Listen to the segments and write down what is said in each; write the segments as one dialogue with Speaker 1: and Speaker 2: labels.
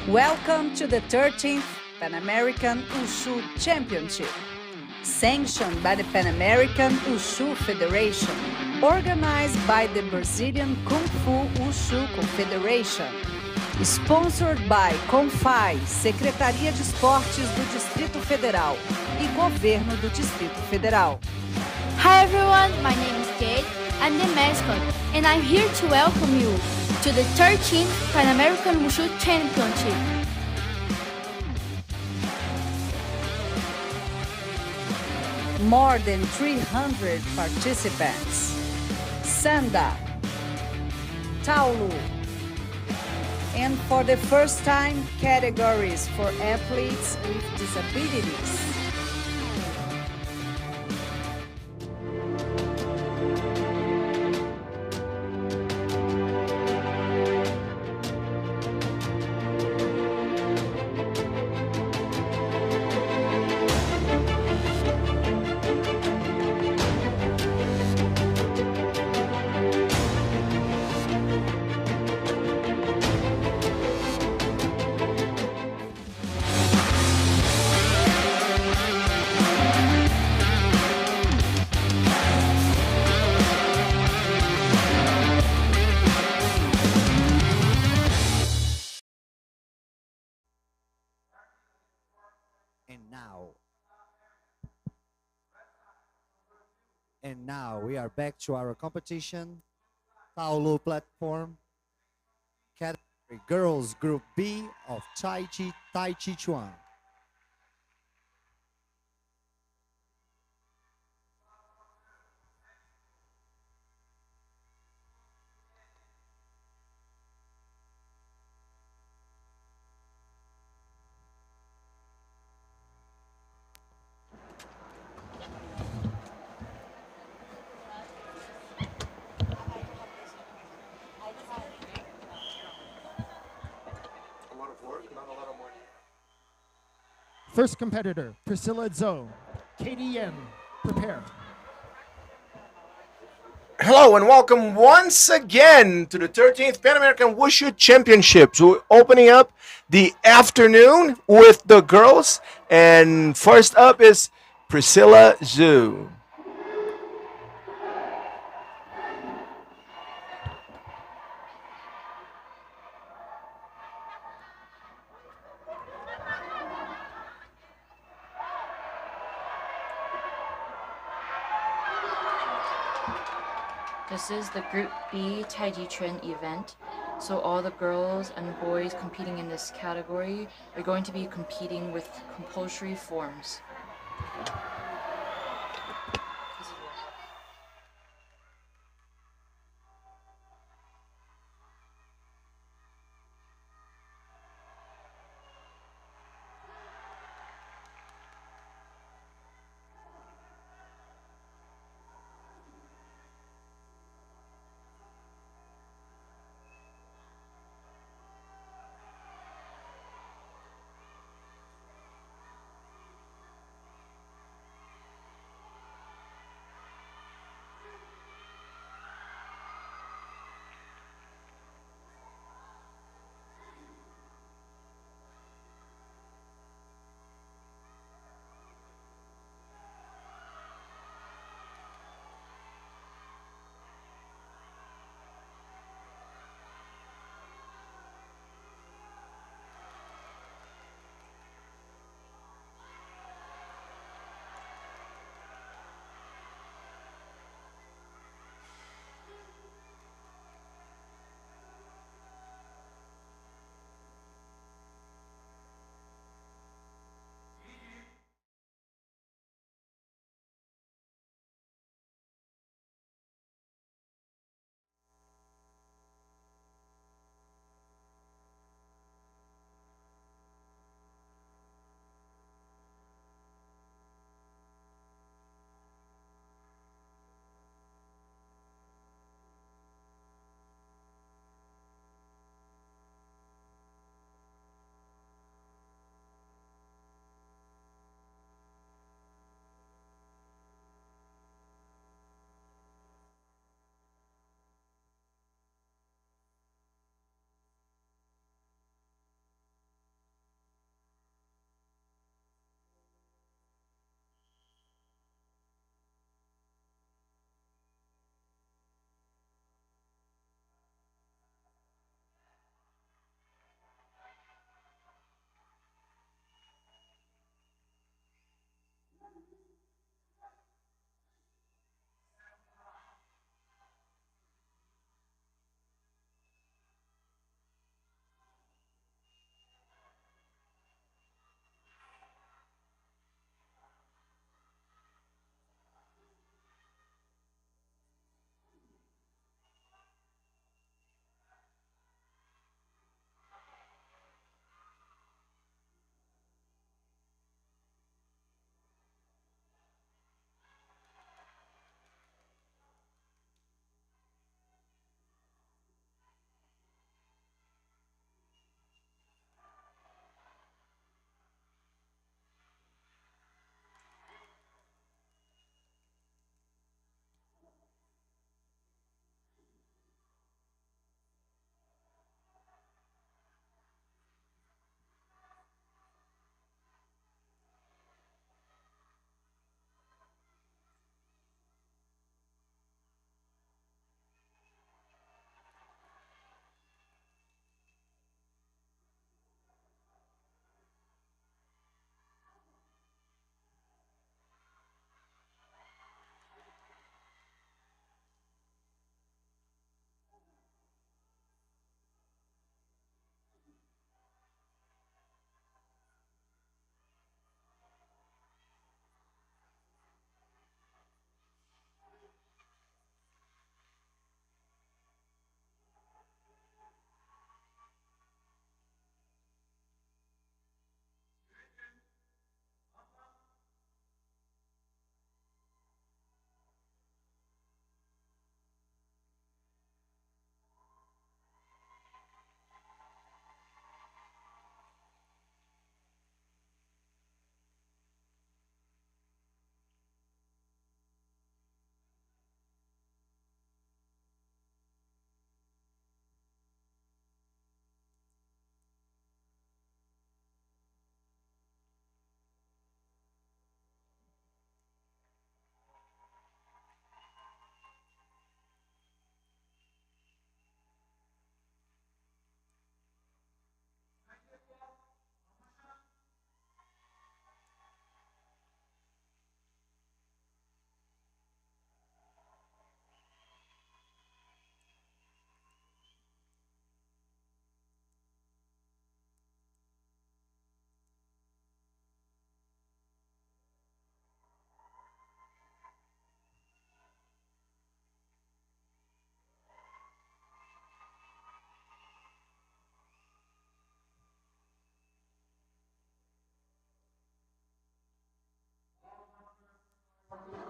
Speaker 1: Welcome to the 13th Pan American Wushu Championship, sanctioned by the Pan American Wushu Federation, organized by the Brazilian Kung Fu Wushu Confederation, sponsored by CONFAI, Secretaria de Esportes do Distrito Federal e Governo do Distrito Federal.
Speaker 2: Hi everyone, my name is Jade. I'm the mascot, and I'm here to welcome you to the 13th Pan American Wushu Championship.
Speaker 1: More than 300 participants. Sanda, Taolu, and for the first time, categories for athletes with disabilities.
Speaker 3: And now we are back to our competition, Taolu platform, category Girls Group B of Taijiquan.
Speaker 4: First competitor, Priscilla Zhou. KDN, prepare.
Speaker 5: Hello and welcome once again to the 13th Pan American Wushu Championships. We're opening up the afternoon with the girls, and first up is Priscilla Zhou.
Speaker 6: This is the Group B Taijiquan event, so all the girls and boys competing in this category are going to be competing with compulsory forms.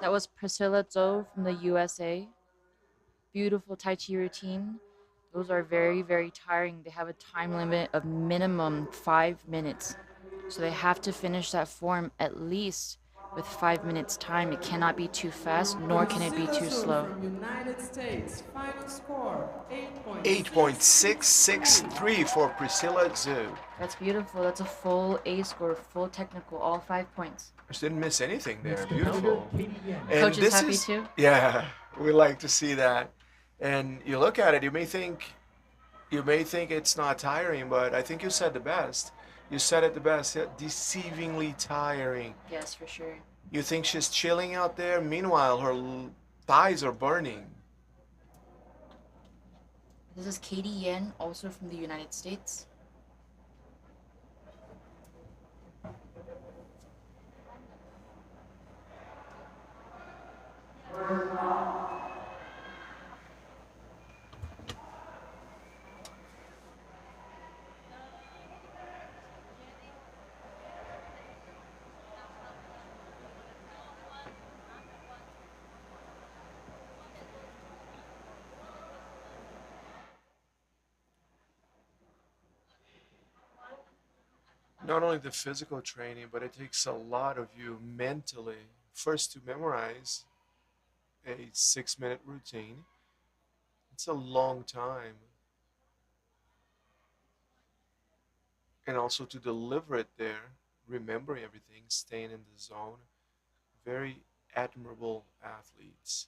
Speaker 6: That was Priscilla Zhou from the USA. Beautiful Tai Chi routine. Those are very, very tiring. They have a time limit of minimum 5 minutes. So they have to finish that form at least with 5 minutes time. It cannot be too fast, nor can it be too slow.
Speaker 7: From United States, final score
Speaker 5: 8.663 for Priscilla Zhu.
Speaker 6: That's beautiful. That's a full A score, full technical, all 5 points.
Speaker 5: Just didn't miss anything there.
Speaker 4: Next competitor,
Speaker 5: Beautiful.
Speaker 4: Katie Yen.
Speaker 5: And
Speaker 6: Coach is
Speaker 5: this
Speaker 6: happy too?
Speaker 5: Yeah, we like to see that. And you look at it, you may think it's not tiring, but I think you said the best. You said it the best. Yeah, deceivingly tiring.
Speaker 6: Yes, for sure.
Speaker 5: You think she's chilling out there, meanwhile her thighs are burning.
Speaker 6: This is Katie Yen, also from the United States.
Speaker 5: Not only the physical training, but it takes a lot of you mentally. First, to memorize a 6 minute routine, it's a long time. And also to deliver it there, remembering everything, staying in the zone. Very admirable athletes.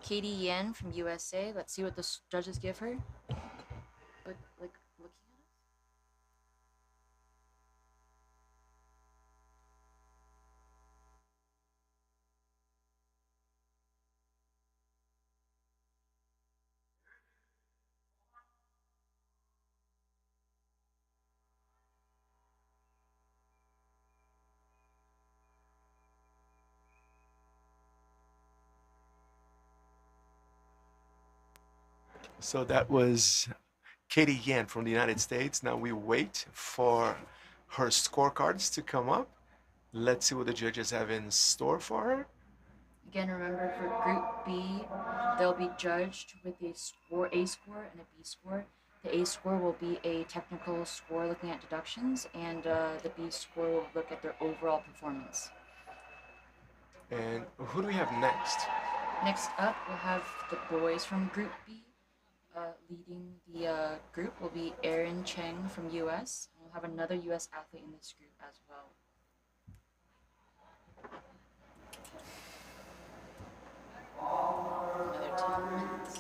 Speaker 6: Katie Yan from USA. Let's see what the judges give her. Like looking at us.
Speaker 5: So that was Katie Yan from the United States. Now we wait for her scorecards to come up. Let's see what the judges have in store for her.
Speaker 6: Again, remember for Group B, they'll be judged with a score and a B score. The A score will be a technical score looking at deductions, and the B score will look at their overall performance.
Speaker 5: And who do we have next?
Speaker 6: Next up, we'll have the boys from Group B. Leading the group will be Aaron Cheng from US. We'll have another US athlete in this group as well. Another 10 minutes.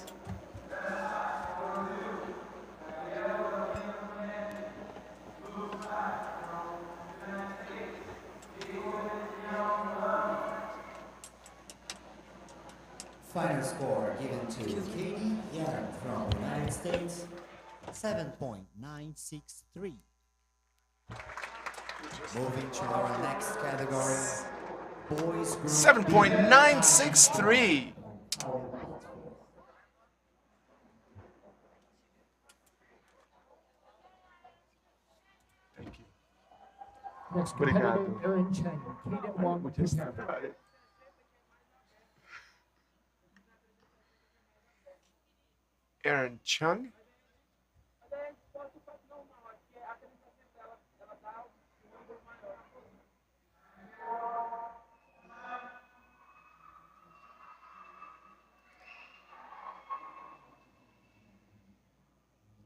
Speaker 3: Final score given to Katie Yan from the United States, 7.963. Moving to our next category, boys group
Speaker 5: 7.963. Thank you.
Speaker 4: Next competitor,
Speaker 5: Obrigado.
Speaker 4: Aaron Cheng. Kaden Wong, prepare.
Speaker 5: Got it. Aaron Chung.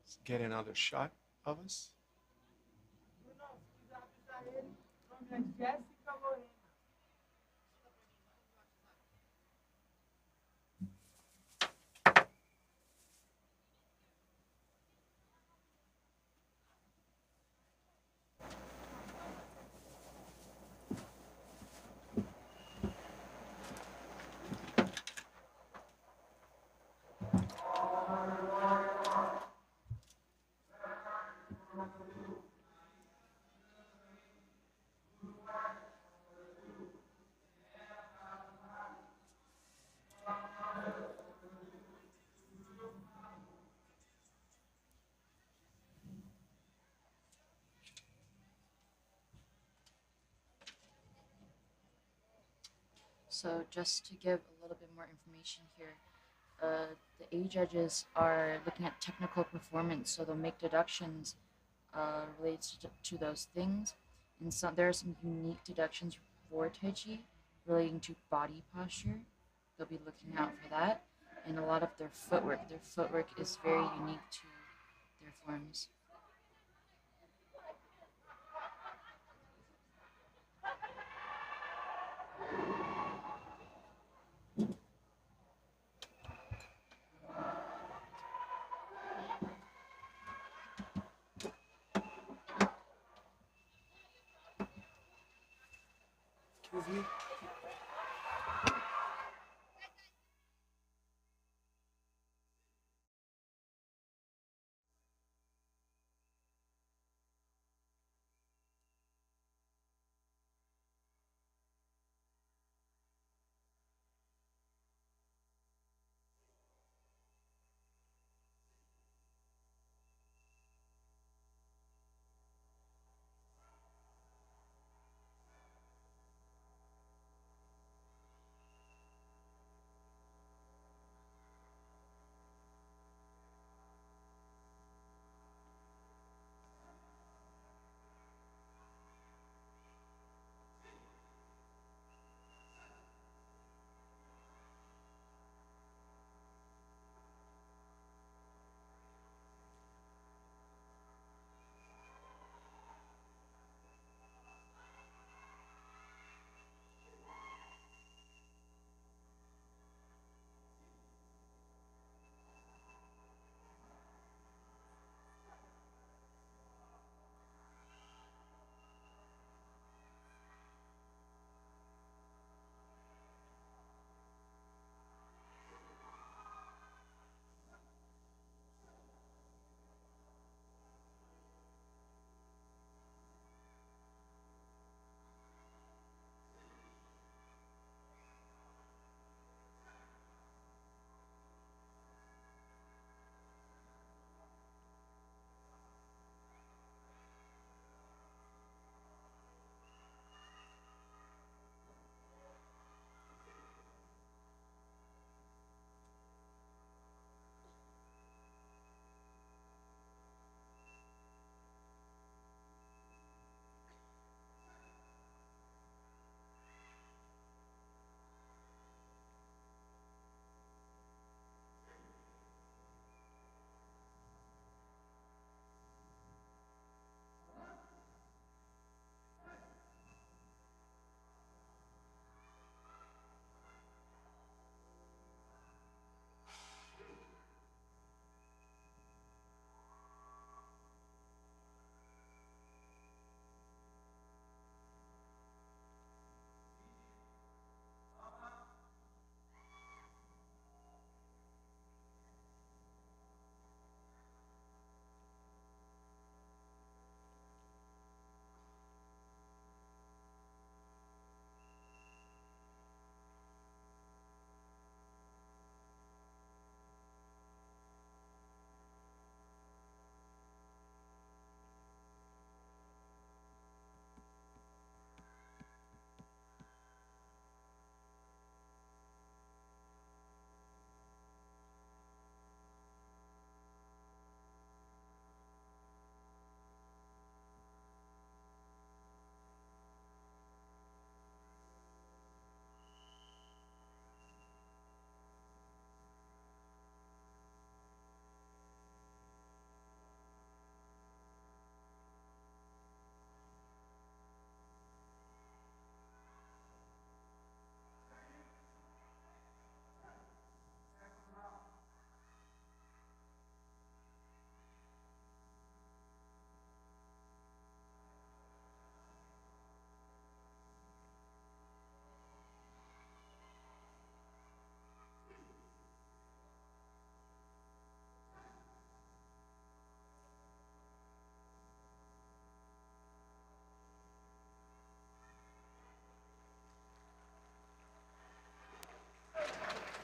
Speaker 5: Let's get another shot of us.
Speaker 6: So just to give a little bit more information here, the A judges are looking at technical performance, so they'll make deductions related to those things. And there are some unique deductions for Tai Chi relating to body posture. They'll be looking out for that. And a lot of their footwork. Their footwork is very unique to their forms.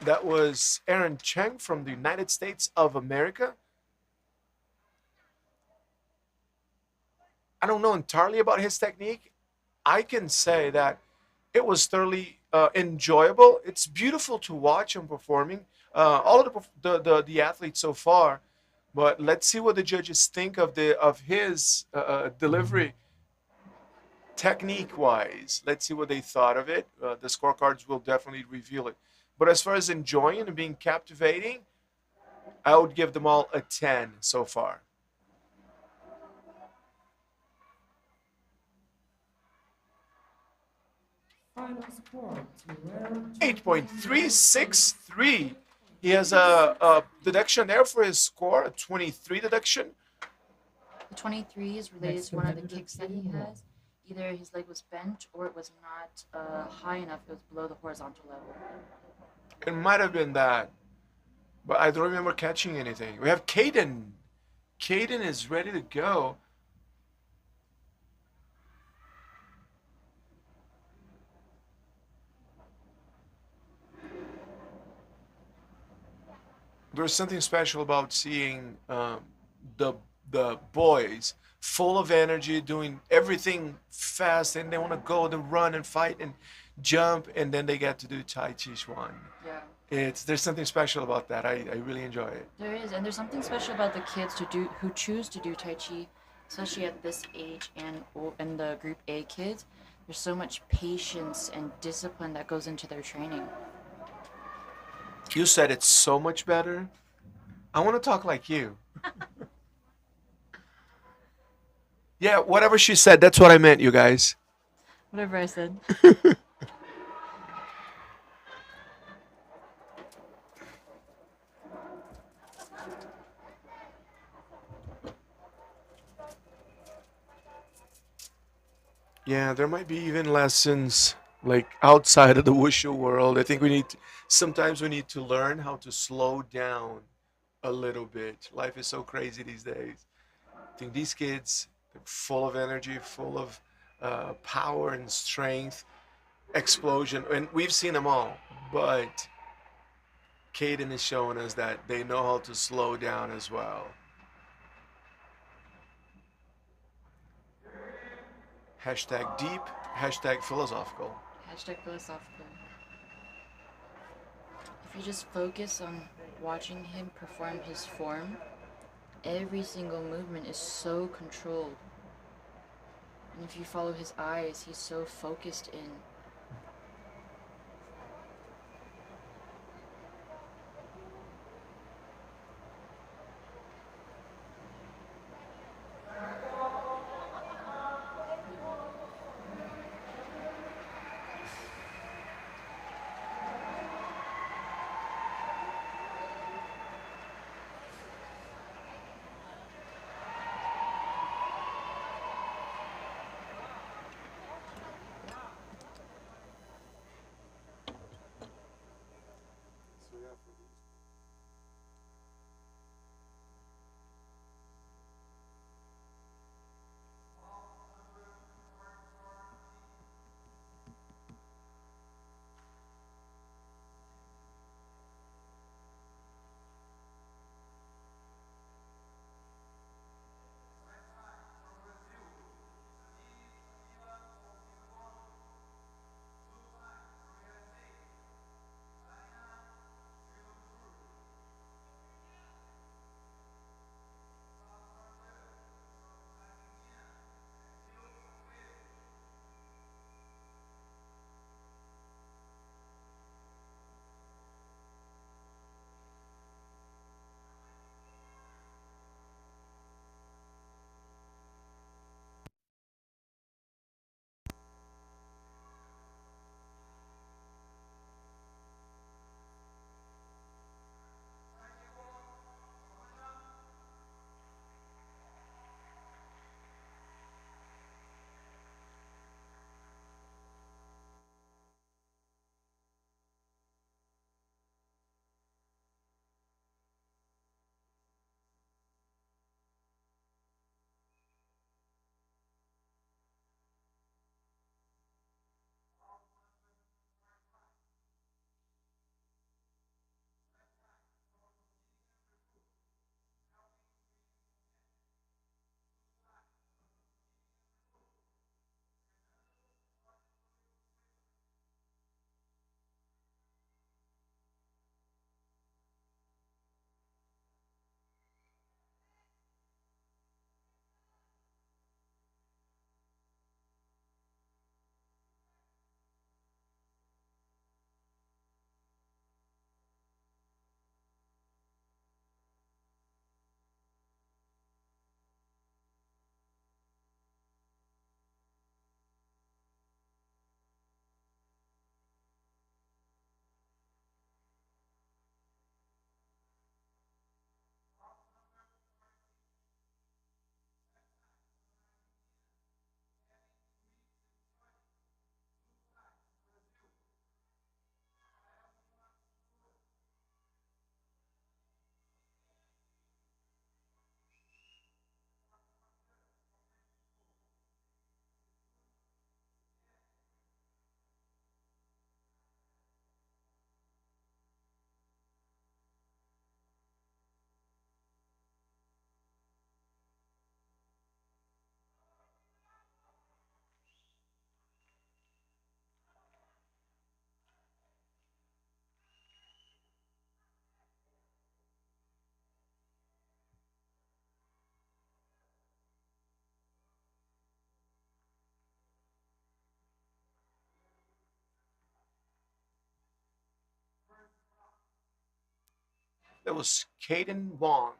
Speaker 5: That was Aaron Cheng from the United States of America. I don't know entirely about his technique. I can say that it was thoroughly enjoyable. It's beautiful to watch him performing. All of the athletes so far, but let's see what the judges think of his delivery technique wise. Let's see what they thought of it. The scorecards will definitely reveal it. But as far as enjoying and being captivating, I would give them all a 10 so far.
Speaker 7: Final score,
Speaker 5: 8.363. He has a deduction there for his score, a 23 deduction.
Speaker 6: The 23 is related to one of the kicks that he has. Either his leg was bent or it was not high enough. It was below the horizontal level.
Speaker 5: It might have been that, but I don't remember catching anything. We have Kaden. Kaden is ready to go. There's something special about seeing the boys full of energy, doing everything fast, and they want to go and run and fight and jump, and then they get to do Taijiquan.
Speaker 6: Yeah.
Speaker 5: There's something special about that. I really enjoy it.
Speaker 6: There is, and there's something special about the kids who choose to do Tai Chi, especially at this age and the Group A kids. There's so much patience and discipline that goes into their training.
Speaker 5: You said it's so much better. I want to talk like you. Yeah, whatever she said, that's what I meant, you guys.
Speaker 6: Whatever I said.
Speaker 5: Yeah, there might be even lessons like outside of the wushu world. I think sometimes we need to learn how to slow down a little bit. Life is so crazy these days. I think these kids, they're full of energy, full of power and strength, explosion, and we've seen them all. But Kaden is showing us that they know how to slow down as well. Hashtag deep, hashtag philosophical.
Speaker 6: Hashtag philosophical. If you just focus on watching him perform his form, every single movement is so controlled. And if you follow his eyes, he's so focused in.
Speaker 5: That was Kaden Wong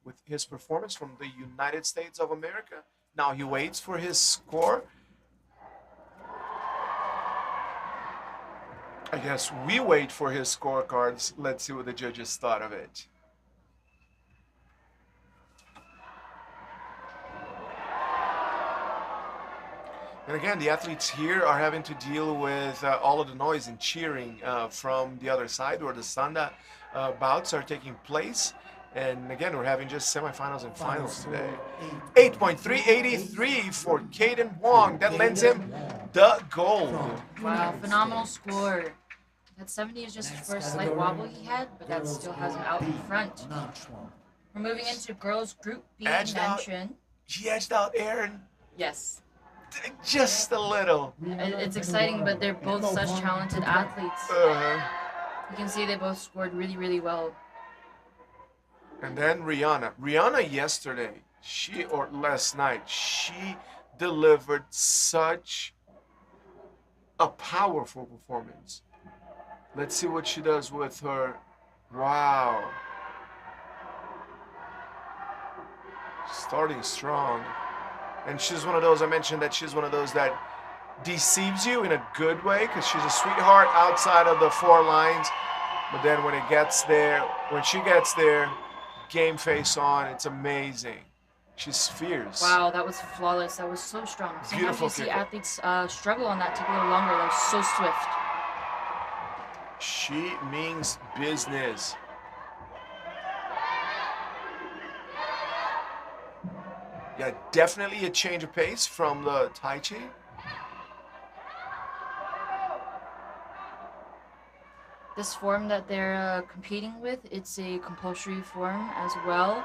Speaker 5: with his performance from the United States of America. Now he waits for his score. I guess we wait for his scorecards. Let's see what the judges thought of it. And again, the athletes here are having to deal with all of the noise and cheering from the other side where the Sanda bouts are taking place. And again, we're having just semifinals and finals today. 8.383 for Kaden Wong. That lends him the gold.
Speaker 6: Wow, phenomenal score. That 70 is just for a slight wobble he had, but that still has him out in front. We're moving into girls group B Nanquan.
Speaker 5: He edged out Aaron
Speaker 6: Yes.
Speaker 5: just a little.
Speaker 6: It's exciting, but they're both such talented athletes. You can see they both scored really, really well.
Speaker 5: And then Rihanna yesterday, or last night, she delivered such a powerful performance. Let's see what she does with her. Wow. Starting strong. And she's one of those, I mentioned that she's one of those that deceives you in a good way because she's a sweetheart outside of the four lines. But then when she gets there, game face on, it's amazing. She's fierce.
Speaker 6: Wow, that was flawless. That was so strong. Sometimes
Speaker 5: Beautiful
Speaker 6: you see
Speaker 5: kicker.
Speaker 6: athletes struggle on that, take a little longer. That was so swift.
Speaker 5: She means business. Yeah, definitely a change of pace from the Tai Chi.
Speaker 6: This form that they're competing with, it's a compulsory form as well.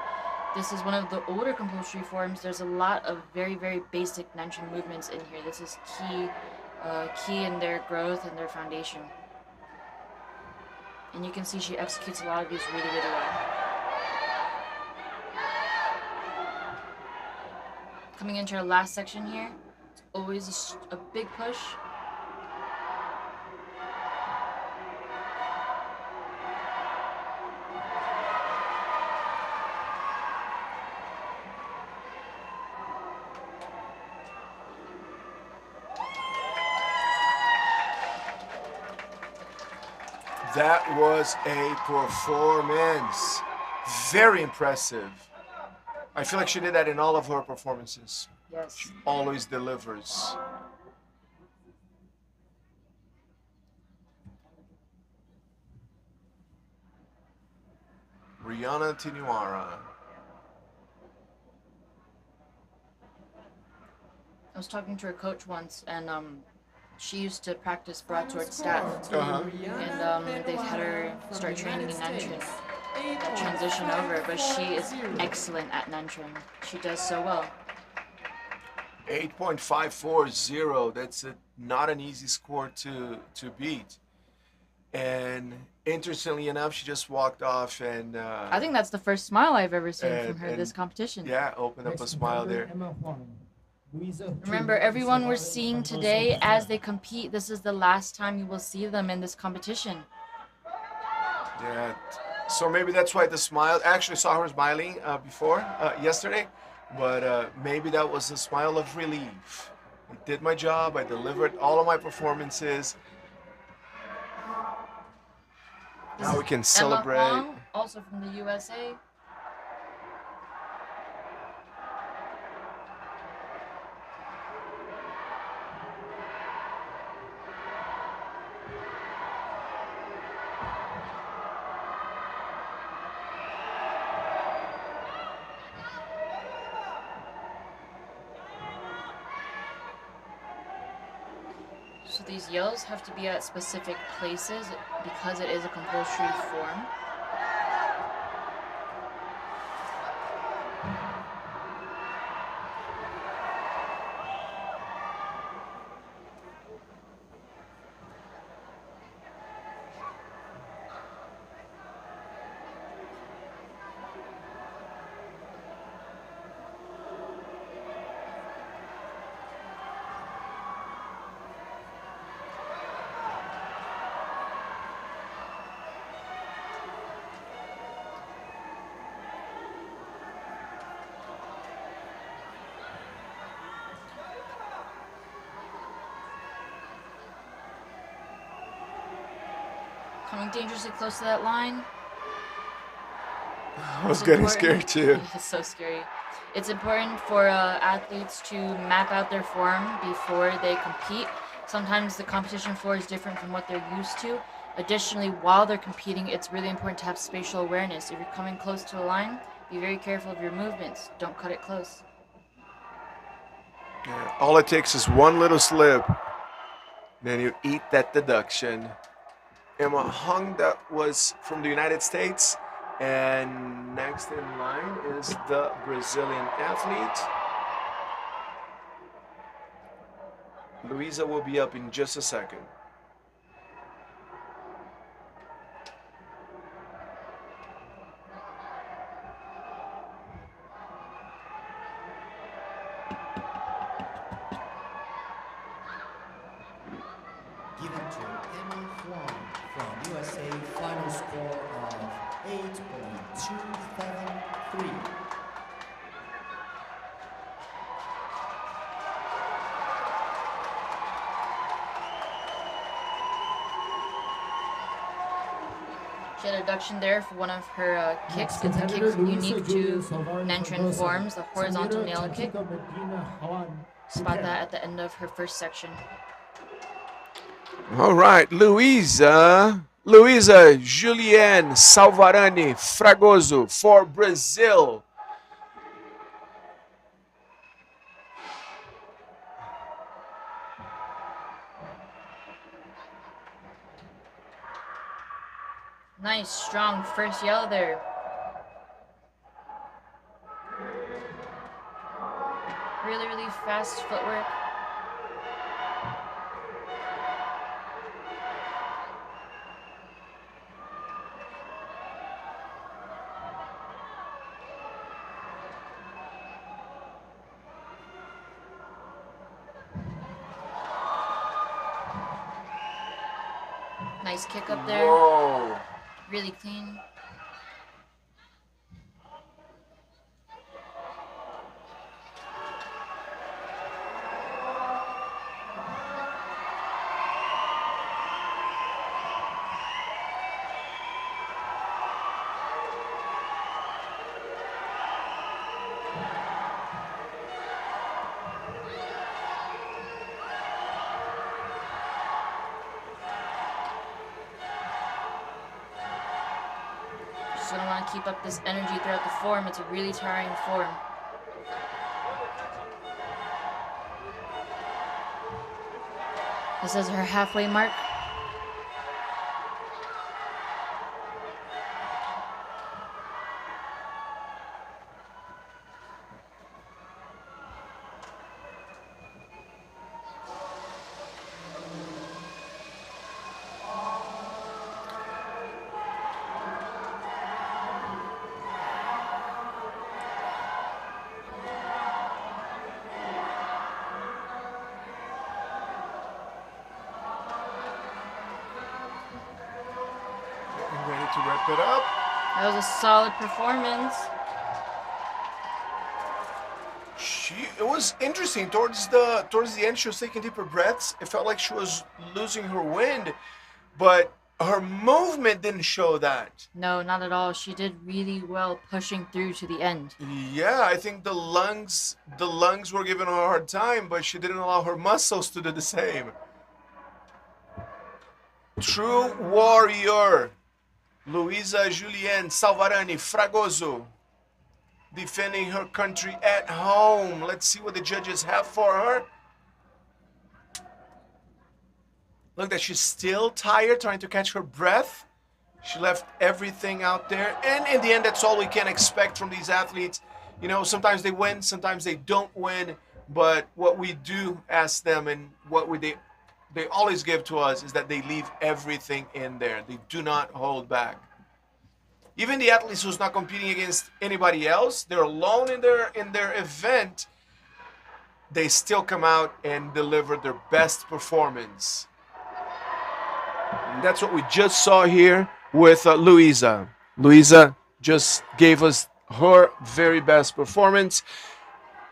Speaker 6: This is one of the older compulsory forms. There's a lot of very, very basic Nanquan movements in here. This is key in their growth and their foundation. And you can see she executes a lot of these really, really well. Coming into our last section here, it's always a big push.
Speaker 5: That was a performance. Very impressive. I feel like she did that in all of her performances.
Speaker 6: Yes.
Speaker 5: She always delivers. Rihanna Tinuara.
Speaker 6: I was talking to her coach once, and she used to practice broadsword staff. And they've had her start training in Nanquan. That transition over, but she is excellent at Nanquan. She does so well.
Speaker 5: 8.540. That's not an easy score to beat. And interestingly enough, she just walked off and
Speaker 6: I think that's the first smile I've ever seen from her this competition.
Speaker 5: yeah, opened up a smile there.
Speaker 6: Remember, everyone we're seeing today as they compete, this is the last time you will see them in this competition.
Speaker 5: Yeah, so maybe that's why the smile. I actually saw her smiling before yesterday, but maybe that was a smile of relief. I did my job. I delivered all of my performances. Now we can celebrate.
Speaker 6: Elaine Wong, also from the USA. So these yells have to be at specific places because it is a compulsory form. coming dangerously close to that line.
Speaker 5: I was getting scared too.
Speaker 6: It's so scary. It's important for athletes to map out their form before they compete. Sometimes the competition floor is different from what they're used to. Additionally, while they're competing, it's really important to have spatial awareness. If you're coming close to a line, be very careful of your movements. Don't cut it close.
Speaker 5: Yeah, all it takes is one little slip, then you eat that deduction. Emma Hung, that was from the United States. And next in line is the Brazilian athlete. Luisa will be up in just a second.
Speaker 3: Given to Emma Wong from USA, final score of 8.273.
Speaker 6: She had a deduction there for one of her kicks. It's a kick unique to Nanquan forms, the horizontal nail kick. Spot that at the end of her first section.
Speaker 5: All right, Luisa Juliane Salvarani Fragoso for Brazil.
Speaker 6: Nice, strong first yellow there. Really, really fast footwork. Nice kick up there.
Speaker 5: Whoa.
Speaker 6: Really clean. Just gonna want to keep up this energy throughout the form. It's a really tiring form. This is her halfway mark.
Speaker 5: Ready to wrap it up.
Speaker 6: That was a solid performance.
Speaker 5: It was interesting towards the end. She was taking deeper breaths. It felt like she was losing her wind, but her movement didn't show that.
Speaker 6: No, not at all. She did really well pushing through to the end.
Speaker 5: Yeah, I think the lungs were giving her a hard time, but she didn't allow her muscles to do the same. True warrior, Luisa Juliane Salvarani Fragoso, defending her country at home. Let's see what the judges have for her. Look that she's still tired, trying to catch her breath. She left everything out there. And in the end, that's all we can expect from these athletes. You know, sometimes they win, sometimes they don't win. But what we do ask them and what they always give to us is that they leave everything in there. They do not hold back. Even the athletes who's not competing against anybody else, they're alone in their event, they still come out and deliver their best performance. And that's what we just saw here with Luisa. Luisa just gave us her very best performance.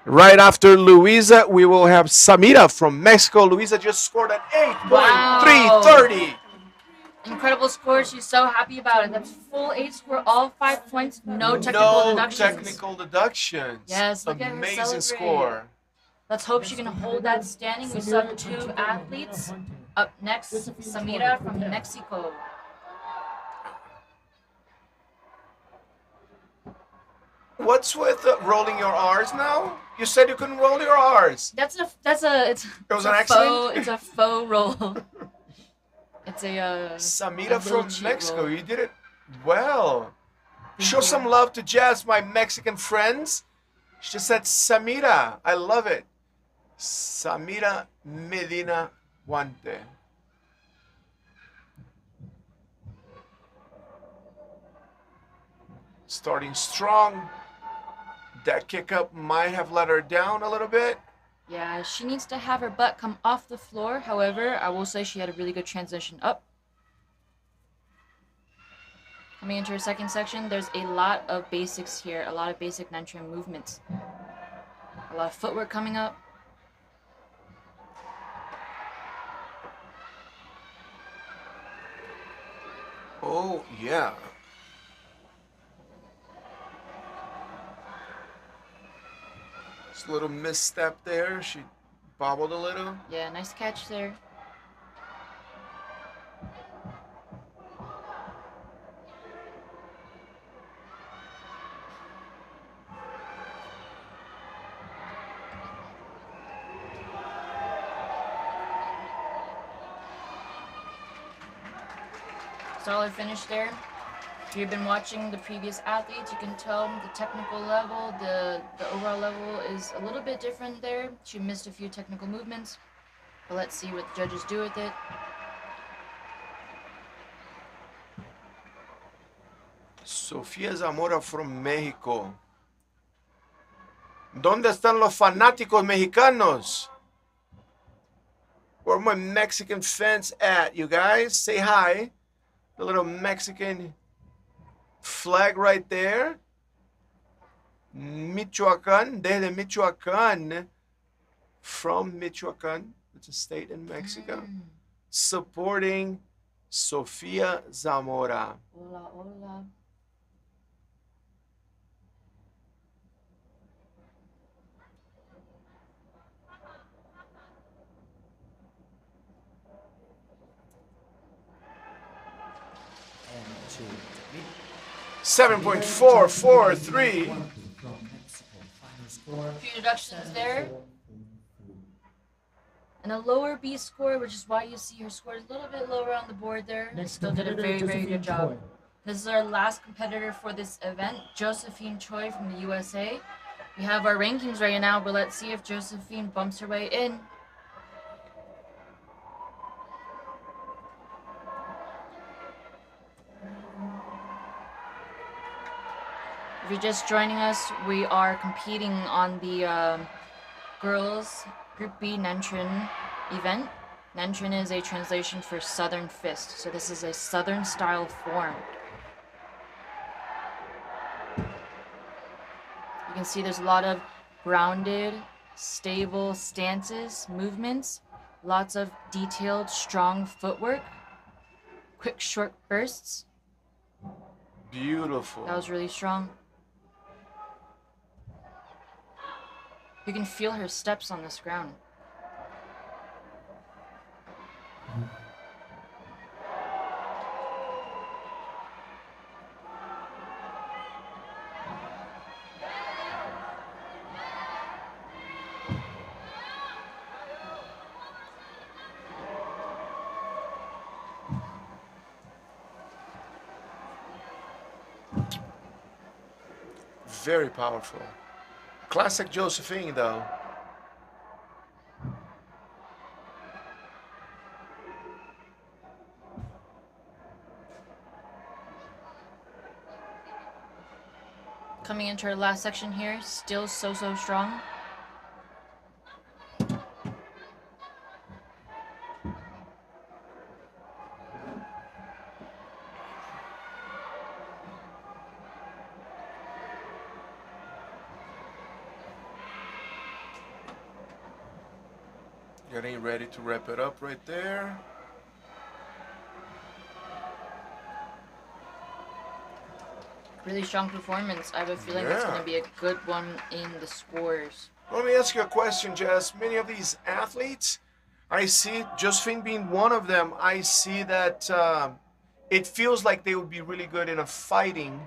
Speaker 5: Right after Luisa, we will have Samira from Mexico. Luisa just scored an 8.330.
Speaker 6: Incredible score. She's so happy about it. That's full 8 score, all 5 points, no technical
Speaker 5: No
Speaker 6: deductions.
Speaker 5: technical deductions.
Speaker 6: Yes, look at her
Speaker 5: Amazing
Speaker 6: celebrate.
Speaker 5: score.
Speaker 6: Let's hope she can hold that standing. We still have 2 athletes. Up next, Samira from Mexico.
Speaker 5: What's with rolling your R's now? You said you couldn't roll your R's.
Speaker 6: It was
Speaker 5: an accident?
Speaker 6: It's a faux roll. It's a
Speaker 5: Samira
Speaker 6: a little
Speaker 5: from
Speaker 6: cheat
Speaker 5: Mexico,
Speaker 6: roll.
Speaker 5: you did it well. Show some love to Jazz, my Mexican friends. She just said Samira. I love it. Samira Medina Guante. Starting strong. That kick up might have let her down a little bit.
Speaker 6: Yeah, she needs to have her butt come off the floor. However, I will say she had a really good transition up. Coming into her second section, there's a lot of basics here, a lot of basic Nanquan movements. A lot of footwork coming up.
Speaker 5: Oh, yeah. Just a little misstep there. She bobbled a little.
Speaker 6: Yeah, nice catch there. Solid finish there. If you've been watching the previous athletes, you can tell the technical level, the overall level is a little bit different there. She missed a few technical movements, but let's see what the judges do with it.
Speaker 5: Sofia Zamora from Mexico. ¿Dónde están los fanáticos mexicanos? Where are my Mexican fans at, you guys? Say hi. The little Mexican flag right there. Michoacán, desde Michoacán. From Michoacán, it's a state in Mexico. Supporting Sofia Zamora.
Speaker 6: Hola, hola.
Speaker 3: And to meet
Speaker 5: 7.443.
Speaker 4: From Mexico. Final score.
Speaker 6: A few deductions there. And a lower B score, which is why you see her score is a little bit lower on the board there.
Speaker 4: Next
Speaker 6: Still did a
Speaker 4: competitor,
Speaker 6: very, very good
Speaker 4: Josephine
Speaker 6: job.
Speaker 4: Choi.
Speaker 6: This is our last competitor for this event, Josephine Choi from the USA. We have our rankings right now, but let's see if Josephine bumps her way in. If you're just joining us, we are competing on the girls Group B Nanquan event. Nanquan is a translation for Southern Fist, so this is a Southern style form. You can see there's a lot of grounded, stable stances, movements, lots of detailed, strong footwork, quick, short bursts.
Speaker 5: Beautiful.
Speaker 6: That was really strong. You can feel her steps on this ground.
Speaker 5: Very powerful. Classic Josephine, though.
Speaker 6: Coming into our last section here, still so strong.
Speaker 5: Getting ready to wrap it up right there.
Speaker 6: Really strong performance. I have a feeling it's
Speaker 5: Yeah.
Speaker 6: going to be a good one in the scores.
Speaker 5: Let me ask you a question, Jess. Many of these athletes, I see Josephine being one of them. I see that it feels like they would be really good in a fighting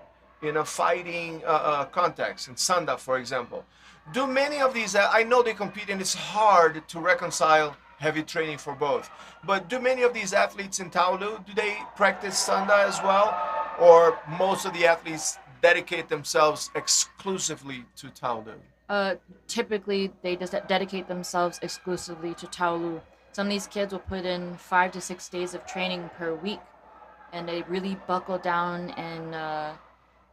Speaker 5: context, in Sanda, for example. Do many of these? I know they compete, and it's hard to reconcile heavy training for both. But do many of these athletes in Taolu do they practice Sanda as well, or most of the athletes dedicate themselves exclusively to Taolu?
Speaker 6: Typically, they just dedicate themselves exclusively to Taolu. Some of these kids will put in 5 to 6 days of training per week, and they really buckle down and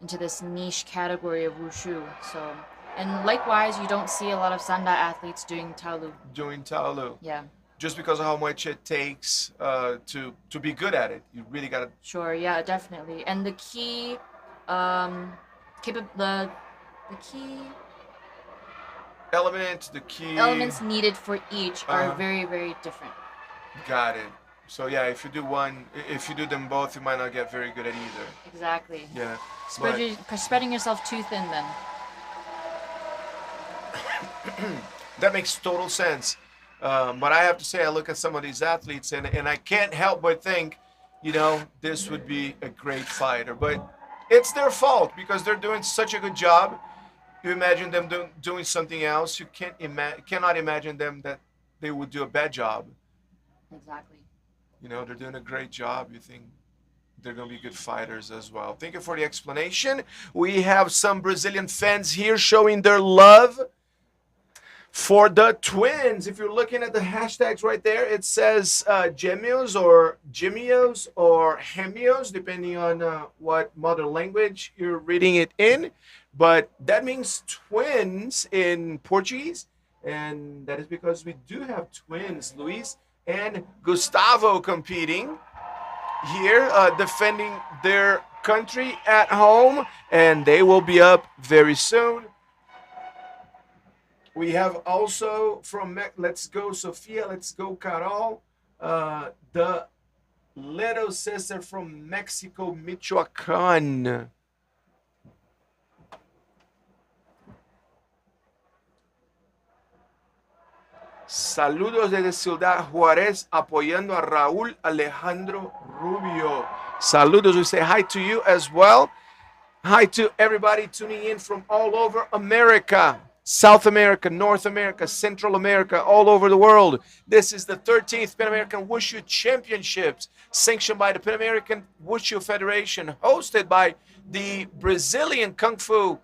Speaker 6: into this niche category of wushu. So, and likewise, you don't see a lot of Sanda athletes doing Taolu.
Speaker 5: Doing Taolu.
Speaker 6: Yeah,
Speaker 5: Just because of how much it takes to be good at it. You really gotta.
Speaker 6: sure. Yeah, definitely. And the key, the key
Speaker 5: The key
Speaker 6: elements needed for each are
Speaker 5: Uh-huh.
Speaker 6: very, very different.
Speaker 5: Got it. So yeah, if you do them both, you might not get very good at either.
Speaker 6: Exactly.
Speaker 5: Yeah.
Speaker 6: Spreading yourself too thin then.
Speaker 5: That makes total sense. But I have to say, I look at some of these athletes, and I can't help but think, this would be a great fighter. But it's their fault because they're doing such a good job. You imagine them doing something else. You cannot imagine them that they would do a bad job.
Speaker 6: Exactly.
Speaker 5: They're doing a great job. You think they're going to be good fighters as well. Thank you for the explanation. We have some Brazilian fans here showing their love for the twins. If you're looking at the hashtags right there, it says gemios or gemios or gemios, depending on what mother language you're reading it in. But that means twins in Portuguese. And that is because we do have twins, Luis and Gustavo, competing here, defending their country at home. And they will be up very soon. We have also from Let's Go Sofia, Let's Go Carol, the little sister from Mexico, Michoacan. Saludos desde Ciudad Juárez, apoyando a Raúl Alejandro Rubio. Saludos, we say hi to you as well. Hi to everybody tuning in from all over America. South America, North America, Central America, all over the world. This is the 13th Pan American Wushu Championships, sanctioned by the Pan American Wushu Federation, hosted by the Brazilian Kung Fu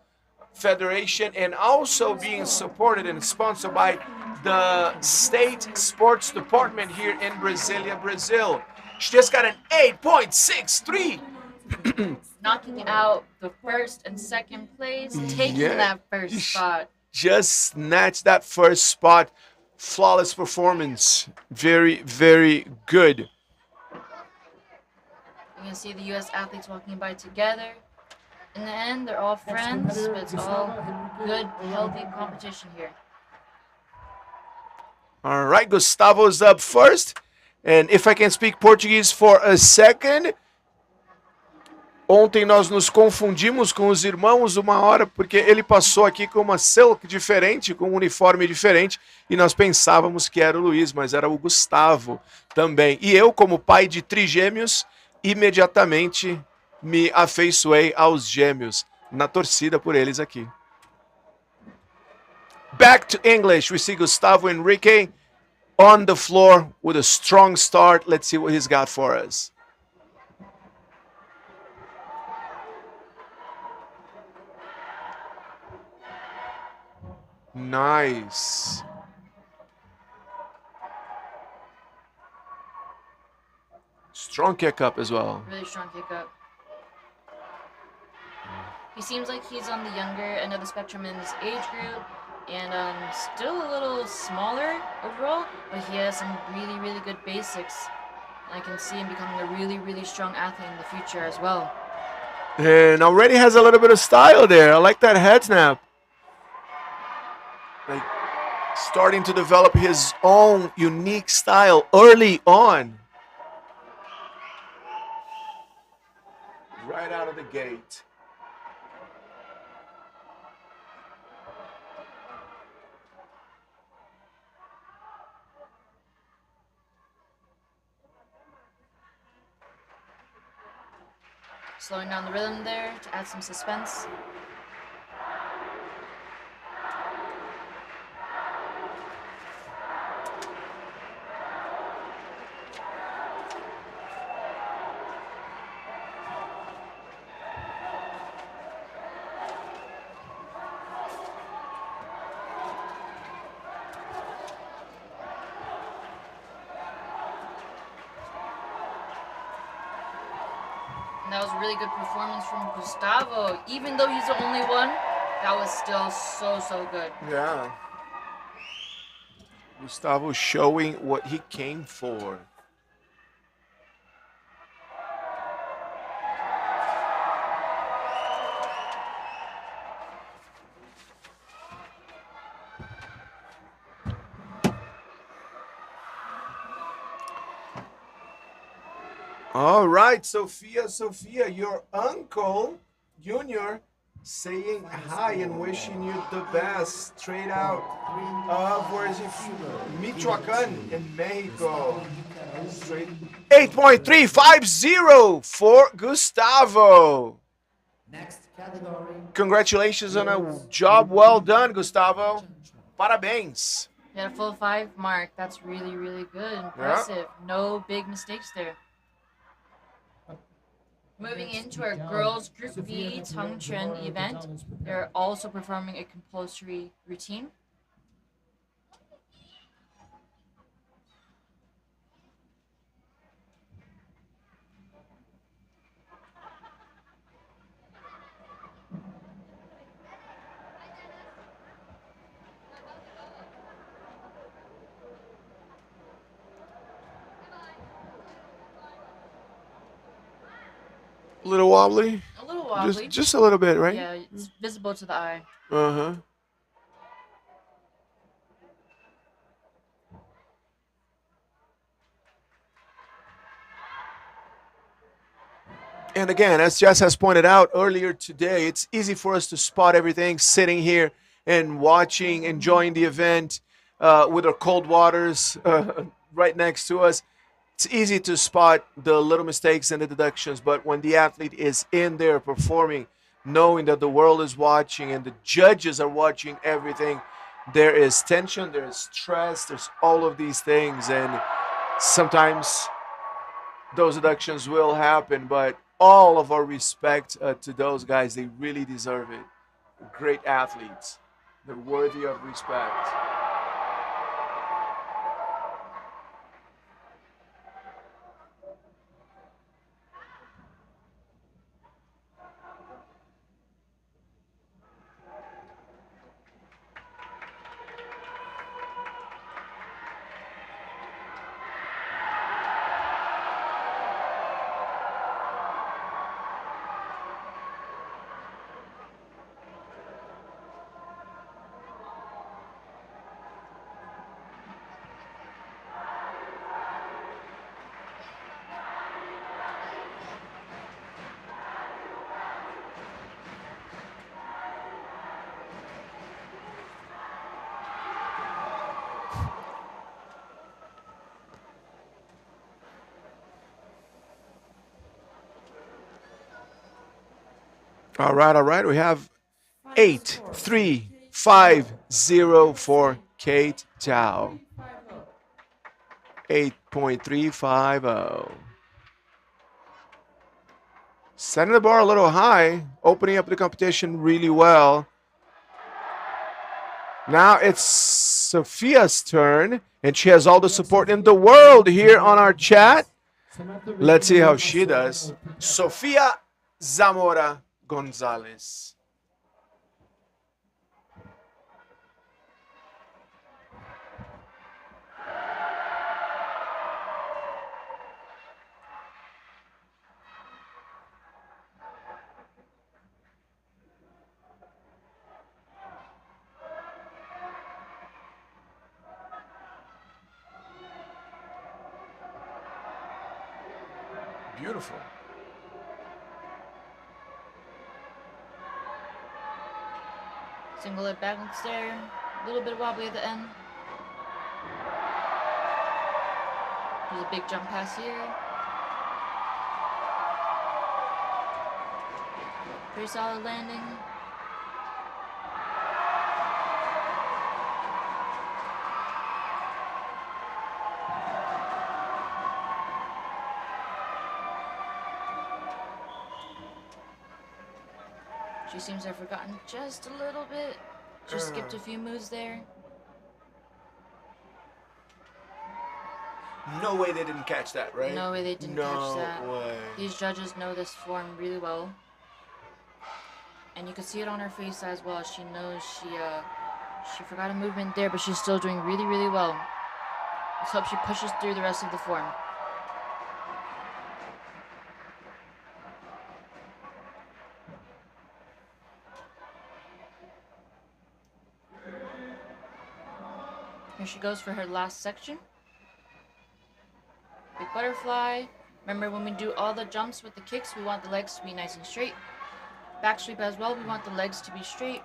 Speaker 5: Federation, and also being supported and sponsored by the State Sports Department here in Brasilia, Brazil. She just got an 8.63.
Speaker 6: Knocking out the first and second place, taking that first spot.
Speaker 5: Just snatched that first spot. Flawless performance. Very, very good.
Speaker 6: You can see the U.S. athletes walking by together. In the end, they're all friends, but it's all good, healthy competition here.
Speaker 5: All right, Gustavo's up first. And if I can speak Portuguese for a second. Ontem nós nos confundimos com os irmãos uma hora, porque ele passou aqui com uma silk diferente, com um uniforme diferente, e nós pensávamos que era o Luiz, mas era o Gustavo também. E eu, como pai de trigêmeos, imediatamente me afeiçoei aos gêmeos, na torcida por eles aqui. Back to English, we see Gustavo Enrique on the floor with a strong start. Let's see what he's got for us. Nice. Strong kick up as well.
Speaker 6: Really strong kick up. He seems like he's on the younger end of the spectrum in his age group, and still a little smaller overall, but he has some really, really good basics. And I can see him becoming a really, really strong athlete in the future as well.
Speaker 5: And already has a little bit of style there. I like that head snap. Like starting to develop his own unique style early on. Right out of the gate.
Speaker 6: Slowing down the rhythm there to add some suspense. That was a really good performance from Gustavo. Even though he's the only one, that was still so good.
Speaker 5: Yeah. Gustavo showing what he came for. All right, Sophia, your uncle, Junior, saying hi and wishing you the best. Straight out of, where is he? Michoacan in Mexico. Straight 8.350 for Gustavo.
Speaker 4: Next category.
Speaker 5: Congratulations on a job well done, Gustavo. Parabéns.
Speaker 6: You had a full 5 mark. That's really good. Impressive. No big mistakes there. Moving into our girls Group B Tangchuan event, they're also performing a compulsory routine.
Speaker 5: A little wobbly.
Speaker 6: A little wobbly.
Speaker 5: Just a little bit, right?
Speaker 6: Yeah, it's visible to the eye.
Speaker 5: Uh-huh. And again, as Jess has pointed out earlier today, it's easy for us to spot everything sitting here and watching, enjoying the event with our cold waters right next to us. It's easy to spot the little mistakes and the deductions, but when the athlete is in there performing, knowing that the world is watching and the judges are watching everything, there is tension, there is stress, there's all of these things, and sometimes those deductions will happen, but all of our respect to those guys. They really deserve it. Great athletes. They're worthy of respect. All right. We have 8.350 for Kate Chow. 8.350. Setting the bar a little high, opening up the competition really well. Now it's Sophia's turn, and she has all the support in the world here on our chat. Let's see how she does. Sofia Zamora Gonzalez. Beautiful.
Speaker 6: Single leg balance there. A little bit wobbly at the end. There's a big jump pass here. Pretty solid landing. She seems to have forgotten just a little bit. She skipped a few moves there.
Speaker 5: No way they didn't catch that, right?
Speaker 6: No way they didn't catch that.
Speaker 5: No way.
Speaker 6: These judges know this form really well. And you can see it on her face as well. She knows she forgot a movement there, but she's still doing really, really well. Let's hope she pushes through the rest of the form. Here she goes for her last section. Big butterfly. Remember, when we do all the jumps with the kicks, we want the legs to be nice and straight. Back sweep as well, we want the legs to be straight.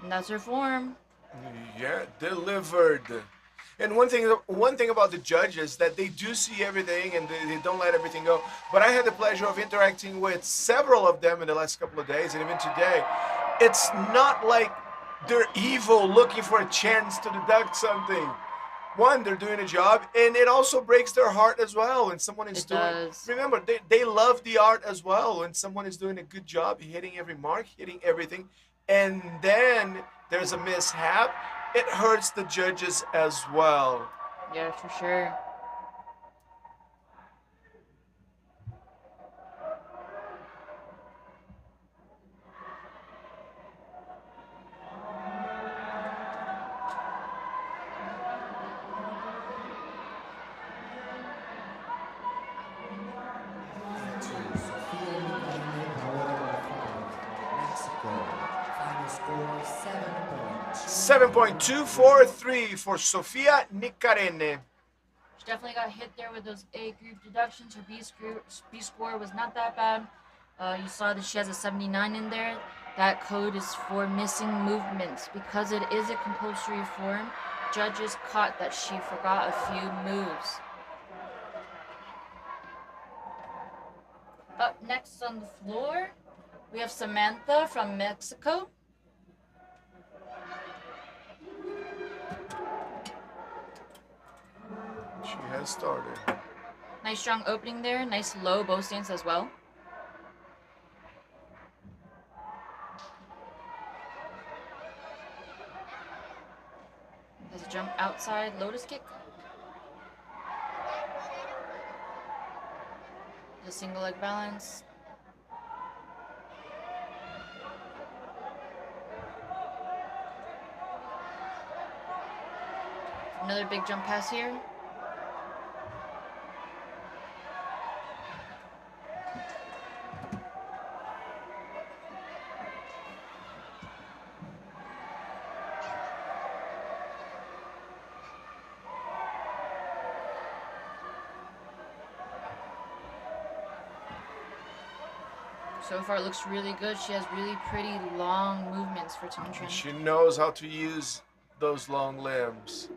Speaker 6: And that's her form.
Speaker 5: Yeah, delivered. And one thing about the judges that they do see everything and they don't let everything go. But I had the pleasure of interacting with several of them in the last couple of days and even today. It's not like they're evil looking for a chance to deduct something. One, they're doing a job, and it also breaks their heart as well when someone is Remember, they love the art as well when someone is doing a good job, hitting every mark, hitting everything, and then there's a mishap. It hurts the judges as well.
Speaker 6: Yeah, for sure.
Speaker 4: To Sofia Zamora from Mexico. Final score
Speaker 5: 7.243 for Sofia Nicarene.
Speaker 6: She definitely got hit there with those A group deductions. Her B score was not that bad. You saw that she has a 79 in there. That code is for missing movements. Because it is a compulsory form, judges caught that she forgot a few moves. Up next on the floor, we have Samantha from Mexico.
Speaker 5: She has started.
Speaker 6: Nice strong opening there. Nice low bow stance as well. There's a jump outside lotus kick. The single leg balance. Another big jump pass here. So far it looks really good. She has really pretty long movements for Taijiquan.
Speaker 5: She knows how to use those long limbs.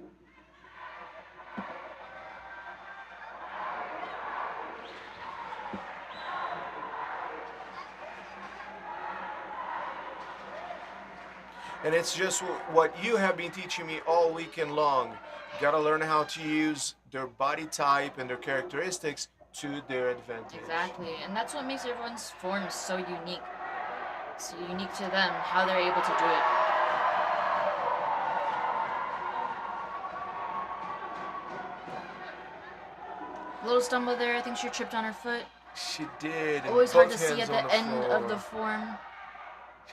Speaker 5: And it's just what you have been teaching me all weekend long. You gotta learn how to use their body type and their characteristics to their advantage.
Speaker 6: Exactly, and that's what makes everyone's form so unique. It's unique to them, how they're able to do it. A little stumble there, I think she tripped on her foot.
Speaker 5: She did.
Speaker 6: Always hard to see at the end of the form.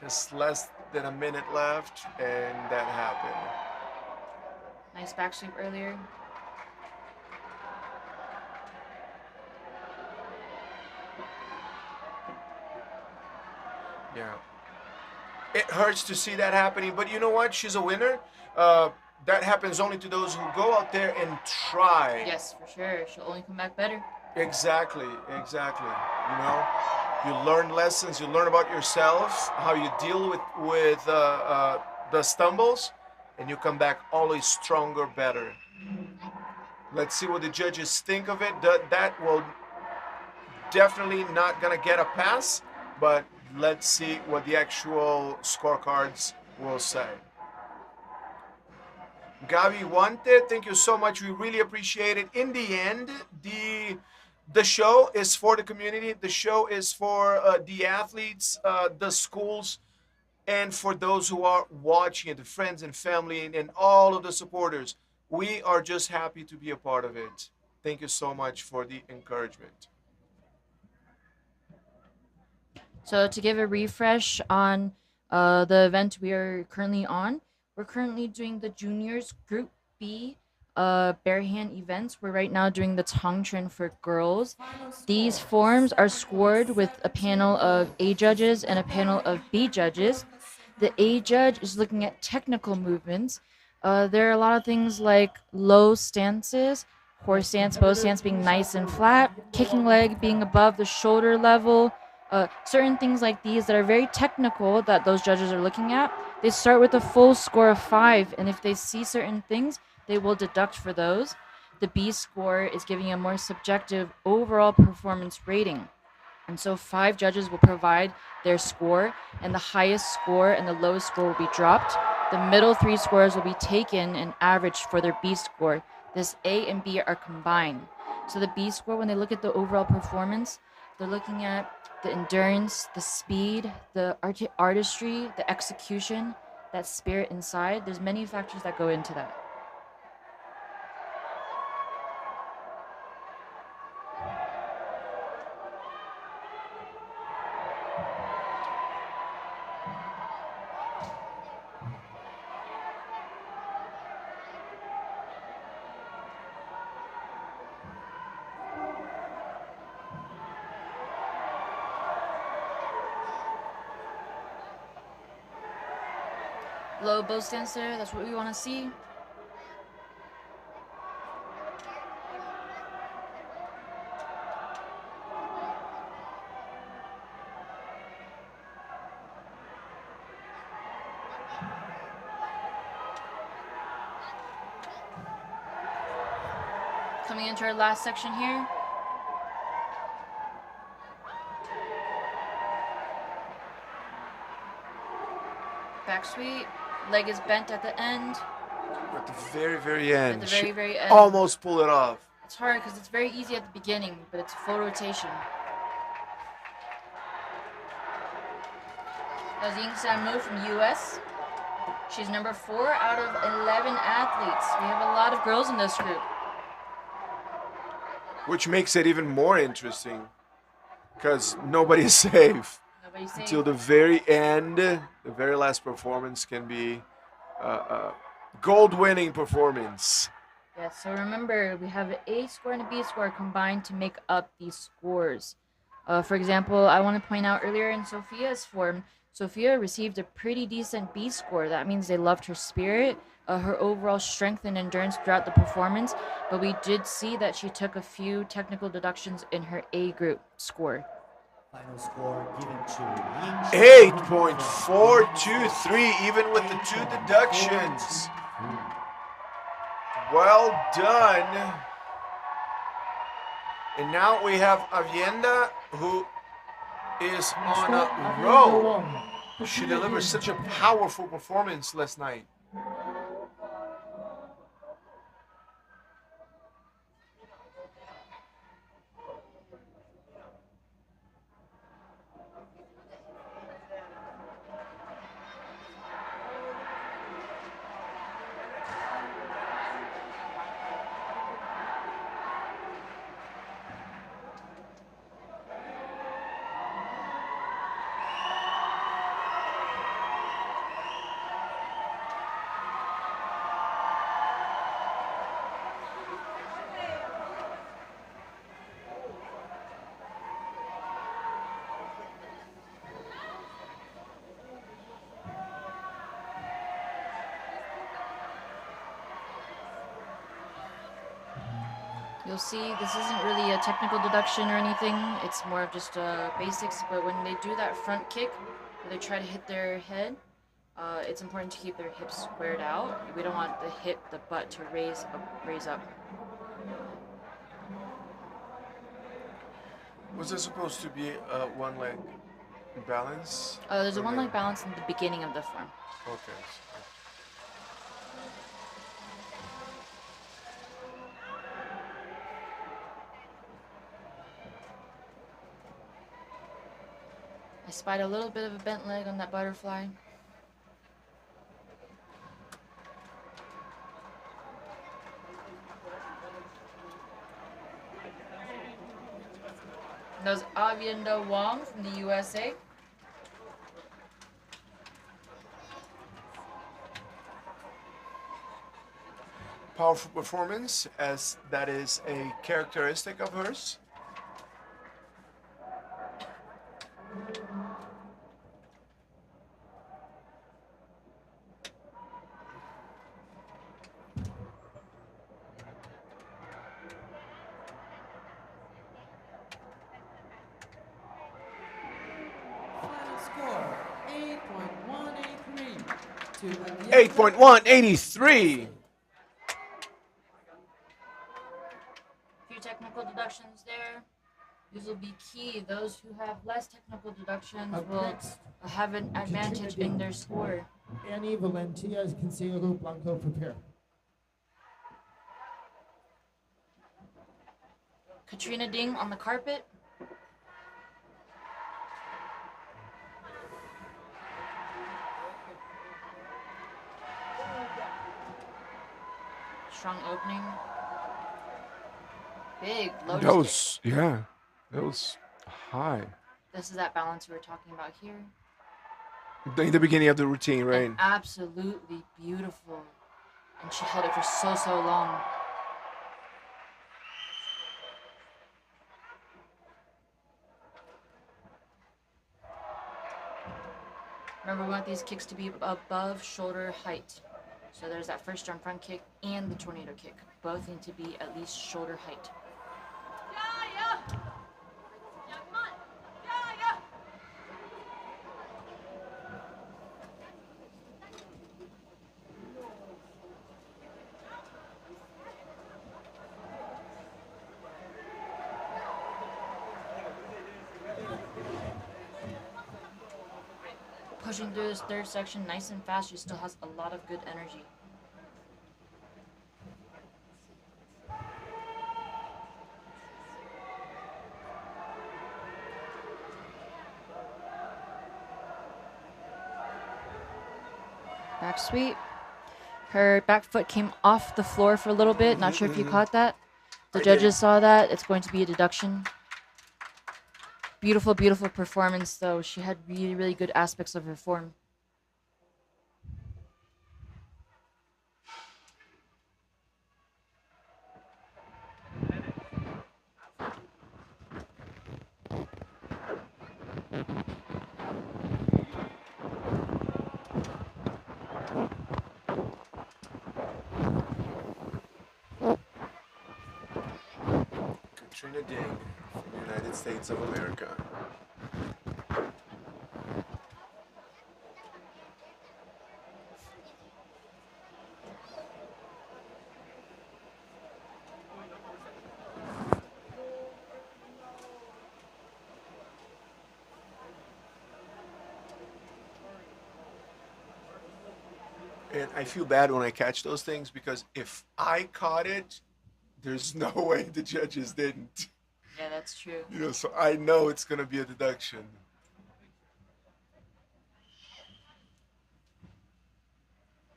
Speaker 5: Just less than a minute left, and that happened.
Speaker 6: Nice back sweep earlier.
Speaker 5: Yeah. It hurts to see that happening, but you know what? She's a winner. That happens only to those who go out there and try.
Speaker 6: Yes, for sure. She'll only come back better.
Speaker 5: Exactly. You know, you learn lessons. You learn about yourself, how you deal with the stumbles, and you come back always stronger, better. Let's see what the judges think of it. That will definitely not gonna get a pass, but let's see what the actual scorecards will say. Gabi Wanted, thank you so much. We really appreciate it. In the end, the show is for the community. The show is for the athletes, the schools, and for those who are watching it, the friends and family, and all of the supporters. We are just happy to be a part of it. Thank you so much for the encouragement.
Speaker 6: So to give a refresh on the event we are currently on, we're currently doing the juniors group B bare hand events. We're right now doing the Tongchen for girls. These forms are scored with a panel of A judges and a panel of B judges. The A judge is looking at technical movements. There are a lot of things like low stances, horse stance, bow stance being nice and flat, kicking leg being above the shoulder level, certain things like these that are very technical that those judges are looking at. They start with a full score of 5, and if they see certain things, they will deduct for those. The B score is giving a more subjective overall performance rating. And so 5 judges will provide their score, and the highest score and the lowest score will be dropped. The middle 3 scores will be taken and averaged for their B score. This A and B are combined. So the B score, when they look at the overall performance, they're looking at the endurance, the speed, the artistry, the execution, that spirit inside. There's many factors that go into that. Low bow stance there, that's what we want to see. Coming into our last section here. Back sweep, leg is bent at the end.
Speaker 5: At the very, very end.
Speaker 6: At the very,
Speaker 5: She
Speaker 6: very end.
Speaker 5: almost pull it off.
Speaker 6: It's hard because it's very easy at the beginning, but it's full rotation. That was Ying San Mu from US. She's number 4 out of 11 athletes. We have a lot of girls in this group.
Speaker 5: Which makes it even more interesting because nobody's safe.
Speaker 6: Nobody's safe.
Speaker 5: Until the very end, the very last performance can be a gold-winning performance.
Speaker 6: Yeah, so remember, we have an A score and a B score combined to make up these scores. For example, I want to point out earlier in Sophia's form, Sophia received a pretty decent B score. That means they loved her spirit, her overall strength and endurance throughout the performance, but we did see that she took a few technical deductions in her A group score.
Speaker 4: Final score given to
Speaker 5: 8.423, even with the 2 deductions. Well done. And now we have Avienda, who is on a roll. She delivered such a powerful performance last night.
Speaker 6: You'll see this isn't really a technical deduction or anything. It's more of just basics. But when they do that front kick, where they try to hit their head, it's important to keep their hips squared out. We don't want the butt to raise up.
Speaker 5: Was there supposed to be one leg balance?
Speaker 6: There's a
Speaker 5: Or
Speaker 6: one
Speaker 5: no?
Speaker 6: leg balance in the beginning of the form.
Speaker 5: Okay.
Speaker 6: I spied a little bit of a bent leg on that butterfly. And that was Ivana Wong from the USA.
Speaker 5: Powerful performance, as that is a characteristic of hers.
Speaker 7: Final score 8.183 to Ivana
Speaker 5: 8.183.
Speaker 6: Few technical deductions there. These will be key. Those who have less technical deductions
Speaker 7: Up
Speaker 6: will
Speaker 7: next,
Speaker 6: have an advantage in their score.
Speaker 7: Annie Valentias Consejo Blanco, prepare.
Speaker 6: Katrina Ding on the carpet. Strong opening. Big lotus kick.
Speaker 5: That was high.
Speaker 6: This is that balance we were talking about here.
Speaker 5: In the beginning of the routine, right?
Speaker 6: And absolutely beautiful. And she held it for so long. Remember, we want these kicks to be above shoulder height. So there's that first jump front kick and the tornado kick. Both need to be at least shoulder height. Pushing through this third section nice and fast, she still has a lot of good energy. Back sweep. Her back foot came off the floor for a little bit. Not sure if you caught that. The judges saw that. It's going to be a deduction. Beautiful, beautiful performance, though. She had really good aspects of her form.
Speaker 5: Katrina Ding from the United States of America. And I feel bad when I catch those things because if I caught it, there's no way the judges didn't.
Speaker 6: Yeah, that's true.
Speaker 5: You know, so I know it's gonna be a deduction.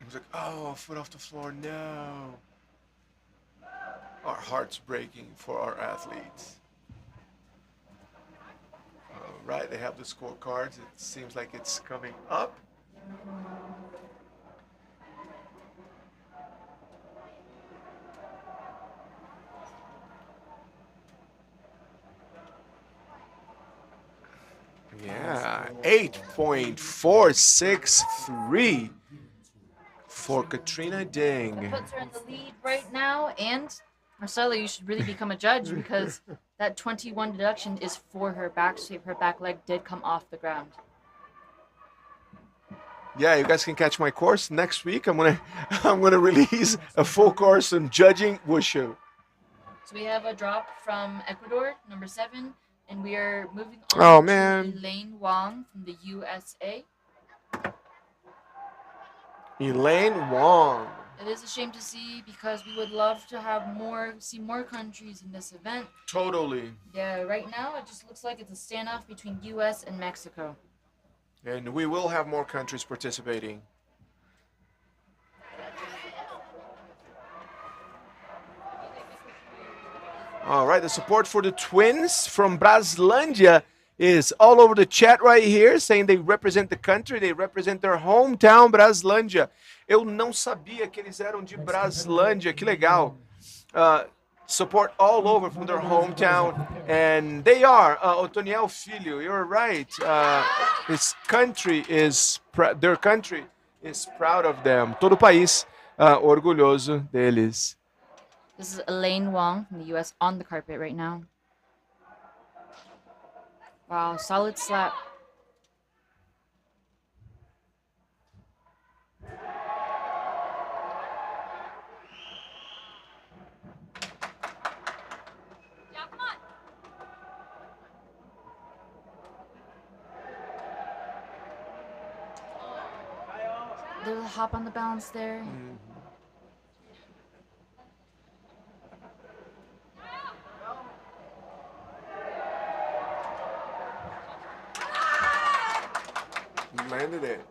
Speaker 5: I was like, oh, foot off the floor, no. Our heart's breaking for our athletes. Right, they have the scorecards. It seems like it's coming up. Yeah, 8.463 for Katrina Ding.
Speaker 6: That puts her in the lead right now. And Marcelo, you should really become a judge because that 21 deduction is for her back sweep. Her back leg did come off the ground.
Speaker 5: Yeah, you guys can catch my course next week. I'm gonna release a full course on judging wushu.
Speaker 6: So we have a drop from Ecuador, number 7, And we are moving
Speaker 5: Oh
Speaker 6: on to
Speaker 5: man,
Speaker 6: Elaine Wong from the USA.
Speaker 5: Elaine Wong.
Speaker 6: It is a shame to see because we would love to have see more countries in this event.
Speaker 5: Totally.
Speaker 6: Yeah, right now it just looks like it's a standoff between US and Mexico.
Speaker 5: And we will have more countries participating. All right, the support for the twins from Braslandia is all over the chat right here, saying they represent the country, they represent their hometown, Braslandia. Eu não sabia que eles eram de Braslandia, que legal. Support all over from their hometown, and they are. Otoniel Filho, you're right. His country is, their country is proud of them. Todo o país orgulhoso deles.
Speaker 6: This is Elaine Wong from the US on the carpet right now. Wow, solid slap. Little hop on the balance there.
Speaker 5: Landed it.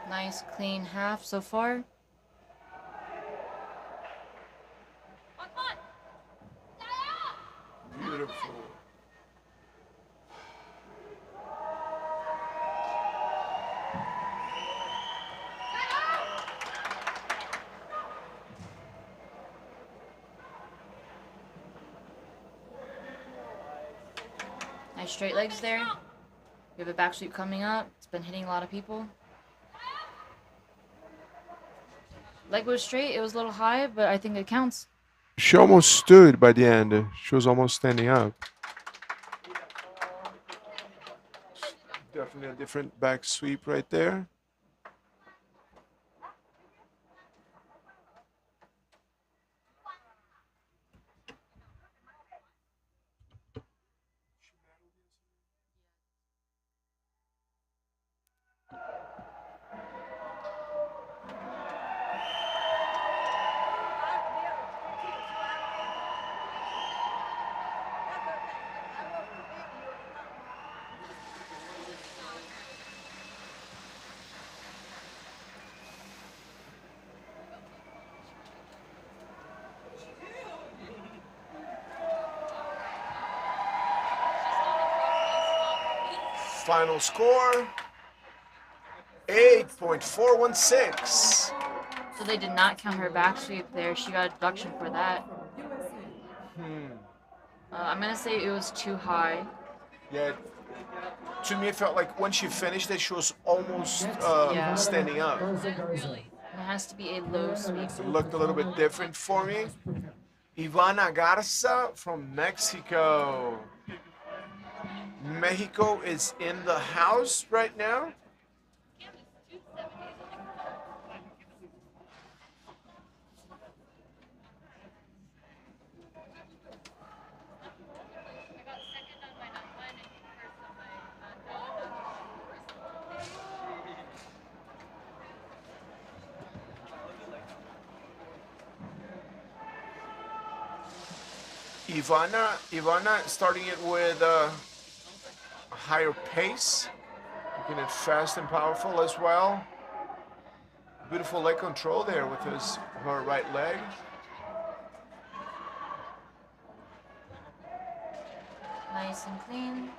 Speaker 6: Nice clean half so far.
Speaker 5: Beautiful.
Speaker 6: Nice straight legs there. We have a back sweep coming up. It's been hitting a lot of people. Leg was straight. It was a little high, but I think it counts.
Speaker 5: She almost stood by the end. She was almost standing up. Definitely a different back sweep right there. Final score 8.416.
Speaker 6: So they did not count her back sweep there. She got a deduction for that. I'm going to say it was too high.
Speaker 5: Yeah, to me it felt like when she finished it, she was almost
Speaker 6: Yeah.
Speaker 5: standing up.
Speaker 6: It has to be a low sweep.
Speaker 5: It looked a little bit different for me. Ivana Garza from Mexico. Mexico is in the house right now. Ivana starting it with a higher pace, making it fast and powerful as well. Beautiful leg control there with her right leg.
Speaker 6: Nice and clean.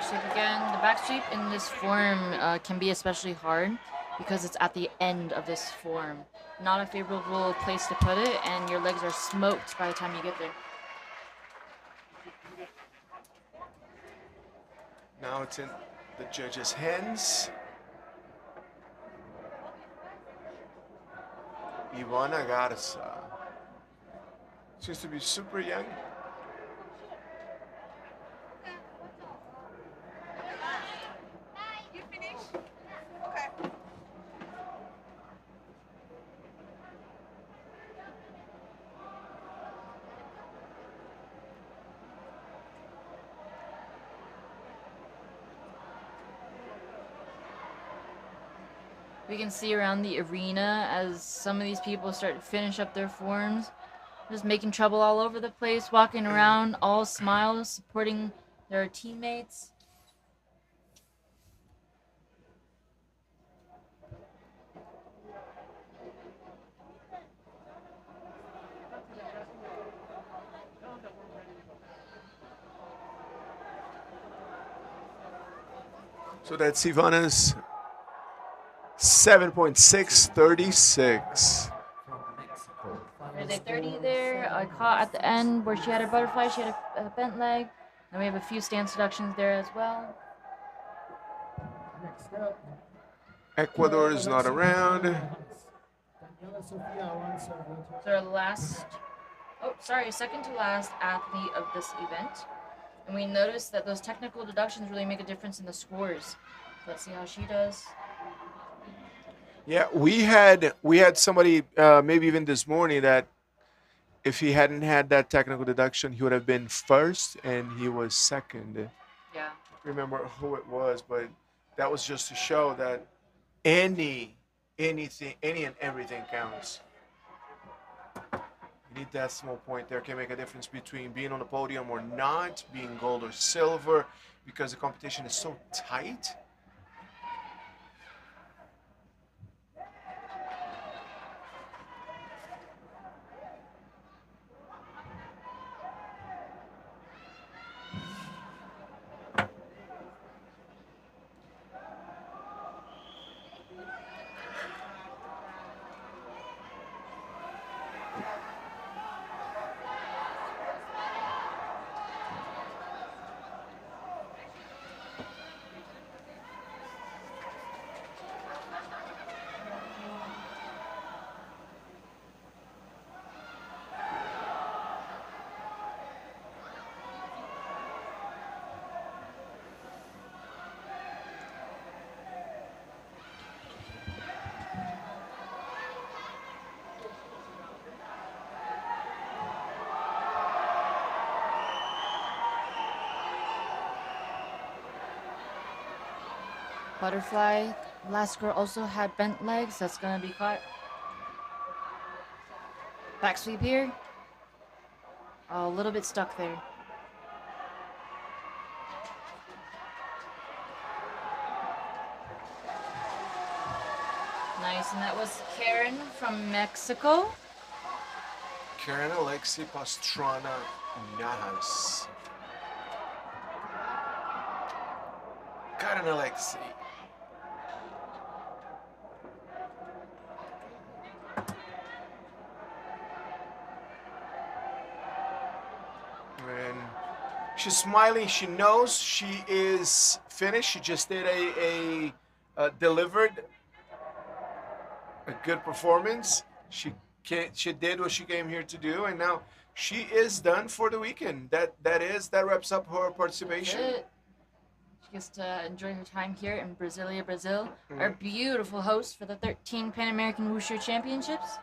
Speaker 6: sweep again. The back sweep in this form can be especially hard because it's at the end of this form. Not a favorable place to put it, and your legs are smoked by the time you get there.
Speaker 5: Now it's in the judges' hands. Ivana Garza. Seems to be super young.
Speaker 8: You finished? Okay.
Speaker 6: We can see around the arena as some of these people start to finish up their forms, just making trouble all over the place, walking around, all smiles, supporting their teammates.
Speaker 5: So that's Ivana's 7.636.
Speaker 4: From Mexico.
Speaker 6: There's a 30 there. I caught at the end where she had a butterfly, she had a bent leg. And we have a few stance deductions there as well.
Speaker 7: Next up,
Speaker 5: Ecuador is not around.
Speaker 7: Daniela Sofia on serve.
Speaker 6: So our last, second to last athlete of this event. And we noticed that those technical deductions really make a difference in the scores. Let's see how she does.
Speaker 5: Yeah, we had somebody maybe even this morning that if he hadn't had that technical deduction, he would have been first and he was second.
Speaker 6: Yeah.
Speaker 5: Remember who it was, but that was just to show that any and everything counts. Any decimal point there can make a difference between being on the podium or not, being gold or silver, because the competition is so tight.
Speaker 6: Butterfly. Last girl also had bent legs. That's gonna be caught. Back sweep here. Oh, a little bit stuck there. Nice, and that was Karen from Mexico.
Speaker 5: Karen Alexi Pastrana Nahas. Karen Alexi. And she's smiling. She knows she is finished. She just did a delivered a good performance. She did what she came here to do, and now she is done for the weekend. That wraps up her participation.
Speaker 6: Good. She gets to enjoy her time here in Brasilia, Brazil. Our beautiful host for the 13 Pan American Wushu Championships.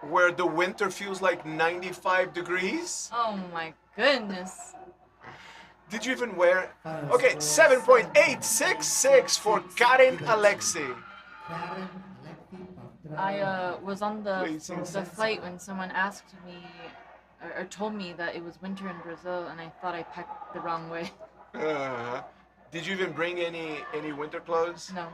Speaker 5: Where the winter feels like 95 degrees.
Speaker 6: Oh my goodness.
Speaker 5: Did you even wear? Okay, 7.866 for Karen Alexi.
Speaker 6: I was on the
Speaker 5: Please.
Speaker 6: flight when someone asked me or told me that it was winter in Brazil, and I thought I packed the wrong way.
Speaker 5: Did you even bring any winter clothes?
Speaker 6: No.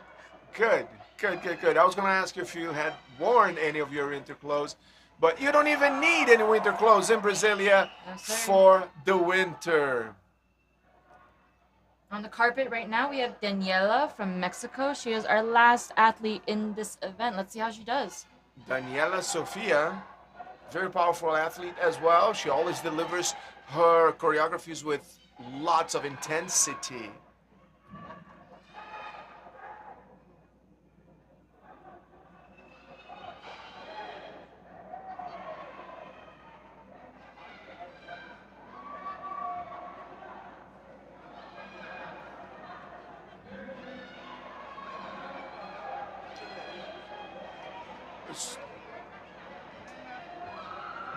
Speaker 5: Good. I was gonna ask you if you had worn any of your winter clothes, But you don't even need any winter clothes in Brasilia for the winter.
Speaker 6: On the carpet right now, we have Daniela from Mexico. She is our last athlete in this event. Let's see how she does.
Speaker 5: Daniela Sofia, very powerful athlete as well. She always delivers her choreographies with lots of intensity.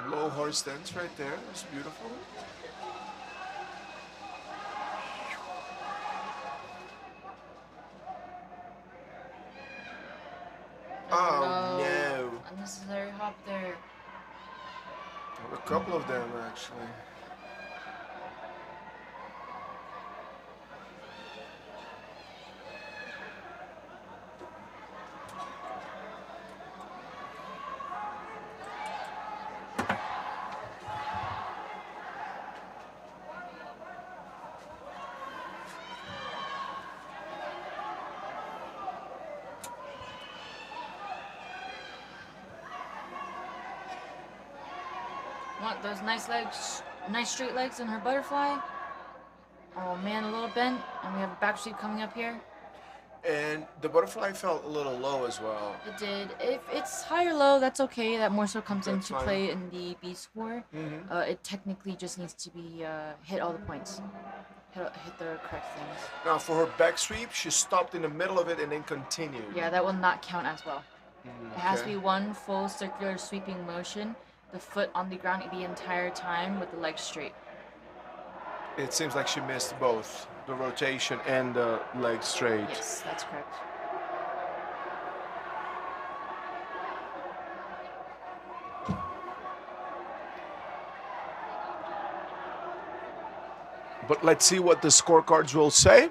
Speaker 5: Low horse stance right there. It's beautiful. Oh no.
Speaker 6: Unnecessary hop there.
Speaker 5: A couple of them actually.
Speaker 6: Want those nice legs, nice straight legs in her butterfly. Oh man, a little bent, and we have a back sweep coming up here.
Speaker 5: And the butterfly felt a little low as well.
Speaker 6: It did. If it's high or low, that's okay. That more so comes
Speaker 5: That's
Speaker 6: into
Speaker 5: fine.
Speaker 6: play in the B score.
Speaker 5: Mhm.
Speaker 6: It technically just needs to be hit all the points. Hit the correct things.
Speaker 5: Now for her back sweep, she stopped in the middle of it and then continued.
Speaker 6: Yeah, that will not count as well. It has to
Speaker 5: Okay.
Speaker 6: be one full circular sweeping motion, the foot on the ground the entire time with the legs straight.
Speaker 5: It seems like she missed both the rotation and the leg straight.
Speaker 6: Yes, that's correct.
Speaker 5: But let's see what the scorecards will say.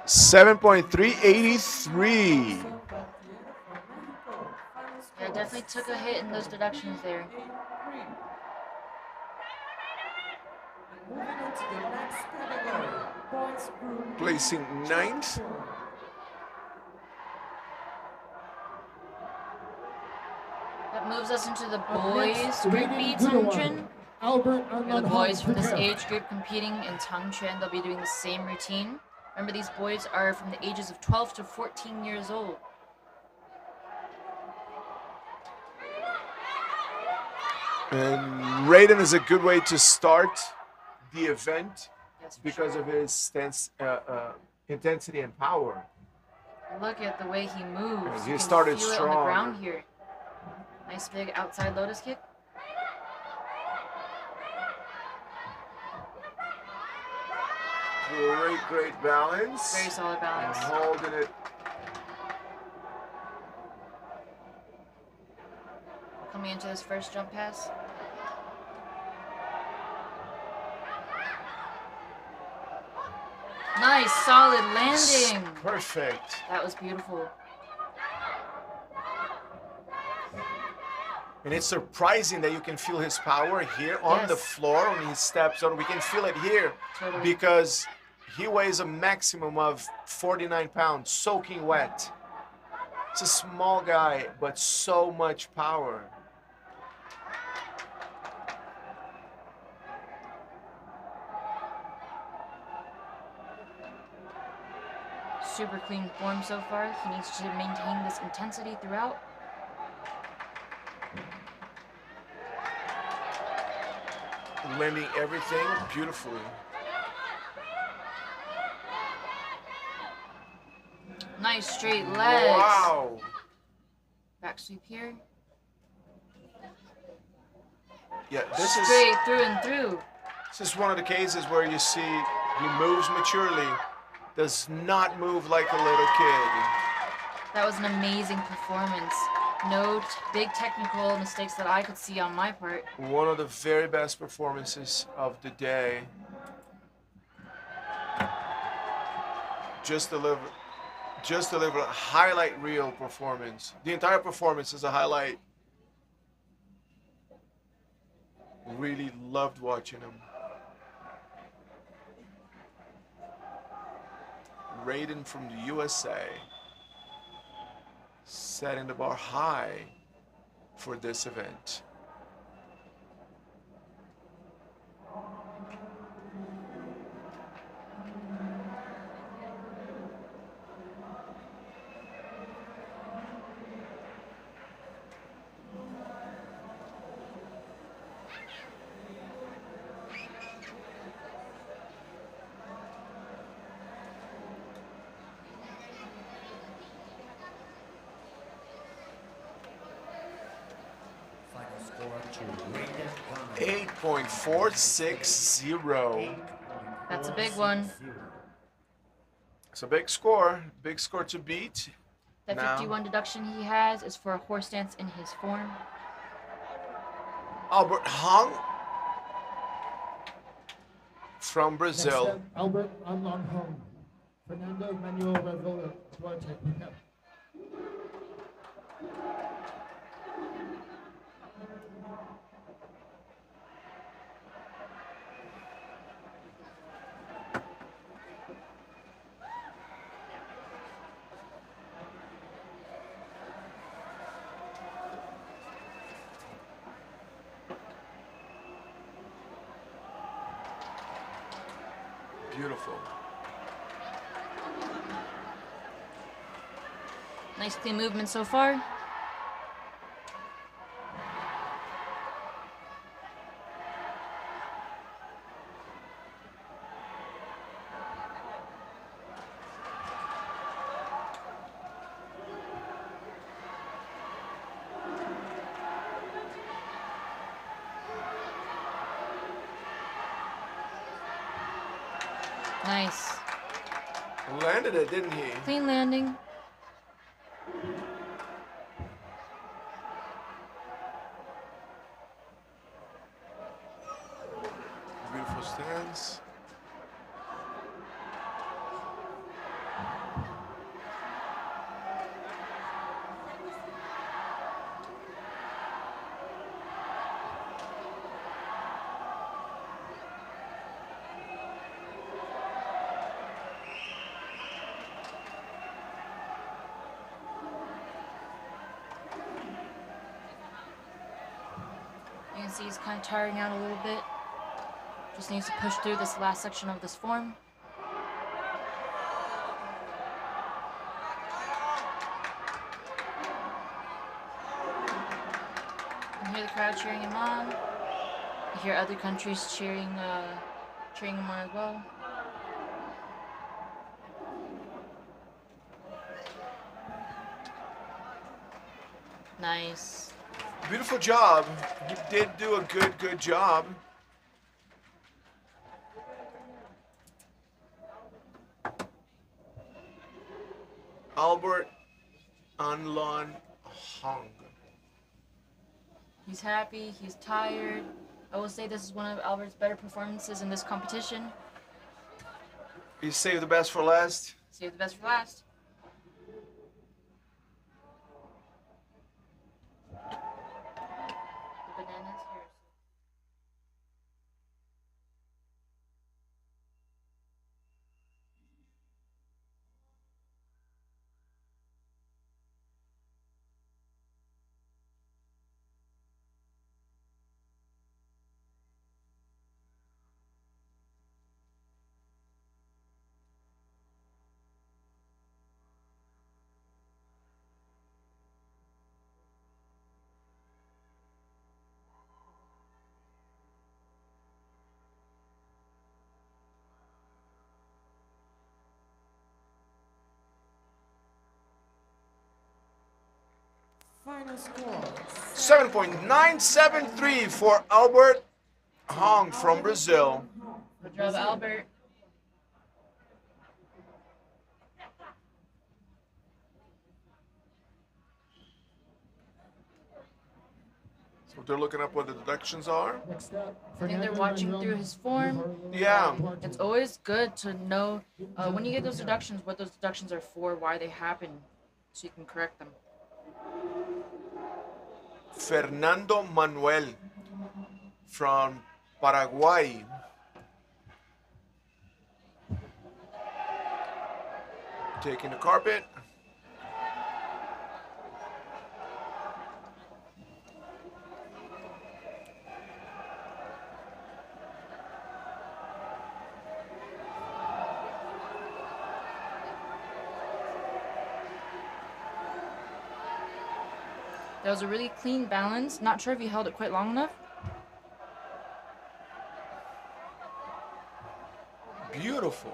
Speaker 5: $7.383.
Speaker 6: Yeah, definitely took a hit in those deductions there.
Speaker 7: Moving on to the next category. Boys group.
Speaker 5: Placing ninth.
Speaker 6: That moves us into the
Speaker 7: Up
Speaker 6: boys
Speaker 7: next,
Speaker 6: group
Speaker 7: Raiden
Speaker 6: B
Speaker 7: Gudawan.
Speaker 6: Tangchen.
Speaker 7: Albert
Speaker 6: The
Speaker 7: Arnold
Speaker 6: boys from this
Speaker 7: prepare.
Speaker 6: age group competing in Tangchen, they'll be doing the same routine. Remember, these boys are from the ages of 12 to 14 years old.
Speaker 5: And Raiden is a good way to start the event
Speaker 6: Yes, for
Speaker 5: because
Speaker 6: sure.
Speaker 5: of his stance, intensity and power.
Speaker 6: Look at the way he moves.
Speaker 5: He
Speaker 6: You can
Speaker 5: started
Speaker 6: feel it on the
Speaker 5: strong.
Speaker 6: ground here. Nice big outside lotus kick.
Speaker 5: Great balance.
Speaker 6: Very solid
Speaker 5: And
Speaker 6: balance.
Speaker 5: holding it.
Speaker 6: Coming into this first jump pass. Nice, solid landing.
Speaker 5: Perfect.
Speaker 6: That was beautiful.
Speaker 5: And it's surprising that you can feel his power here on the
Speaker 6: Yes.
Speaker 5: floor when he steps on. We can feel it here
Speaker 6: Totally.
Speaker 5: because he weighs a maximum of 49 pounds, soaking wet. It's a small guy, but so much power.
Speaker 6: Super clean form so far. He needs to maintain this intensity throughout.
Speaker 5: Landing everything beautifully.
Speaker 6: Nice straight legs.
Speaker 5: Wow.
Speaker 6: Back sweep here.
Speaker 5: Yeah, this is
Speaker 6: Straight through and through.
Speaker 5: one of the cases where you see he moves maturely, does not move like a little kid.
Speaker 6: That was an amazing performance. No big technical mistakes that I could see on my part.
Speaker 5: One of the very best performances of the day. Just deliver a highlight reel performance. The entire performance is a highlight. Really loved watching him. Raiden from the USA, setting the bar high for this event.
Speaker 4: Final score to Brenda
Speaker 5: 8.460.
Speaker 6: That's a big one.
Speaker 5: It's a big score to beat.
Speaker 6: The
Speaker 5: Now,
Speaker 6: 51 deduction he has is for a horse stance in his form.
Speaker 5: Albert Hong from
Speaker 9: Next
Speaker 5: Brazil.
Speaker 9: up, Albert Anlong Hong. Fernando Manuel Revola, Taijiquan.
Speaker 5: Beautiful.
Speaker 6: Nice clean movement so far. Nice.
Speaker 5: Landed it, didn't he?
Speaker 6: Clean landing.
Speaker 5: Beautiful stance.
Speaker 6: You can see he's kind of tiring out a little bit. Just needs to push through this last section of this form. You can hear the crowd cheering him on. You hear other countries cheering him on as well. Nice.
Speaker 5: Beautiful job. He did do a good job. Albert Anlon Hong.
Speaker 6: He's happy, he's tired. I will say this is one of Albert's better performances in this competition.
Speaker 5: He saved the best for last.
Speaker 6: Save the best for last. The bananas here.
Speaker 7: Final score
Speaker 5: 7.973 for Albert Hong from Brazil.
Speaker 6: Good job, Albert.
Speaker 5: They're looking up what the deductions are.
Speaker 9: Next up,
Speaker 6: I think they're
Speaker 9: Fernando
Speaker 6: watching
Speaker 9: Manuel,
Speaker 6: through his form.
Speaker 5: Yeah.
Speaker 6: It's always good to know when you get those deductions, what those deductions are for, why they happen, so you can correct them.
Speaker 5: Fernando Manuel from Paraguay. Taking the carpet.
Speaker 6: That was a really clean balance. Not sure if he held it quite long enough.
Speaker 5: Beautiful.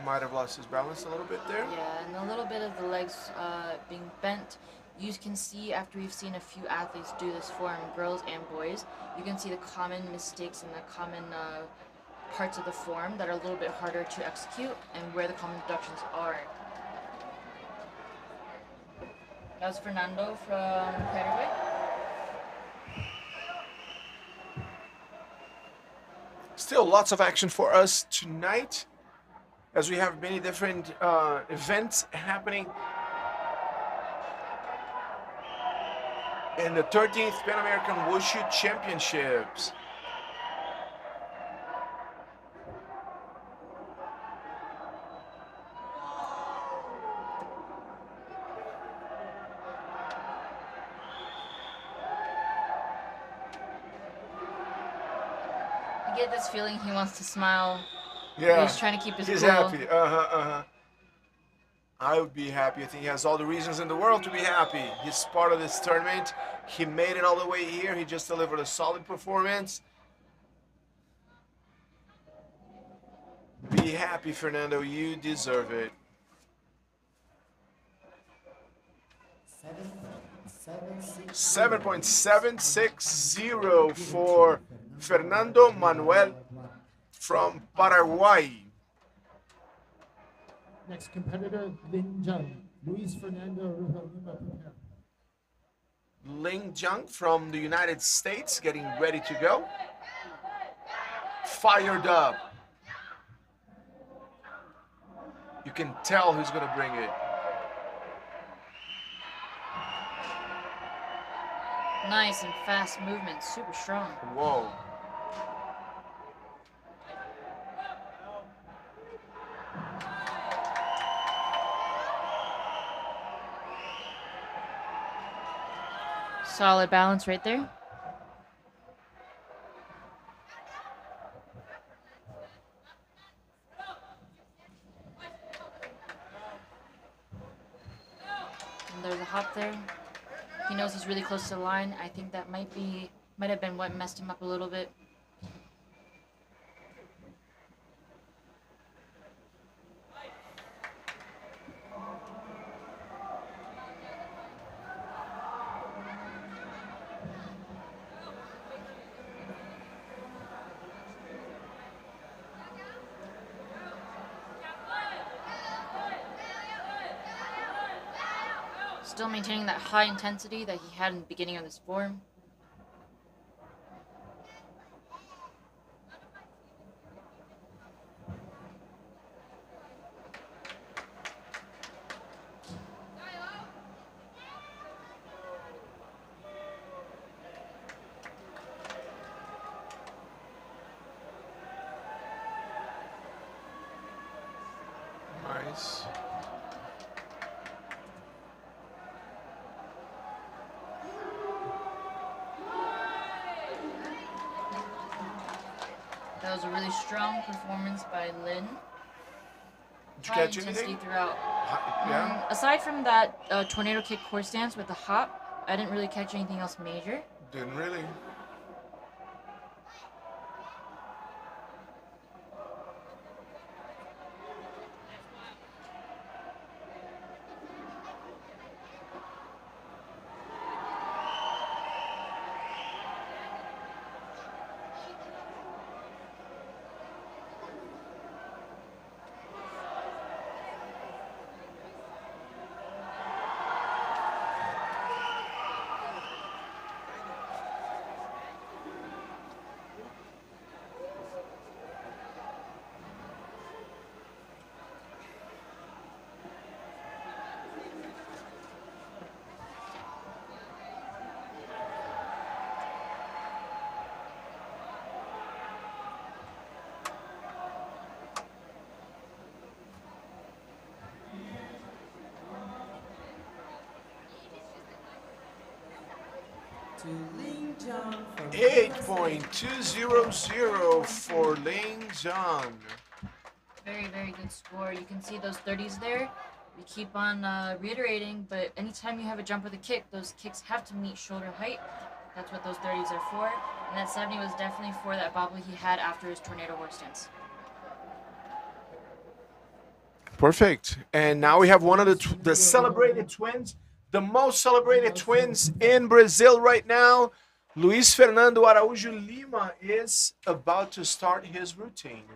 Speaker 5: Might have lost his balance a little bit there.
Speaker 6: Yeah, and a little bit of the legs being bent. You can see after we've seen a few athletes do this form, girls and boys, you can see the common mistakes and the common parts of the form that are a little bit harder to execute and where the common deductions are. That was Fernando from Paraguay.
Speaker 5: Still lots of action for us tonight, as we have many different events happening in the 13th Pan American Wushu Championships.
Speaker 6: I get this feeling he wants to smile.
Speaker 5: Yeah,
Speaker 6: He's trying to keep his
Speaker 5: he's
Speaker 6: cool.
Speaker 5: happy. I would be happy. I think he has all the reasons in the world to be happy. He's part of this tournament. He made it all the way here. He just delivered a solid performance. Be happy, Fernando. You deserve it. 7.760 for Fernando Manuel from Paraguay.
Speaker 9: Next competitor, Lin Zhang, Luis Fernando Rujo Lima, prepare.
Speaker 5: Ling Jiang from the United States getting ready to go. Fired up. You can tell who's going to bring it.
Speaker 6: Nice and fast movement, super strong.
Speaker 5: Whoa.
Speaker 6: Solid balance right there. And there's a hop there. He knows he's really close to the line. I think that might have been what messed him up a little bit. Still maintaining that high intensity that he had in the beginning of this form.
Speaker 5: Nice.
Speaker 6: That was a really strong performance by Lynn.
Speaker 5: Did you
Speaker 6: High
Speaker 5: catch
Speaker 6: intensity
Speaker 5: anything?
Speaker 6: throughout.
Speaker 5: Yeah.
Speaker 6: Aside from that tornado kick horse stance with the hop, I didn't really catch anything else major.
Speaker 5: Didn't really.
Speaker 7: To Ling Zhang from
Speaker 5: 8.200 for Ling Zhang.
Speaker 6: Very, very good score. You can see those 30s there. We keep on reiterating, but anytime you have a jump with a kick, those kicks have to meet shoulder height. That's what those 30s are for. And that 70 was definitely for that bobble he had after his tornado horse stance.
Speaker 5: Perfect. And now we have one of the celebrated twins, the most celebrated twins in Brazil right now. Luis Fernando Araújo Lima is about to start his routine.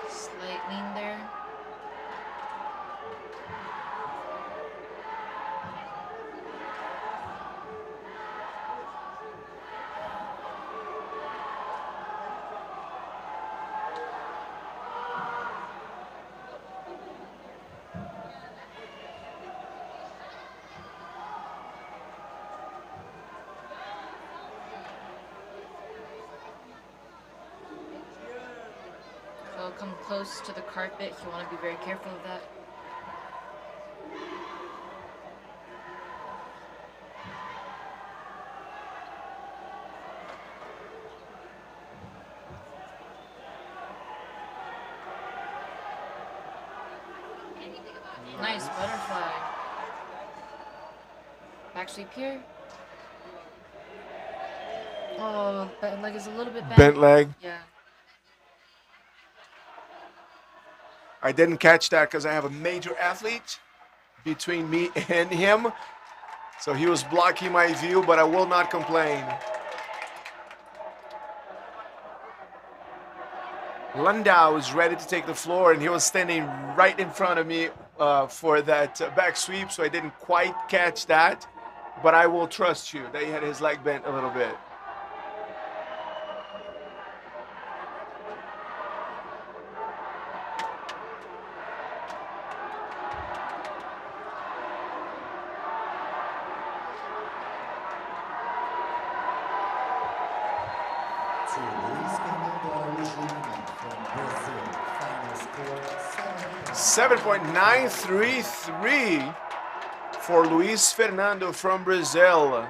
Speaker 6: Slight lean there. So he'll come close to the carpet. You want to be very careful of that. Nice butterfly. Back sweep here. Oh, that leg is a little bit bent.
Speaker 5: Bent leg.
Speaker 6: Yeah.
Speaker 5: I didn't catch that because I have a major athlete between me and him. So he was blocking my view, but I will not complain. Landau is ready to take the floor, and he was standing right in front of me for that back sweep, so I didn't quite catch that. But I will trust you that he had his leg bent a little bit.
Speaker 3: To Luis Fernando Araújo Lima from Brazil. Final score
Speaker 5: 7.933 for Luis Fernando from Brazil.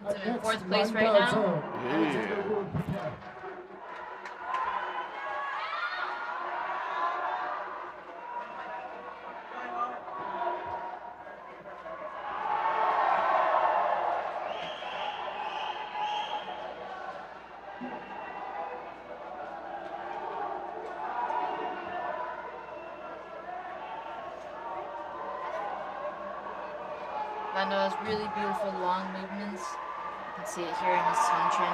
Speaker 6: It's in fourth place right now.
Speaker 5: Yeah.
Speaker 6: Lando has really beautiful long movements. can see it here in his tongue chin.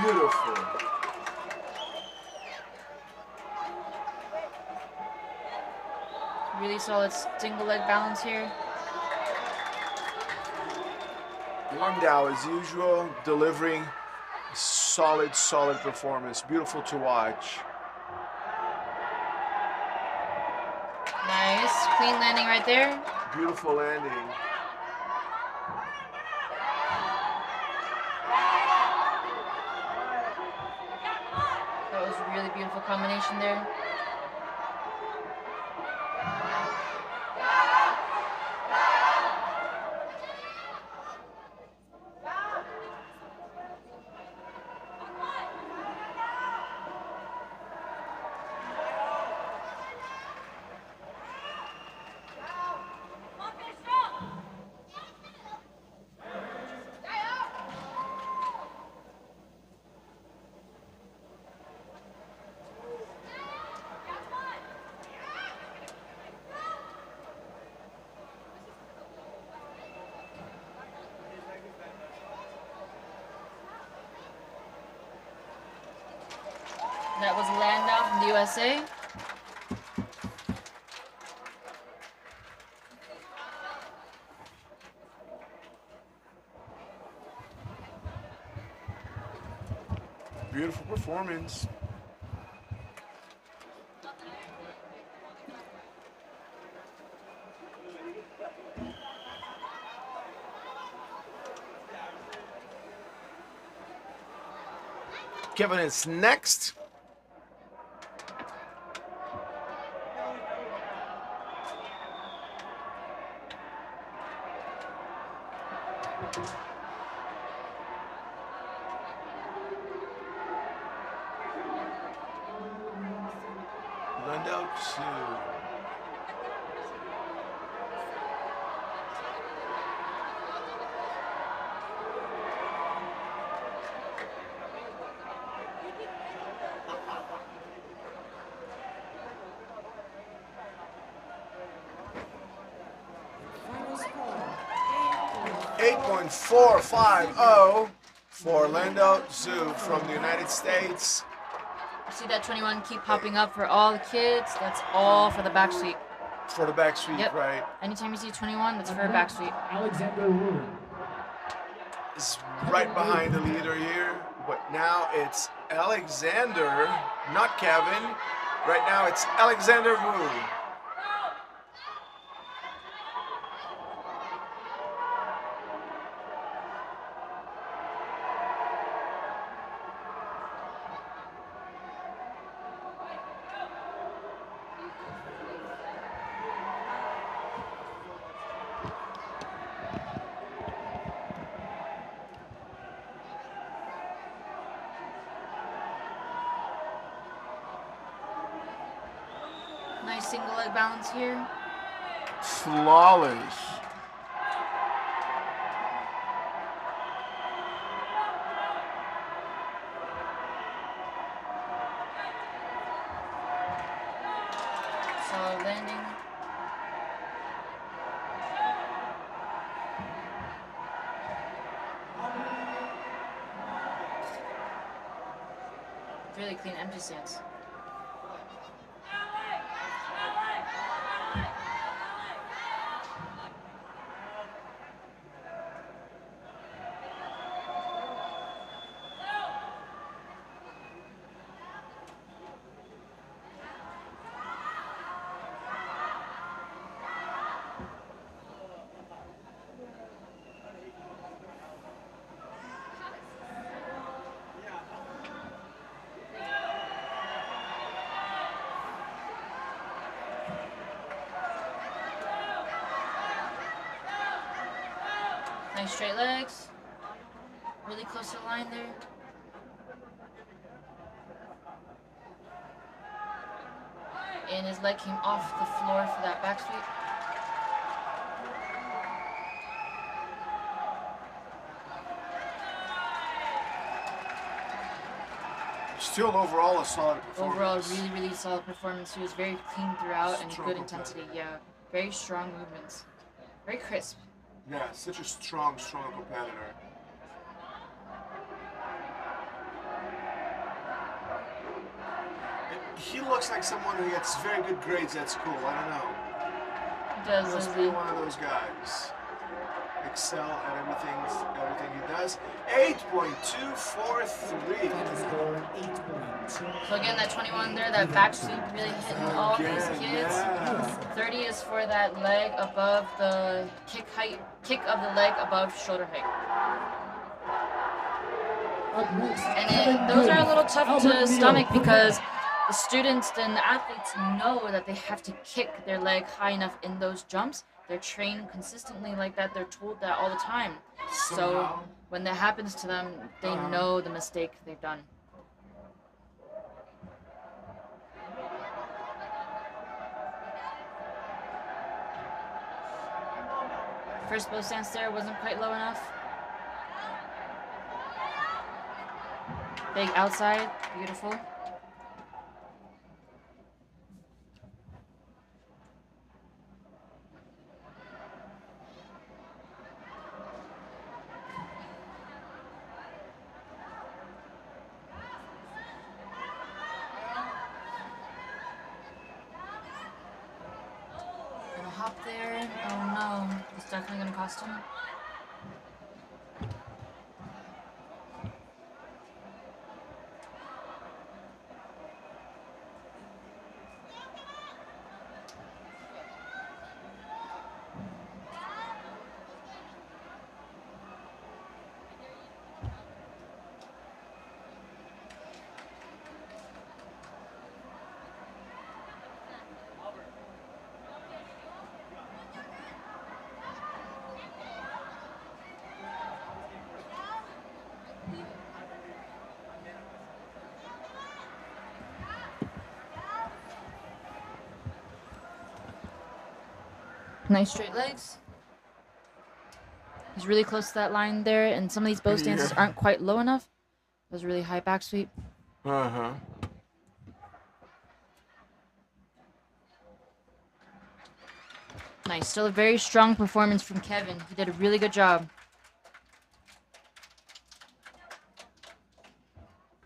Speaker 5: Beautiful.
Speaker 6: Really solid single leg balance here.
Speaker 5: Landau, as usual, delivering solid performance. Beautiful to watch.
Speaker 6: Nice. Clean landing right there.
Speaker 5: Beautiful landing.
Speaker 6: That was a really beautiful combination there. That was Landau from the USA.
Speaker 5: Beautiful performance. Kevin is next. Landau 2.
Speaker 7: Final score
Speaker 5: 8.450 for Landau Zhu from the United States.
Speaker 6: See that 21 keep popping up for all the kids? That's all for the back sweep.
Speaker 5: For the back sweep,
Speaker 6: Yep.
Speaker 5: right?
Speaker 6: Anytime you see 21, that's for a back sweep.
Speaker 9: Alexander Wu.
Speaker 5: Is right behind the leader here, but now it's Alexander, not Kevin. Right now it's Alexander Wu.
Speaker 6: Nice single leg balance here.
Speaker 5: Flawless.
Speaker 6: Solid landing. Really clean empty stance. Nice straight legs. Really close to the line there. And his leg came off the floor for that back sweep.
Speaker 5: Still overall a solid performance.
Speaker 6: Overall, really solid performance. He was very clean throughout and
Speaker 5: Strong
Speaker 6: good
Speaker 5: movement.
Speaker 6: intensity. Yeah, very strong movements. Very crisp.
Speaker 5: Yeah, such a strong competitor. He looks like someone who gets very good grades at school. I don't know.
Speaker 6: Does
Speaker 5: Must
Speaker 6: does
Speaker 5: be
Speaker 6: he?
Speaker 5: one of those guys. Excel at everything he does. 8.243.
Speaker 7: Final score 8.2.
Speaker 6: So again, that 21 there, that back sweep really hitting all these
Speaker 5: Again,
Speaker 6: kids.
Speaker 5: yeah.
Speaker 6: 30 is for that leg above the kick of the leg above shoulder height.
Speaker 9: Up next,
Speaker 6: And
Speaker 9: Kaden
Speaker 6: those are a
Speaker 9: Wong,
Speaker 6: little tough
Speaker 9: Albert
Speaker 6: to
Speaker 9: Neal,
Speaker 6: stomach because
Speaker 9: prepare.
Speaker 6: the students and the athletes know that they have to kick their leg high enough in those jumps. They're trained consistently like that. They're told that all the time. So
Speaker 5: Somehow.
Speaker 6: when that happens to them, they know the mistake they've done. First bow stance there wasn't quite low enough. Big outside, beautiful. Little hop there. Oh no, it's definitely gonna cost him. Nice straight legs. He's really close to that line there, and some of these bow stances aren't quite low enough. That was a really high back sweep.
Speaker 5: Uh-huh.
Speaker 6: Nice. Still a very strong performance from Kevin. He did a really good job.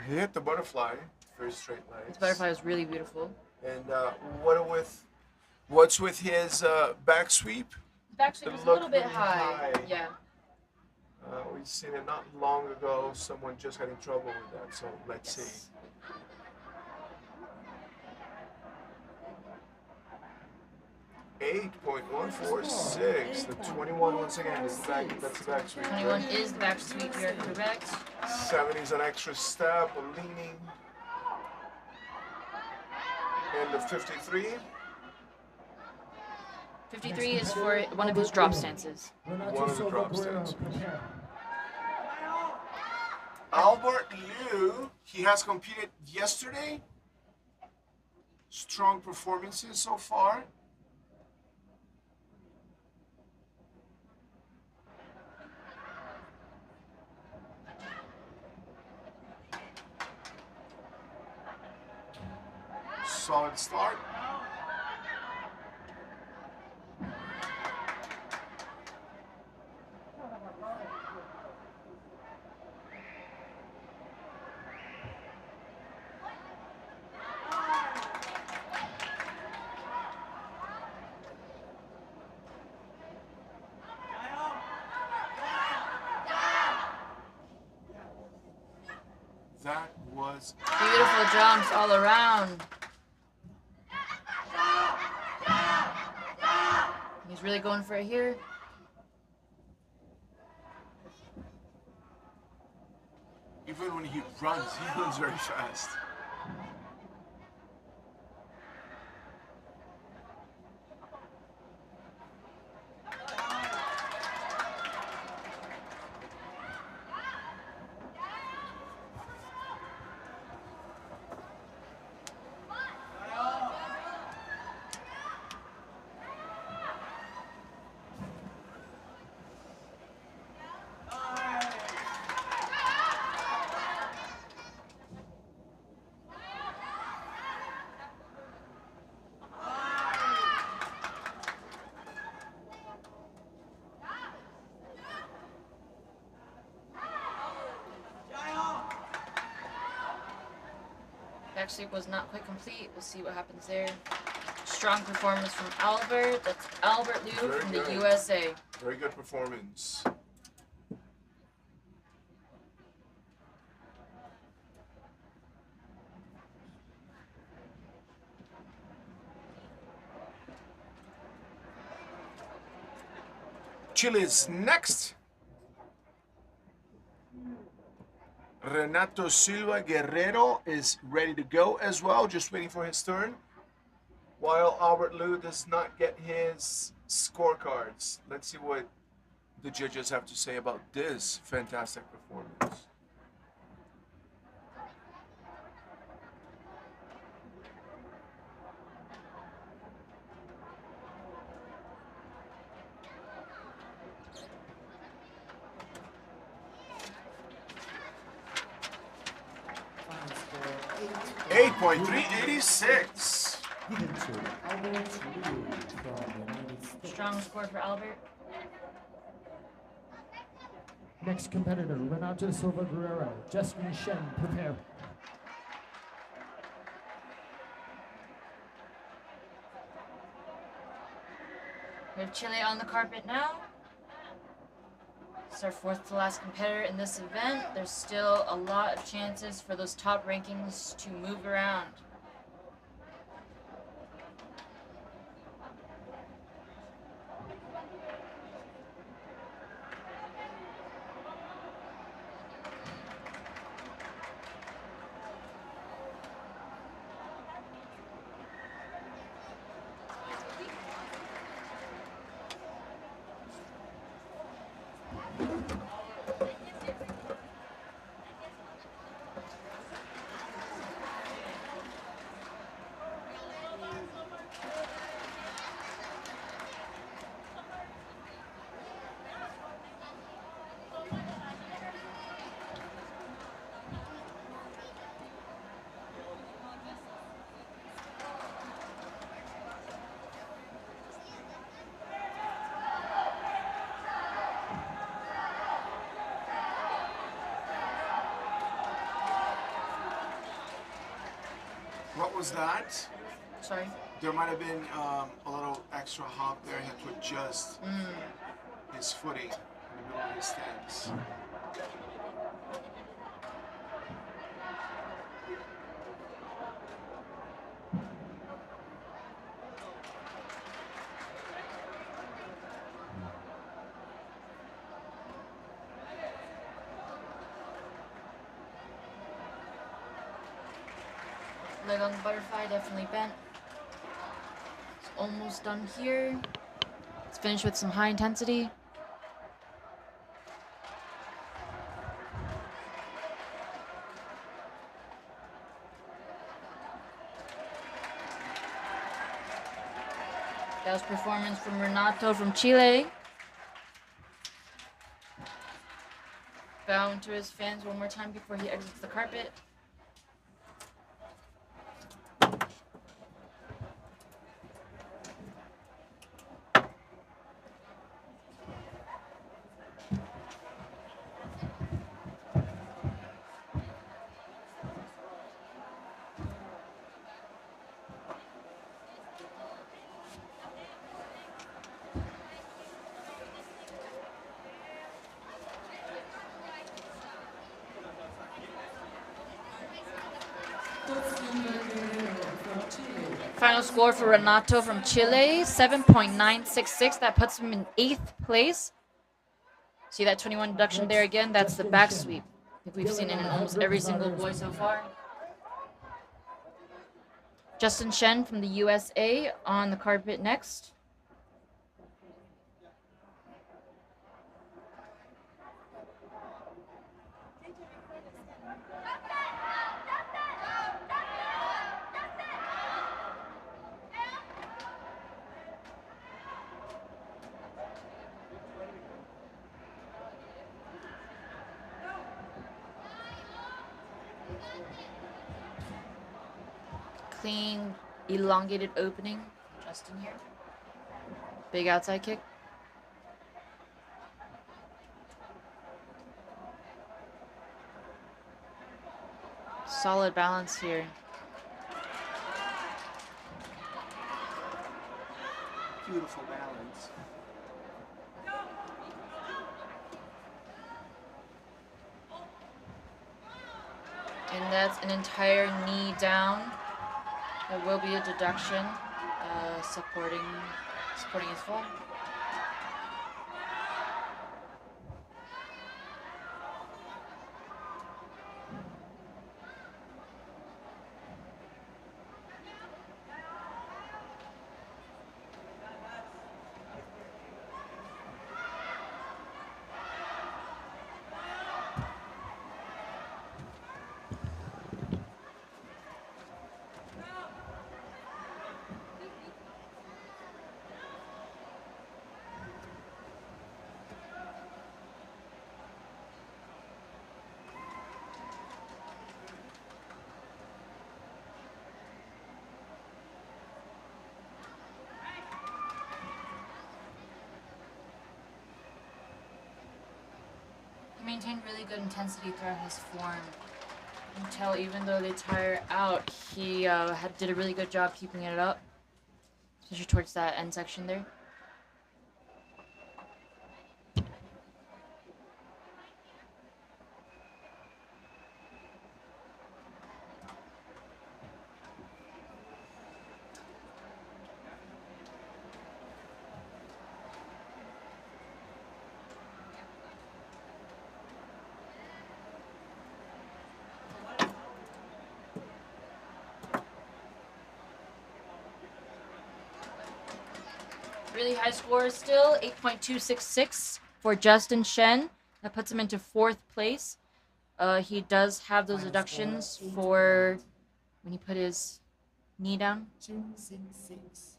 Speaker 5: He hit the butterfly. Very straight legs.
Speaker 6: His butterfly was really beautiful.
Speaker 5: And what's with his back sweep?
Speaker 6: The back sweep
Speaker 5: It
Speaker 6: was a
Speaker 5: looked
Speaker 6: little bit
Speaker 5: really
Speaker 6: high.
Speaker 5: high.
Speaker 6: Yeah.
Speaker 5: We've seen it not long ago. Someone just got in trouble with that. So let's see. 8.146. The 21 once again is the back. That's the back sweep.
Speaker 6: 21 is the back sweep. You're correct.
Speaker 5: 70's an extra step, a leaning. And the 53.
Speaker 6: 53 is for one of his drop stances.
Speaker 5: One of the drop stances.
Speaker 9: Prepare.
Speaker 5: Albert Liu, he has competed yesterday. Strong performances so far. Solid start. That was
Speaker 6: Beautiful jumps all around. He's really going for it here.
Speaker 5: even when he runs very fast.
Speaker 6: Back sweep was not quite complete. We'll see what happens there. Strong performance from Albert. That's Albert Liu
Speaker 5: Very
Speaker 6: from
Speaker 5: good.
Speaker 6: the USA.
Speaker 5: Very good performance. Chile's next. Renato Silva Guerrero is ready to go as well, just waiting for his turn. While Albert Liu does not get his scorecards. Let's see what the judges have to say about this fantastic performance.
Speaker 3: Final score
Speaker 5: 8.386.
Speaker 3: given to Albert Liu from the United States.
Speaker 6: Strong score for Albert.
Speaker 9: Next competitor, Renato Silva Guerrero. Justin Shen, prepare.
Speaker 6: We have Chile on the carpet now. It's our fourth to last competitor in this event. There's still a lot of chances for those top rankings to move around.
Speaker 5: What was that?
Speaker 6: Sorry.
Speaker 5: There might have been a little extra hop there. He had to adjust his footing in the middle of his stance.
Speaker 6: Leg on the butterfly, definitely bent. It's almost done here. Let's finish with some high intensity. That was performance from Renato from Chile. Bowing to his fans one more time before he exits the carpet. Final score for Renato from Chile, 7.966. That puts him in 8th place. See that 21 deduction there again? That's the back sweep. I think we've seen it in almost every single boy so far. Justin Shen from the USA on the carpet next. Clean, elongated opening. Justin here. Big outside kick. Solid balance here.
Speaker 5: Beautiful balance.
Speaker 6: And that's an entire knee down. There will be a deduction supporting his fall. Maintained really good intensity throughout his form. Until even though they tire out, he did a really good job keeping it up, especially towards that end section there. Really high score still, 8.266 for Justin Shen. That puts him into 4th place. He does have those deductions for when he put his knee down.
Speaker 3: 266.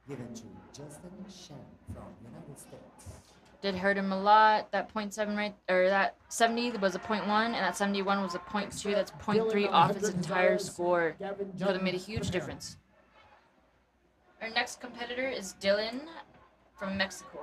Speaker 3: Given to Justin Shen from United States.
Speaker 6: Did hurt him a lot. That 0.7 right, or that 70 was a 0.1, and that 71 was a 0.2. That's 0.3 off its entire score. So that made a huge difference. Our next competitor is Dylan from Mexico.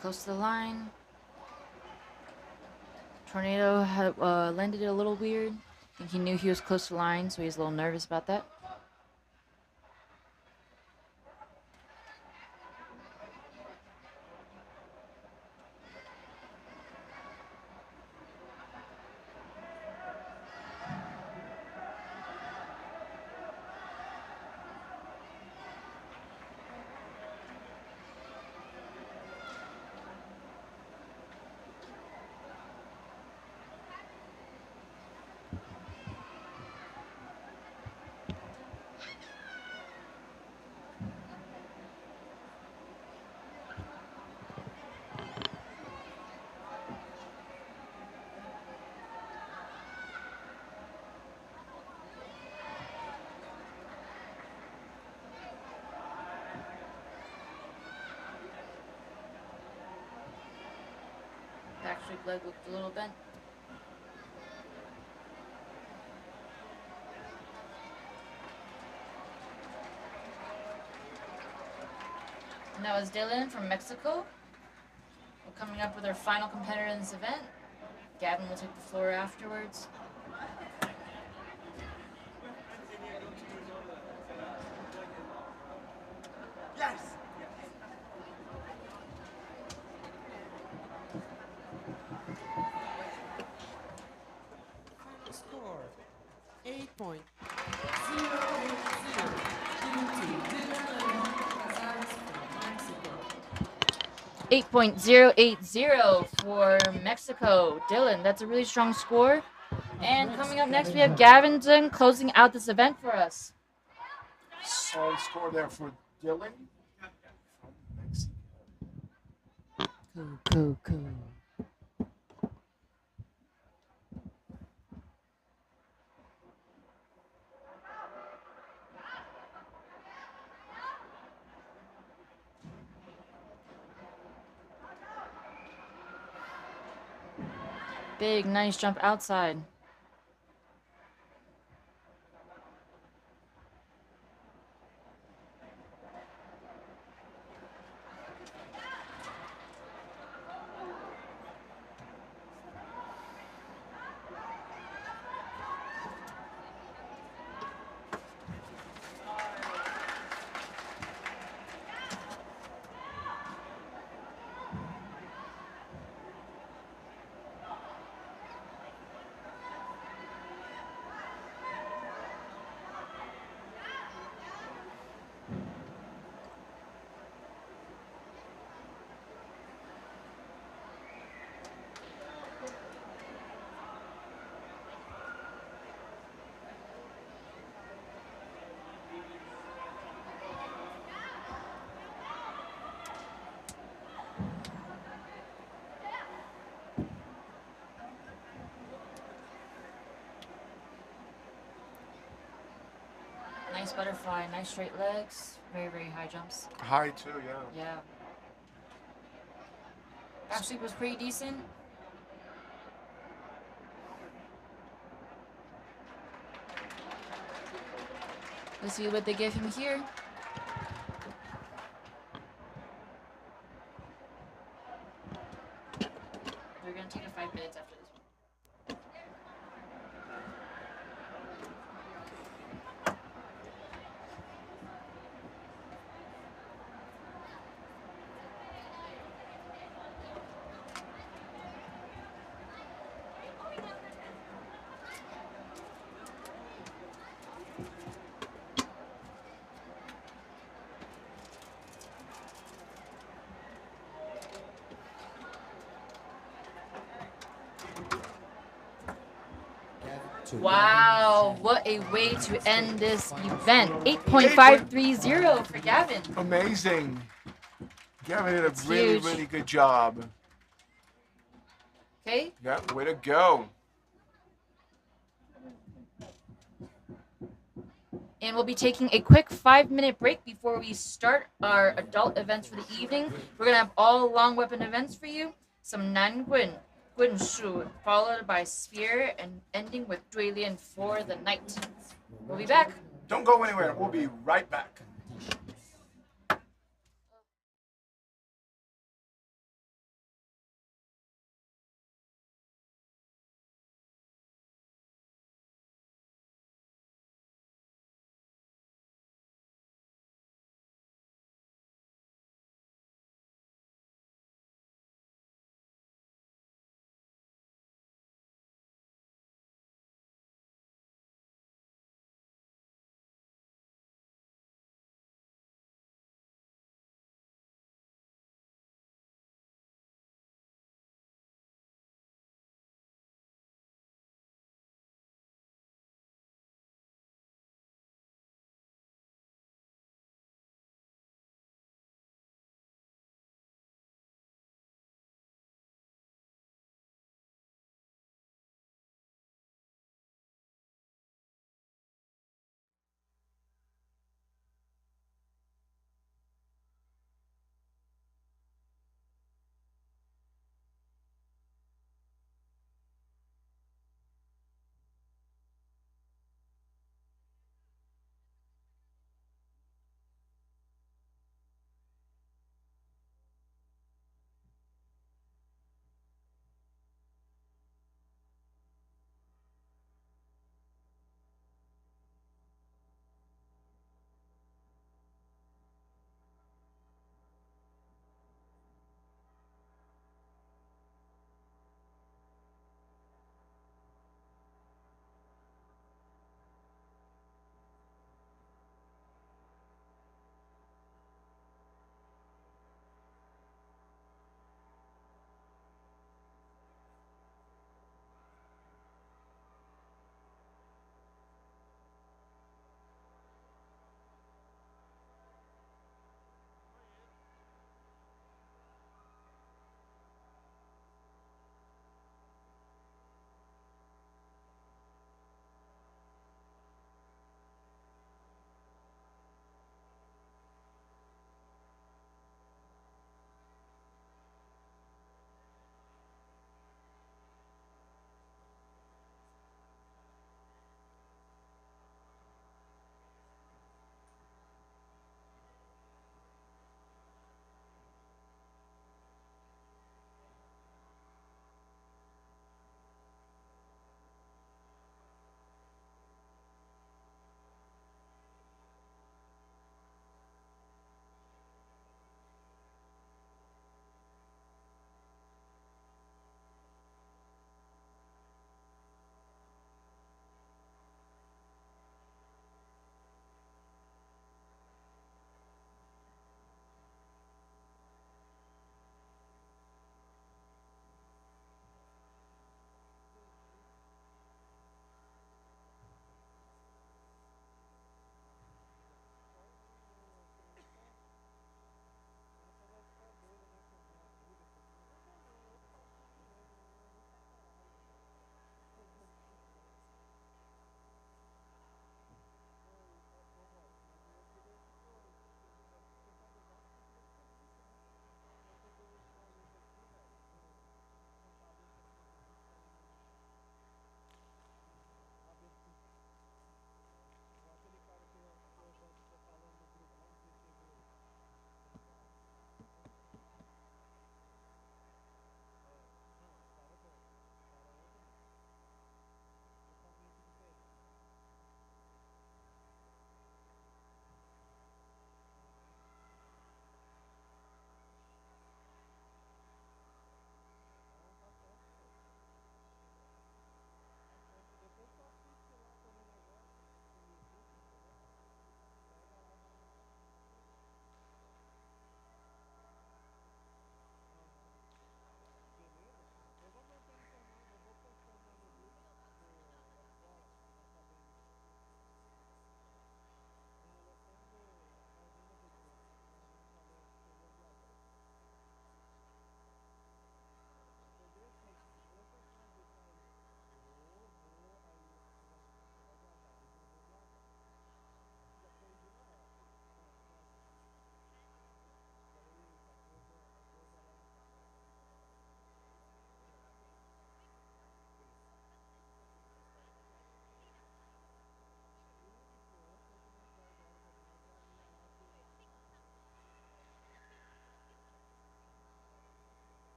Speaker 6: Close to the line. Tornado had landed it a little weird. I think he knew he was close to the line, so he's a little nervous about that. Backstreet leg looked a little bent. And that was Dylan from Mexico. We're coming up with our final competitor in this event. Gavin will take the floor afterwards.
Speaker 5: Yes.
Speaker 7: Score
Speaker 6: 8.080 for Mexico. Dylan, that's a really strong score. And coming up next, we have Gavin Zeng closing out this event for us.
Speaker 5: Solid score there for Dylan from
Speaker 6: Cool, cool, cool. Big, nice jump outside. Nice butterfly, nice straight legs, very, very high jumps.
Speaker 5: High too, yeah.
Speaker 6: Yeah. Back sweep was pretty decent. Let's see what they give him here. We're gonna take a 5 minutes after this one. Wow, what a way to end this event. 8.530 for Gavin.
Speaker 5: Amazing. Gavin did a
Speaker 6: That's
Speaker 5: really,
Speaker 6: huge.
Speaker 5: really good job.
Speaker 6: Okay,
Speaker 5: Yeah, way to go.
Speaker 6: and we'll be taking a quick 5-minute break before we start our adult events for the evening. We're gonna have all long weapon events for you. Some Nanquan, Quinchu, followed by Spear, and ending with Duilian for the night. We'll be back.
Speaker 5: Don't go anywhere. We'll be right back.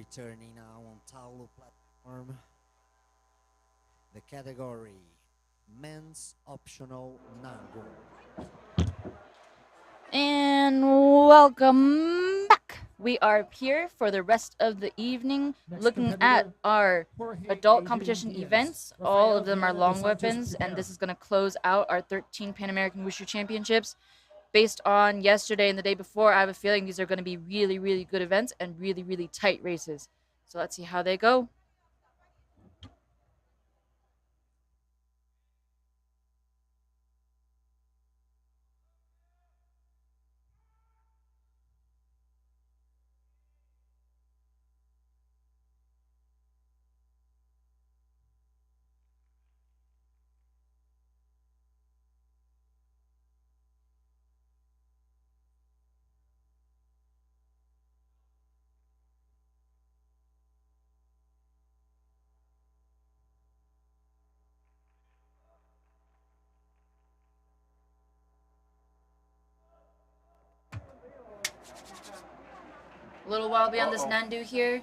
Speaker 3: returning now on Taolo platform. The category Men's Optional Nanquan.
Speaker 6: And welcome back. We are here for the rest of the evening
Speaker 9: Next
Speaker 6: looking at
Speaker 9: competitor,
Speaker 6: our
Speaker 9: Jorge
Speaker 6: adult
Speaker 9: Adrian
Speaker 6: competition
Speaker 9: Diaz.
Speaker 6: events.
Speaker 9: Rafael
Speaker 6: All of them are
Speaker 9: Viana dos
Speaker 6: long
Speaker 9: Santos,
Speaker 6: weapons,
Speaker 9: prepare.
Speaker 6: and this is going to close out our 13 Pan American Wushu Championships. Based on yesterday and the day before, I have a feeling these are going to be really, really good events and really, really tight races. So let's see how they go. A little while beyond this Nandu here.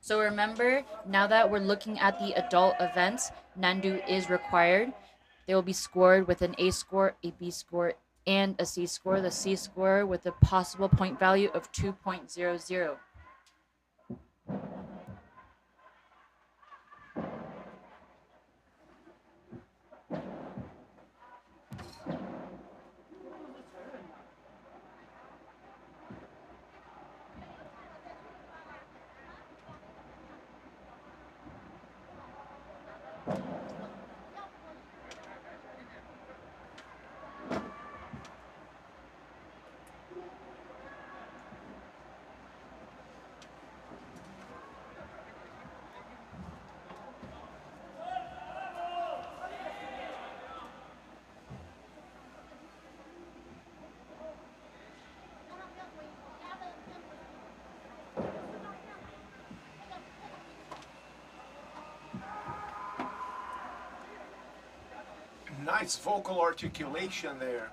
Speaker 6: So remember, now that we're looking at the adult events, Nandu is required. They will be scored with an A score, a B score, and a C score. The C score with a possible point value of 2.00.
Speaker 5: Nice vocal articulation there.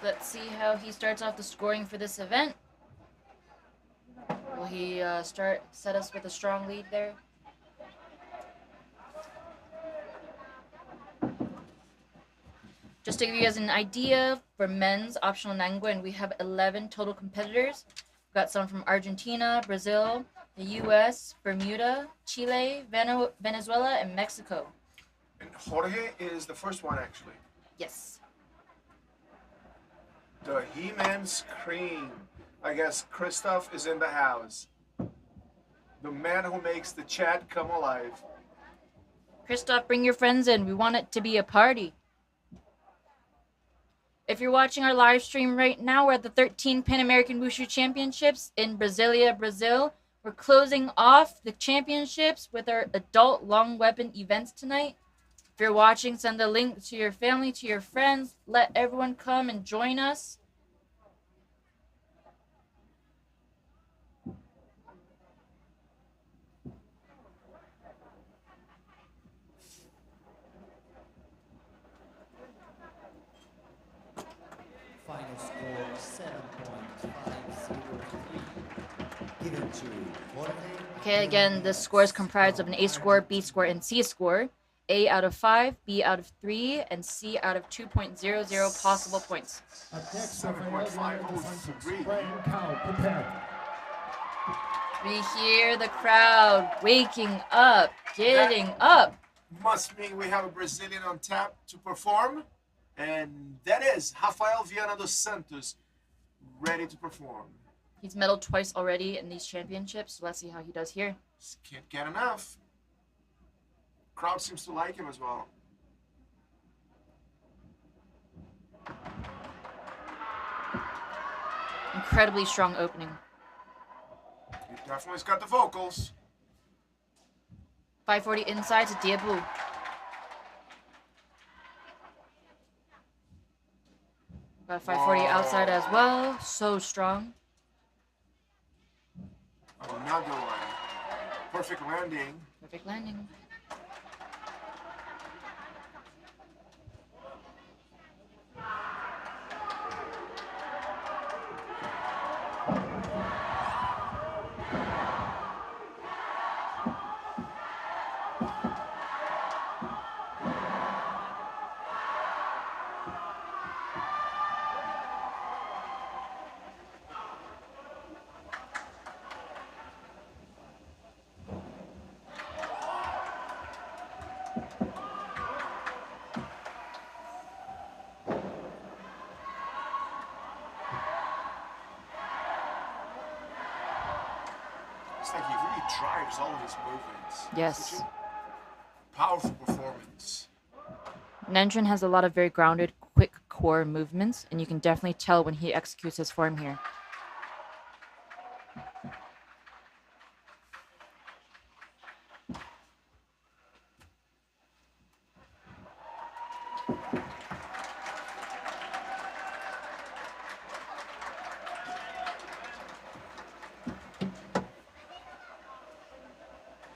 Speaker 6: Let's see how he starts off the scoring for this event. Will he set us with a strong lead there? Just to give you guys an idea, for men's optional Nanquan, we have 11 total competitors. We've got some from Argentina, Brazil, the US, Bermuda, Chile, Venezuela, and Mexico.
Speaker 5: And Jorge is the first one, actually.
Speaker 6: Yes.
Speaker 5: The He-Man Scream. I guess Christoph is in the house. The man who makes the chat come alive.
Speaker 6: Christoph, bring your friends in. We want it to be a party. If you're watching our live stream right now, we're at the 13 Pan American Wushu Championships in Brasilia, Brazil. We're closing off the championships with our adult long weapon events tonight. If you're watching, send a link to your family, to your friends. Let everyone come and join us.
Speaker 3: Final score 7.503. Given to Jorge.
Speaker 6: Okay, again, the score is comprised of an A score, B score, and C score. A out of 5, B out of 3, and C out of 2.00 possible points.
Speaker 9: Up next, Rafael Viana dos Santos.
Speaker 5: 7.503.
Speaker 9: Brian Cow, prepare.
Speaker 6: We hear the crowd waking up, getting up.
Speaker 5: Must mean we have a Brazilian on tap to perform. And that is Rafael Viana dos Santos, ready to perform.
Speaker 6: He's medaled twice already in these championships. So let's see how he does here.
Speaker 5: Just can't get enough. Crowd seems to like him as well.
Speaker 6: Incredibly strong opening.
Speaker 5: He definitely's got the vocals.
Speaker 6: 540 inside to Diabu. Got a 540 outside as well. So strong.
Speaker 5: Another one. Perfect landing.
Speaker 6: Perfect landing.
Speaker 5: like he really drives all his movements.
Speaker 6: Yes.
Speaker 5: Such a powerful performance.
Speaker 6: Nanquan has a lot of very grounded, quick core movements, and you can definitely tell when he executes his form here.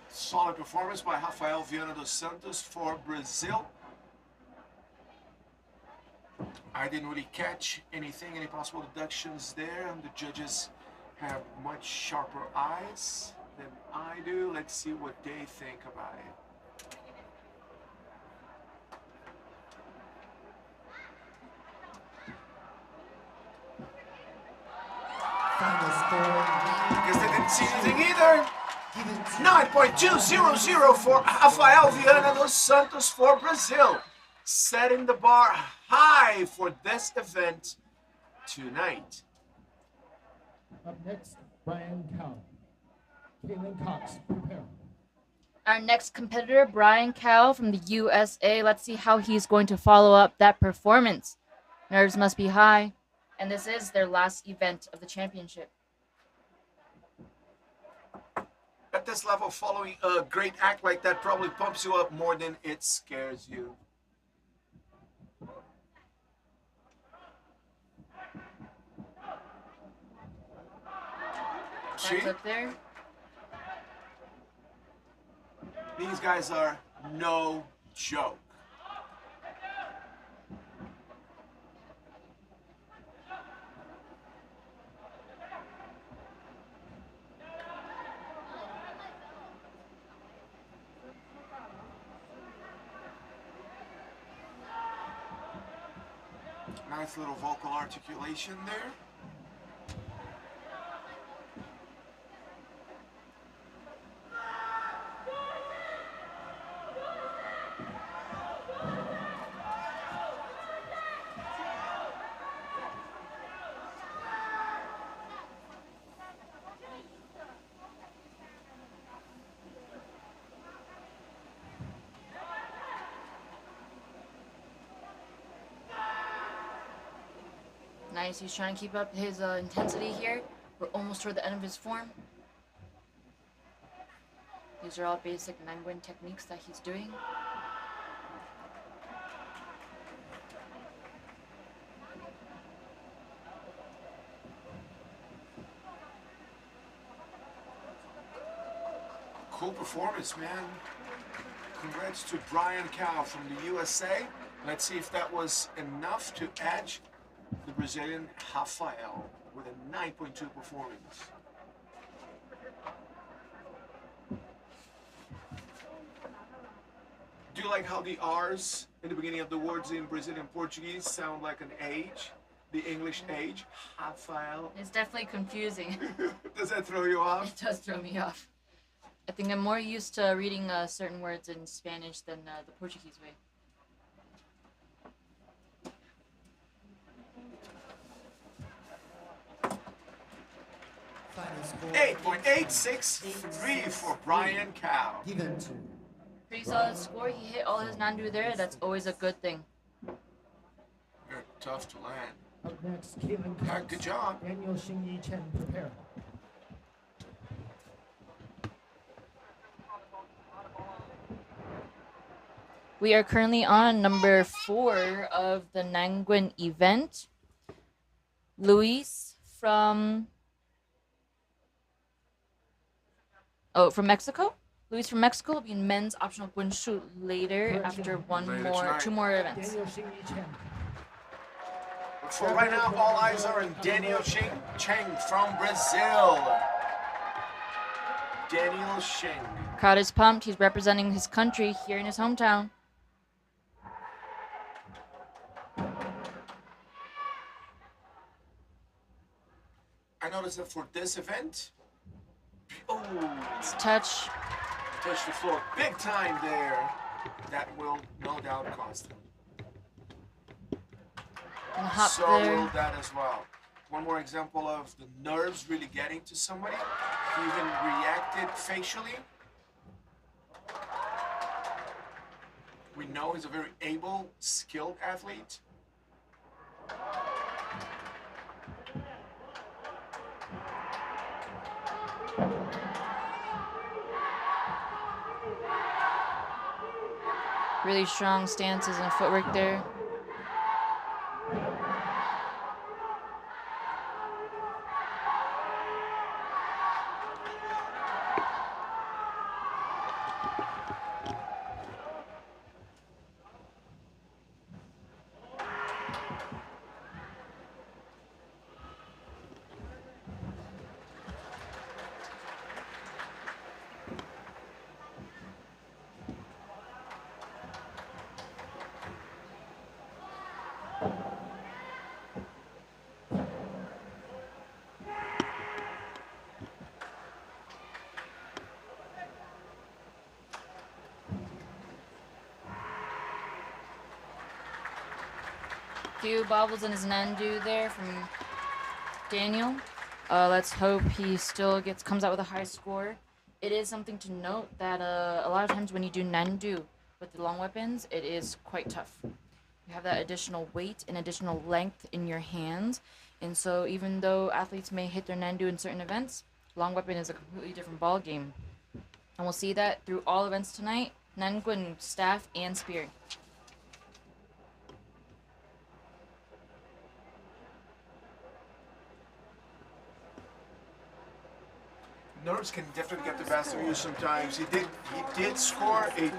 Speaker 5: Solid performance by Rafael Viana dos Santos for Brazil. I didn't really catch anything, any possible deductions there. And the judges have much sharper eyes than I do. Let's see what they think about it.
Speaker 3: Final score.
Speaker 5: Because they didn't see anything either. 9.200 for Rafael Viana dos Santos for Brazil, setting the bar high for this event tonight.
Speaker 9: Up next, Brian Cow. Caitlin Cox, prepare.
Speaker 6: Our next competitor, Brian Cow from the USA. Let's see how he's going to follow up that performance. Nerves must be high, and this is their last event of the championship.
Speaker 5: At this level, following a great act like that probably pumps you up more than it scares you. See?
Speaker 6: That's up there.
Speaker 5: These guys are no joke. Nice little vocal articulation there.
Speaker 6: Nice, he's trying to keep up his intensity here. We're almost toward the end of his form. These are all basic Nanquan techniques that he's doing.
Speaker 5: Cool performance, man. Congrats to Brian Cow from the USA. Let's see if that was enough to edge the Brazilian Rafael with a 9.2 performance. Do you like how the R's in the beginning of the words in Brazilian Portuguese sound like an age? The English age? Rafael.
Speaker 6: It's definitely confusing.
Speaker 5: Does that throw you off?
Speaker 6: It does throw me off. I think I'm more used to reading certain words in Spanish than the Portuguese way.
Speaker 5: 8.863 for Brian Cow.
Speaker 3: Given to
Speaker 6: Pretty solid score. He hit all his nandu there. That's always a good thing.
Speaker 5: They're tough to land.
Speaker 9: Up next, Caitlin
Speaker 5: Yeah,
Speaker 9: Cox.
Speaker 5: good job.
Speaker 9: Daniel Xingyi Chen, prepare.
Speaker 6: We are currently on number 4 of the Nanquan event. Luis from Mexico. Luis from Mexico will be in men's optional Quinchu later after
Speaker 5: Later
Speaker 6: two more events.
Speaker 9: Daniel Xingyi Chen.
Speaker 5: But for right now, all eyes are on Daniel Cheng from Brazil. Daniel Cheng.
Speaker 6: Crowd is pumped. He's representing his country here in his hometown.
Speaker 5: I noticed that for this event, oh,
Speaker 6: Let's touch.
Speaker 5: touched the floor big time there. That will no doubt cost him.
Speaker 6: And hop
Speaker 5: So
Speaker 6: there.
Speaker 5: will that as well. One more example of the nerves really getting to somebody. He even reacted facially. We know he's a very able, skilled athlete.
Speaker 6: Really strong stances and footwork there. Few bobbles in his Nandu there from Daniel. Let's hope he still comes out with a high score. It is something to note that a lot of times when you do Nandu with the long weapons, it is quite tough. You have that additional weight and additional length in your hands, and so even though athletes may hit their Nandu in certain events, long weapon is a completely different ball game. And we'll see that through all events tonight, Nanquan, staff, and spear.
Speaker 5: Nerves can definitely get the best of you sometimes. He did score a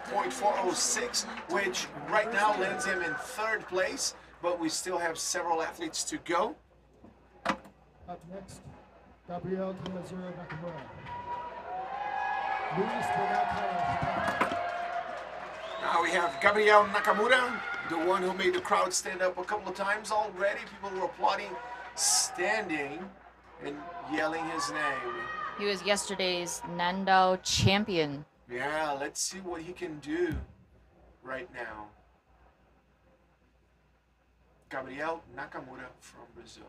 Speaker 5: 8.406, which right now lands him in third place, but we still have several athletes to go.
Speaker 9: Up next, Gabrielle Nakamura. Luis Japan.
Speaker 5: Now we have Gabrielle Nakamura, the one who made the crowd stand up a couple of times already. People were applauding, standing, and yelling his name.
Speaker 6: He was yesterday's Nandao champion.
Speaker 5: Yeah, let's see what he can do right now. Gabrielle Nakamura from Brazil.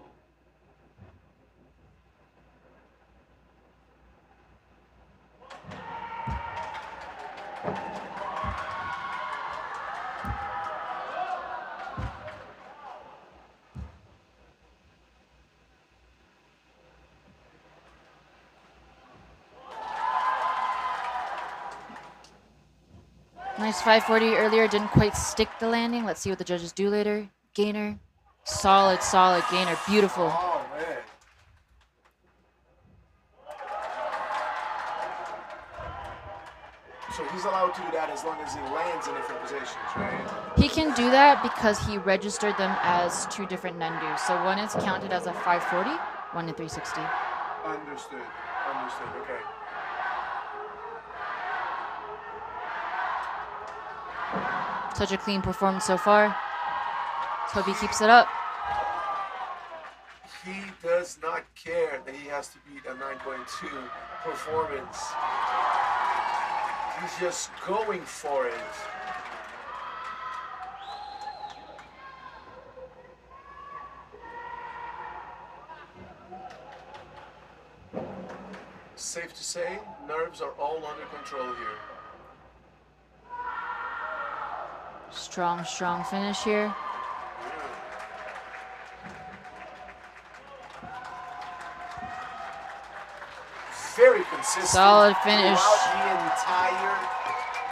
Speaker 6: Nice 540 earlier, didn't quite stick the landing. Let's see what the judges do later. Gainer, solid gainer, beautiful.
Speaker 5: Oh, man. So he's allowed to do that as long as he lands in different positions, right?
Speaker 6: He can do that because he registered them as two different Nandu. So one is counted as a 540, one in 360.
Speaker 5: Understood, okay.
Speaker 6: Such a clean performance so far. Let's hope he keeps it up.
Speaker 5: He does not care that he has to beat a 9.2 performance. He's just going for it. Safe to say, nerves are all under control here.
Speaker 6: Strong finish here.
Speaker 5: Very consistent.
Speaker 6: Solid finish.
Speaker 5: Throughout the entire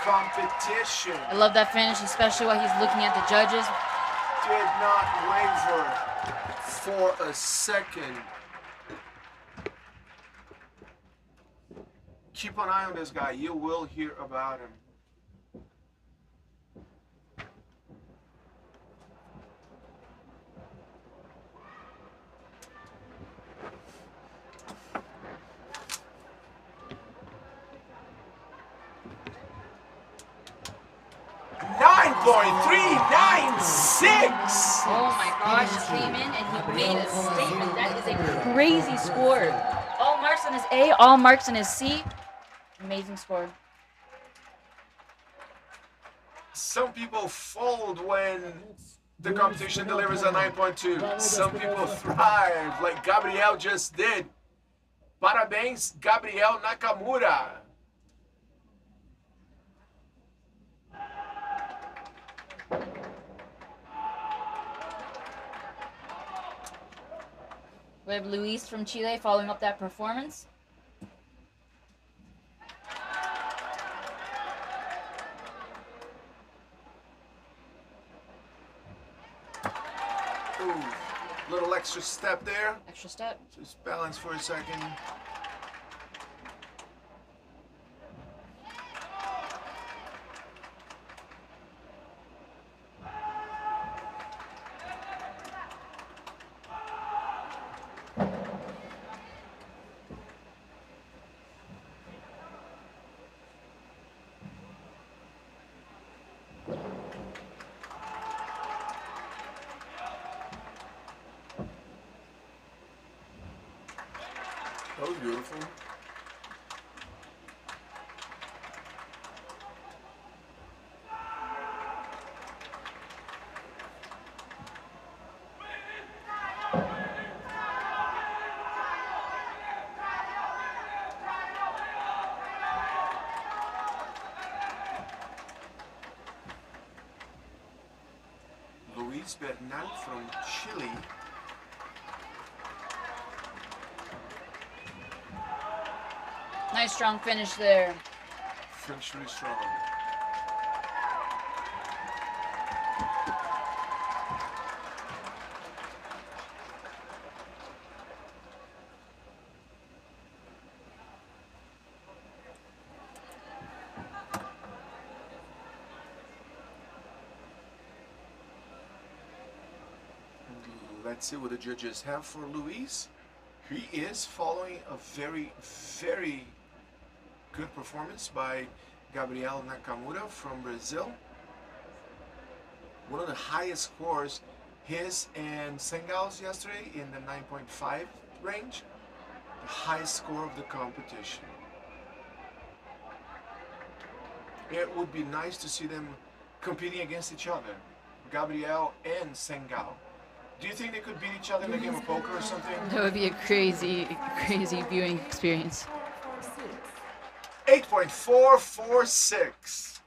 Speaker 5: competition.
Speaker 6: I love that finish, especially while he's looking at the judges.
Speaker 5: Did not waver for a second. Keep an eye on this guy. You will hear about him.
Speaker 6: Oh my gosh, he came in and he made a statement. That is a crazy score. All marks on his A, all marks on his C. Amazing score.
Speaker 5: Some people fold when the competition delivers a 9.2. Some people thrive, like Gabrielle just did. Parabéns, Gabrielle Nakamura.
Speaker 6: We have Luis from Chile following up that performance.
Speaker 5: Ooh, little extra step there.
Speaker 6: Extra step.
Speaker 5: Just balance for a second. That was beautiful. Luis Bernal from Chile.
Speaker 6: Nice strong finish there.
Speaker 5: Finished really strong. Let's see what the judges have for Luis. He is following a very, very good performance by Gabrielle Nakamura from Brazil. One of the highest scores, his and Sengal's yesterday in the 9.5 range. The highest score of the competition. It would be nice to see them competing against each other, Gabrielle and Sengal. Do you think they could beat each other in a game of poker or something?
Speaker 6: That would be a crazy, crazy viewing experience.
Speaker 5: 8.446.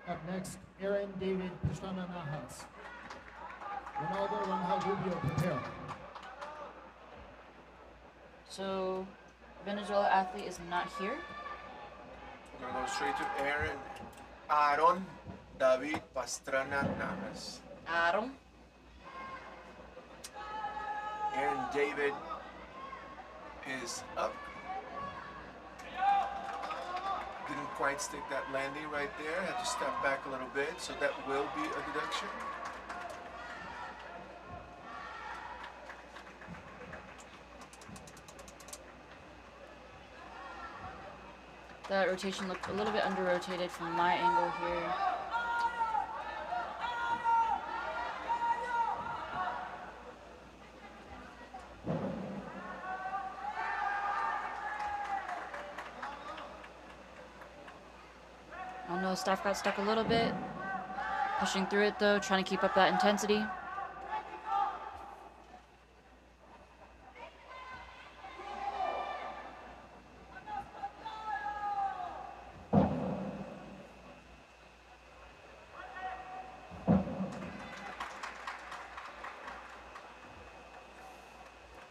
Speaker 9: Up next, Aaron David Pastrana Najas. Ronaldo Rangel Rubio, prepare.
Speaker 6: So, Venezuela athlete is not here.
Speaker 5: We're gonna go straight to Aaron David Pastrana Najas.
Speaker 6: Aaron.
Speaker 5: Aaron David is up. Didn't quite stick that landing right there. Had to step back a little bit, so that will be a deduction.
Speaker 6: That rotation looked a little bit under-rotated from my angle here. I don't know, staff got stuck a little bit. Pushing through it though, trying to keep up that intensity.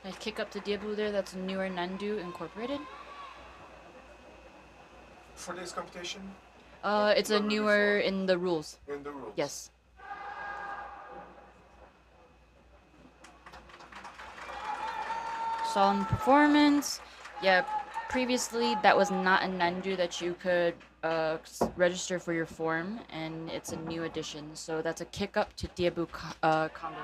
Speaker 6: Nice kick up to Diabu there, that's newer Nandu incorporated.
Speaker 5: For this competition?
Speaker 6: It's a newer in the rules.
Speaker 5: In the rules?
Speaker 6: Yes. Solid performance. Yeah, previously that was not a Nandu that you could register for your form, and it's a new addition. So that's a kick up to Diabu combo.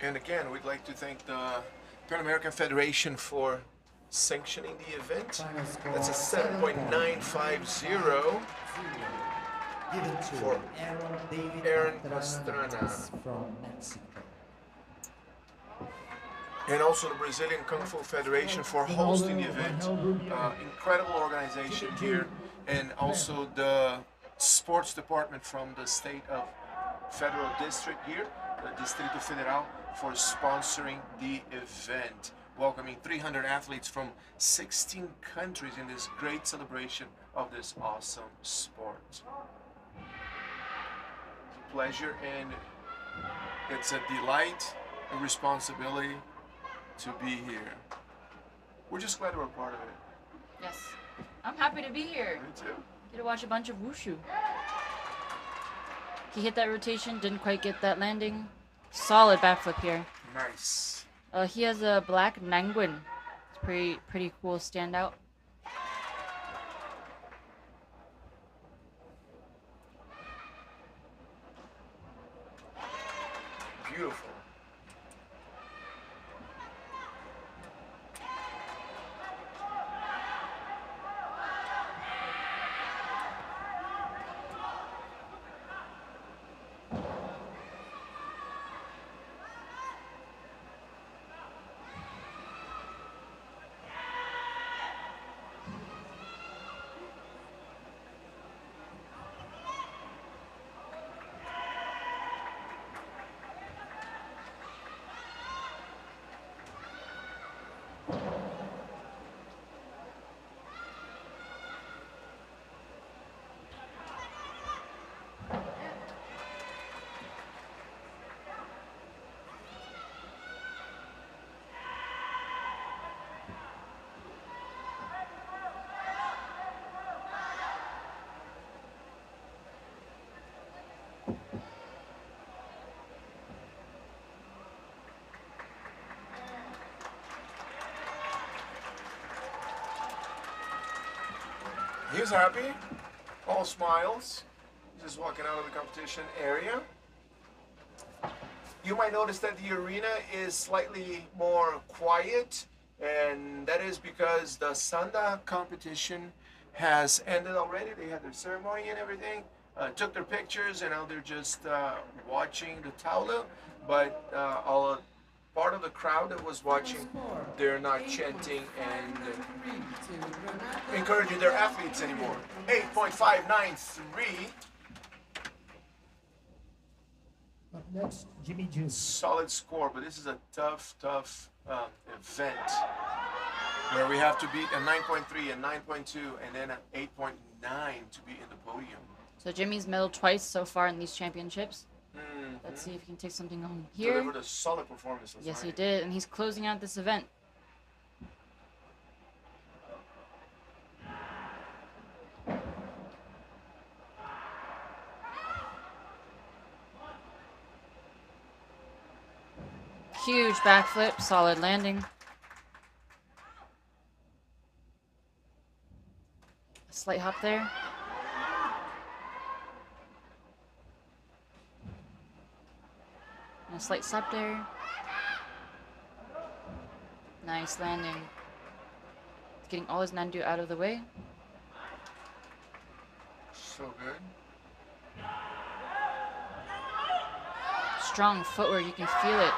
Speaker 5: And again, we'd like to thank the Pan American Federation for sanctioning the event.
Speaker 3: Final score,
Speaker 5: That's a 7.950
Speaker 3: given to
Speaker 5: for
Speaker 3: Aaron
Speaker 5: Aaron Pastrana.
Speaker 3: from Mexico.
Speaker 5: And also the Brazilian Kung Fu Federation for hosting the event. Incredible organization here. And also the sports department from the state of Federal District here, the Distrito Federal, for sponsoring the event. Welcoming 300 athletes from 16 countries in this great celebration of this awesome sport. It's a pleasure and it's a delight and responsibility to be here. We're just glad we're a part of it.
Speaker 6: Yes. I'm happy to be here.
Speaker 5: Me too.
Speaker 6: Get to watch a bunch of wushu. He hit that rotation, didn't quite get that landing. Solid backflip here.
Speaker 5: Nice.
Speaker 6: He has a black Nanquan. It's pretty cool standout.
Speaker 5: Beautiful. He's happy, all smiles, just walking out of the competition area. You might notice that the arena is slightly more quiet, and that is because the Sanda competition has ended already. They had their ceremony and everything, took their pictures, and now they're just watching the taula. But part of the crowd that was watching, they're not chanting and encouraging their athletes anymore. 8.593.
Speaker 9: Up next, Jimmy Juice.
Speaker 5: Solid score, but this is a tough event where we have to beat a 9.3, a 9.2, and then an 8.9 to be in the podium.
Speaker 6: So Jimmy's medaled twice so far in these championships. Let's see if he can take something home here.
Speaker 5: Delivered a solid performance.
Speaker 6: Yes, he did, and he's closing out this event. Huge backflip, solid landing. A slight hop there. And a slight step there. Nice landing. He's getting all his Nandu out of the way.
Speaker 5: So good.
Speaker 6: Strong footwork, you can feel it.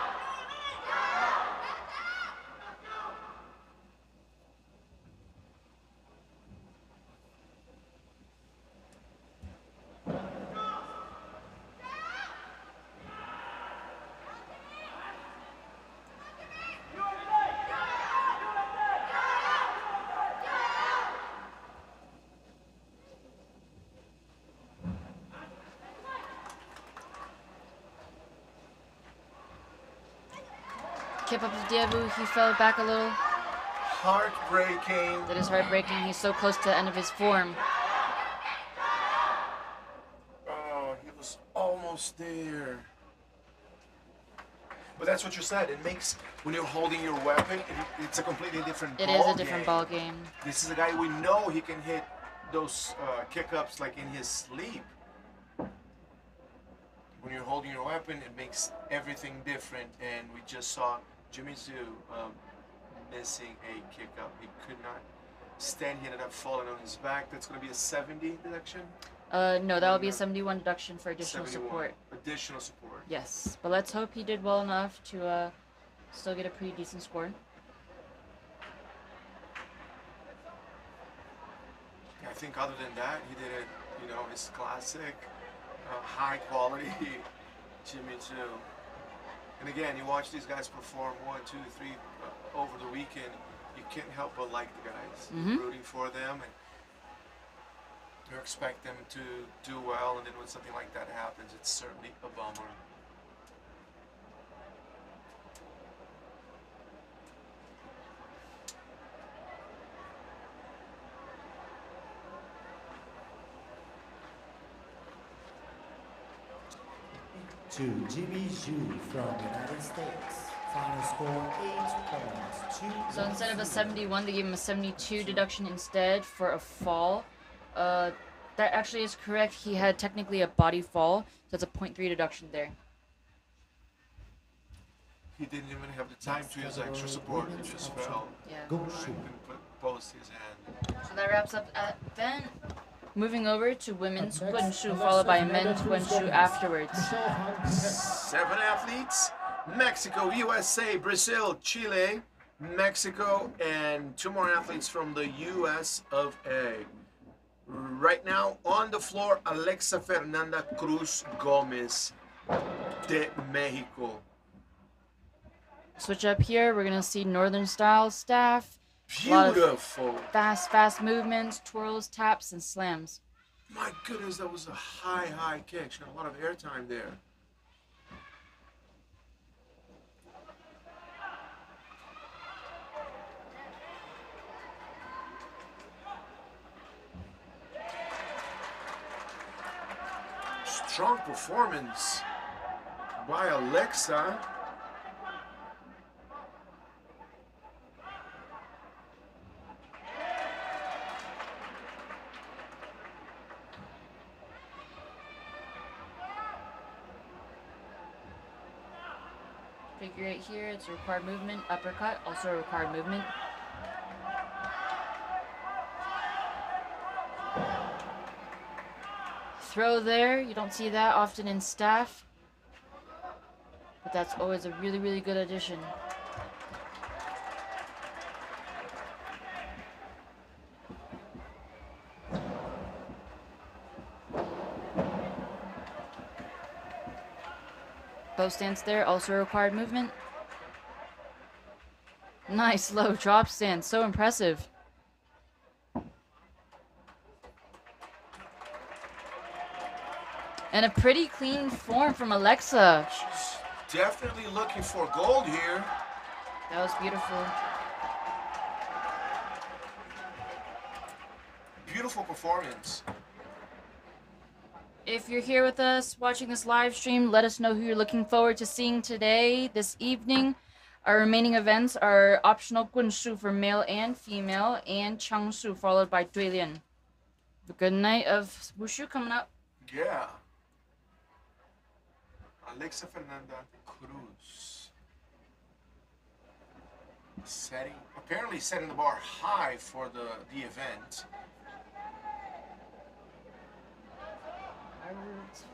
Speaker 6: Kept up with Diabu, he fell back a little.
Speaker 5: Heartbreaking.
Speaker 6: That is heartbreaking. He's so close to the end of his form.
Speaker 5: Oh, he was almost there. But that's what you said. It makes, when you're holding your weapon, it's a completely different ball
Speaker 6: It is a different ball game.
Speaker 5: This is a guy we know he can hit those kick-ups like in his sleep. when you're holding your weapon, it makes everything different. And we just saw Jimmy Zhu missing a kick up. He could not stand. He ended up falling on his back. That's going to be a 70 deduction.
Speaker 6: No, that will be a 71 deduction for additional
Speaker 5: 71.
Speaker 6: support.
Speaker 5: Additional support.
Speaker 6: Yes, but let's hope he did well enough to still get a pretty decent score.
Speaker 5: I think other than that, he did it, you know, his classic, high quality Jimmy Zhu. And again, you watch these guys perform 1, 2, 3 over the weekend, you can't help but like the guys. You're rooting for them, and you expect them to do well, and then when something like that happens, it's certainly a bummer.
Speaker 3: To Jimmy Zhu from United States. Final score 8 points.
Speaker 6: So instead of a 71, they gave him a 72 deduction instead for a fall. That actually is correct. He had technically a body fall, so it's a 0.3 deduction there.
Speaker 5: He didn't even have the time to use extra support. He just fell.
Speaker 6: Yeah.
Speaker 5: Couldn't post his hand.
Speaker 6: So that wraps up then. Moving over to women's Quinchu, followed by men's Quinchu afterwards.
Speaker 5: 7 athletes: Mexico, USA, Brazil, Chile, Mexico, and 2 more athletes from the US of A. Right now on the floor, Alexa Fernanda Cruz Gomez de Mexico.
Speaker 6: Switch up here, we're gonna see Northern style staff.
Speaker 5: Beautiful.
Speaker 6: Fast movements, twirls, taps, and slams.
Speaker 5: My goodness, that was a high kick. She got a lot of airtime there. Strong performance by Alexa.
Speaker 6: Figure eight here, it's a required movement. Uppercut, also a required movement. Throw there, you don't see that often in staff. But that's always a really good addition. Bow stance there, also a required movement. Nice low drop stance, so impressive. And a pretty clean form from Alexa.
Speaker 5: She's definitely looking for gold here.
Speaker 6: That was beautiful.
Speaker 5: Beautiful performance.
Speaker 6: If you're here with us watching this live stream, let us know who you're looking forward to seeing today, this evening. Our remaining events are optional Quinchu for male and female, and Changshu followed by Duilian. A good night of Wushu coming up.
Speaker 5: Yeah. Alexa Fernanda Cruz. Apparently setting the bar high for the event.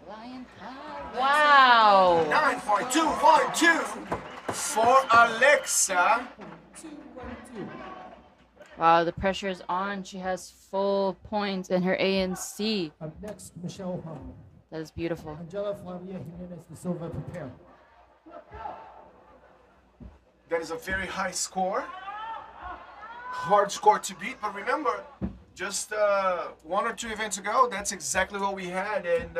Speaker 6: Flying high. Wow.
Speaker 5: 9.212 for Alexa.
Speaker 6: Wow, the pressure is on. She has full points in her A and C.
Speaker 9: Up next, Michelle Hung.
Speaker 6: That is beautiful.
Speaker 9: Angela Flavia Jimenez de Silva, prepare.
Speaker 5: That is a very high score. Hard score to beat, but remember, just 1 or 2 events ago, that's exactly what we had, and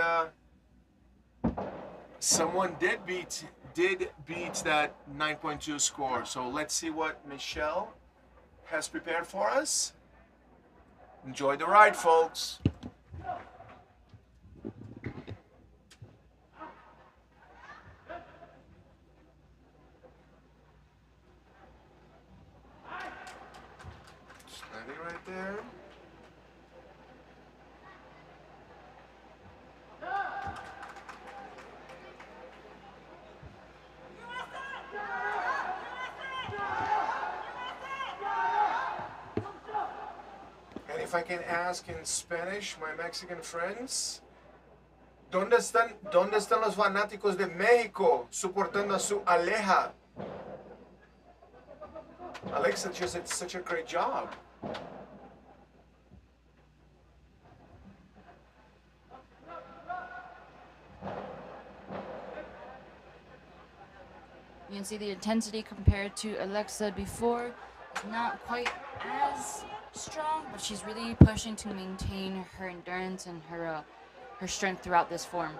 Speaker 5: someone did beat that 9.2 score. So let's see what Michelle has prepared for us. Enjoy the ride, folks. Standing right there. if I can ask in Spanish, my Mexican friends, ¿dónde están los fanáticos de México soportando a su Aleja? Alexa just did such a great job.
Speaker 6: You can see the intensity compared to Alexa before. Not quite as strong, but she's really pushing to maintain her endurance and her strength throughout this form.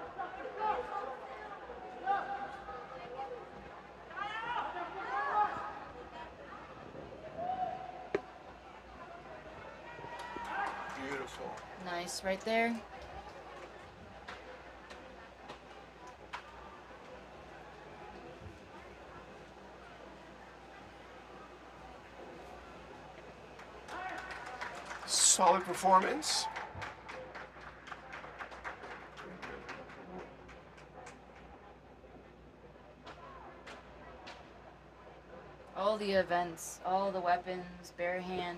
Speaker 5: Beautiful.
Speaker 6: Nice right there.
Speaker 5: Solid performance.
Speaker 6: All the events, all the weapons, bare hand,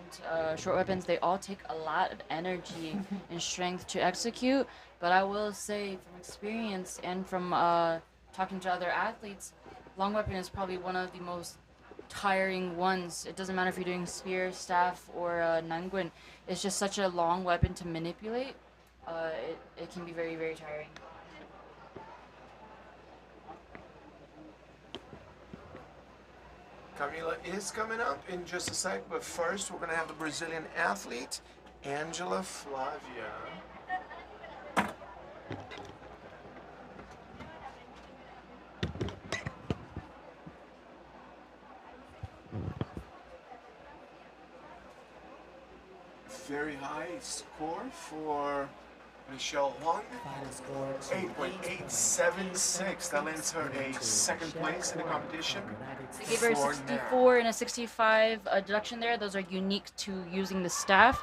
Speaker 6: short weapons, they all take a lot of energy and strength to execute. But I will say from experience and from talking to other athletes, long weapon is probably one of the most tiring ones. It doesn't matter if you're doing spear, staff, or Nanquan. It's just such a long weapon to manipulate. It can be very, very tiring.
Speaker 5: Camila is coming up in just a sec, but first we're going to have the Brazilian athlete, Angela Flavia. Very high score for Michelle Wong.
Speaker 4: Final score
Speaker 5: 8.876. That lands her a second place in the competition.
Speaker 6: They gave her a
Speaker 5: for
Speaker 6: 64 and a 65 deduction there. Those are unique to using the staff.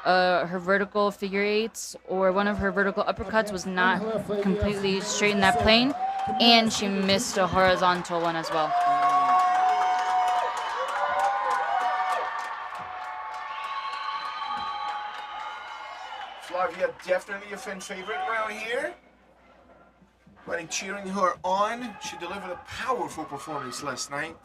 Speaker 6: Her vertical figure eights or one of her vertical uppercuts was not completely straight in that plane, and she missed a horizontal one as well.
Speaker 5: Flavia definitely a fan favorite around here. But in cheering her on, she delivered a powerful performance last night.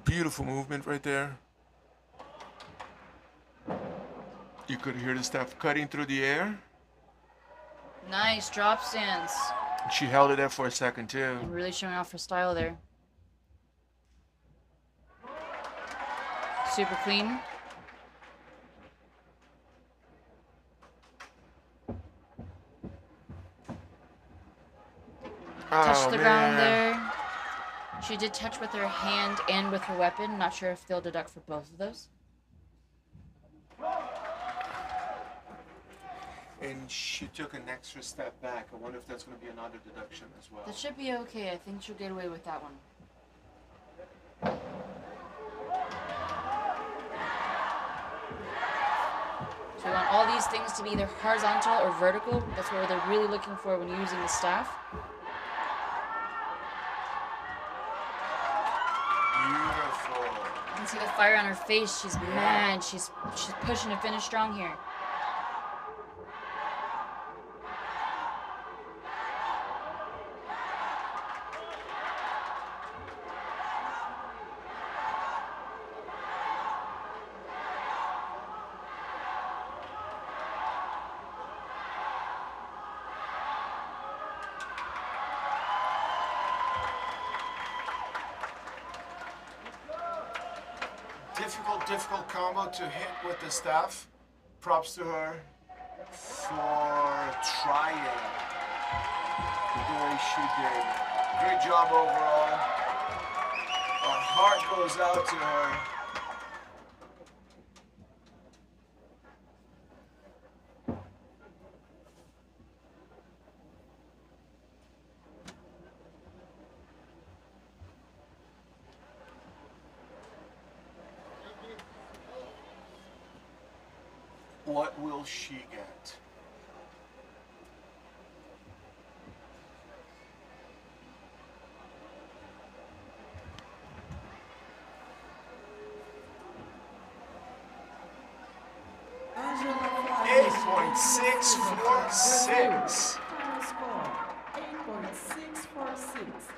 Speaker 5: Beautiful movement right there. You could hear the staff cutting through the air.
Speaker 6: Nice drop stance.
Speaker 5: She held it there for a second too.
Speaker 6: And really showing off her style there. Super clean. Touched the ground there. She did touch with her hand and with her weapon. Not sure if they'll deduct for both of those.
Speaker 5: And she took an extra step back. I wonder if that's going to be another deduction as well.
Speaker 6: That should be okay. I think she'll get away with that one. So we want all these things to be either horizontal or vertical. That's what they're really looking for when using the staff.
Speaker 5: Beautiful.
Speaker 6: You can see the fire on her face. She's mad. She's pushing to finish strong here.
Speaker 5: Difficult combo to hit with the staff. Props to her for trying the way she did. Great job overall. Our heart goes out to her. What will she get? 8.646.
Speaker 7: Final score 8.646.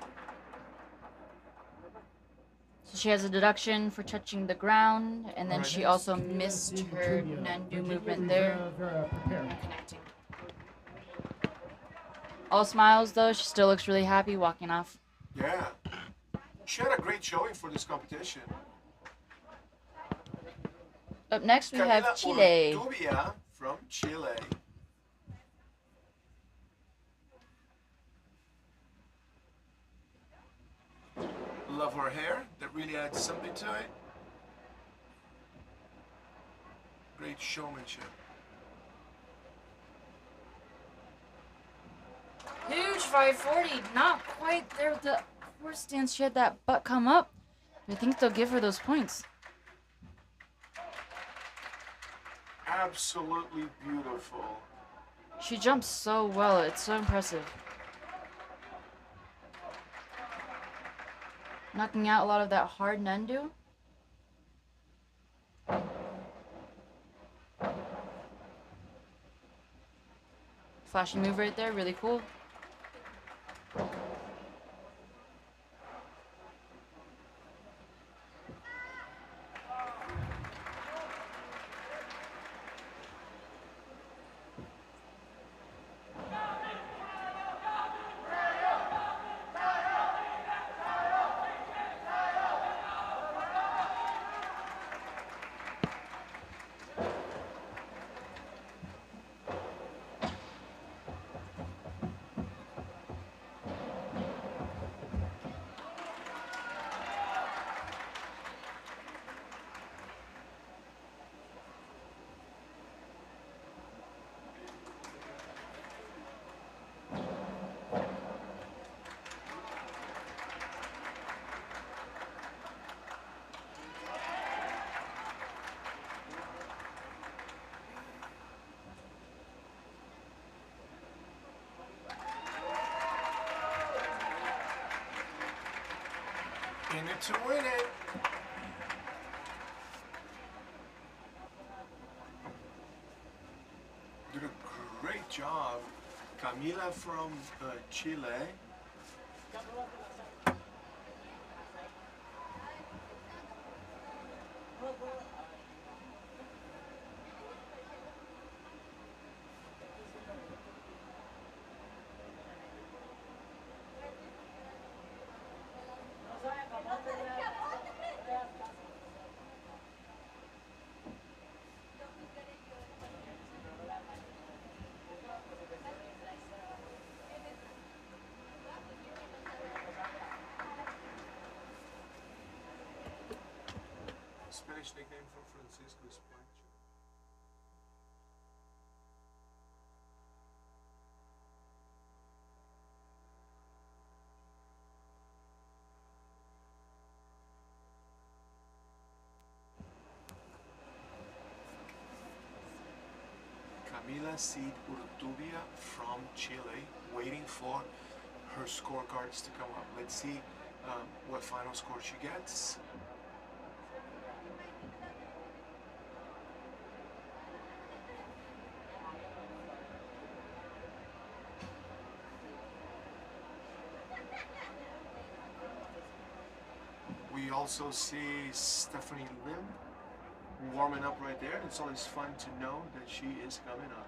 Speaker 6: So she has a deduction for touching the ground, and then
Speaker 5: Alright.
Speaker 6: she also missed her Nandu movement there.
Speaker 9: Prepare.
Speaker 6: Not connecting. All smiles though, she still looks really happy walking off.
Speaker 5: Yeah. She had a great showing for this competition.
Speaker 6: Up next we have
Speaker 5: Camila
Speaker 6: Chile.
Speaker 5: Urtubia from Chile. Love her hair. That really adds something to it. Great showmanship.
Speaker 6: Huge 540, not quite there with the horse stance. She had that butt come up. I think they'll give her those points.
Speaker 5: Absolutely beautiful.
Speaker 6: She jumps so well, it's so impressive. Knocking out a lot of that hard Nandu. Flashy move right there, really cool.
Speaker 5: In it to win it. Did a great job. Camila from Chile. Spanish nickname for Francisco is Quinchu. Camila Cid Urtubia from Chile, waiting for her scorecards to come up. Let's see what final score she gets. We also see Stephanie Lim warming up right there. It's always fun to know that she is coming up.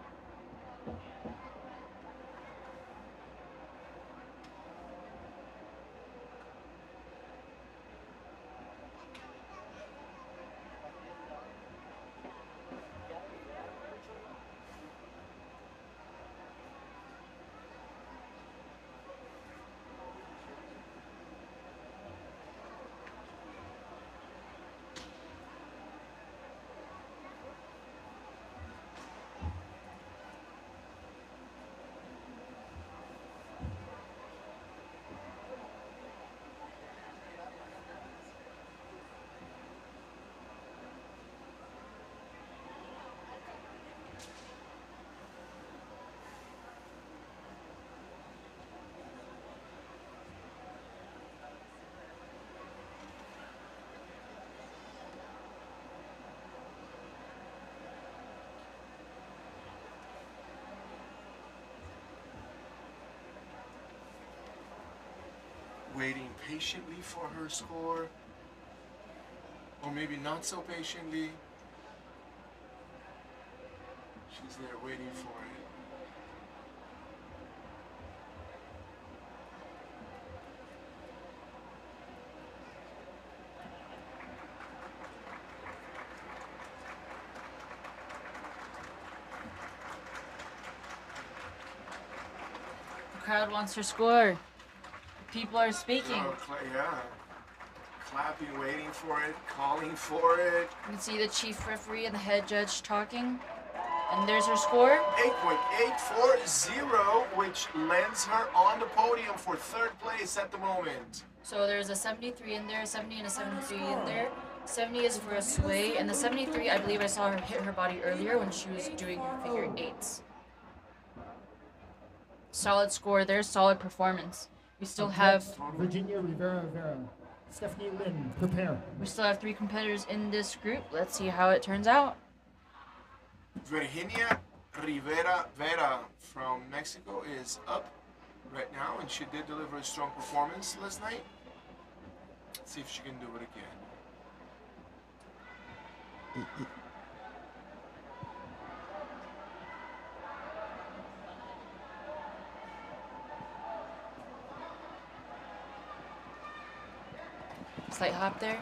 Speaker 5: waiting patiently for her score, or maybe not so patiently. She's there waiting for it.
Speaker 6: The crowd wants her score. People are speaking.
Speaker 5: Oh, yeah. Clapping, waiting for it, calling for it.
Speaker 6: You can see the chief referee and the head judge talking. And there's her score.
Speaker 5: 8.840, which lands her on the podium for third place at the moment.
Speaker 6: So there's a 73 in there, 70 and a 73 in there. 70 is for a sway, and the 73, I believe I saw her hit her body earlier when she was doing her figure eights. Solid score there, solid performance. We still have
Speaker 9: Virginia Rivera. Stephanie Lin, prepare.
Speaker 6: We still have 3 competitors in this group. Let's see how it turns out.
Speaker 5: Virginia Rivera Vera from Mexico is up right now, and she did deliver a strong performance last night. Let's see if she can do it again.
Speaker 6: Slight hop there.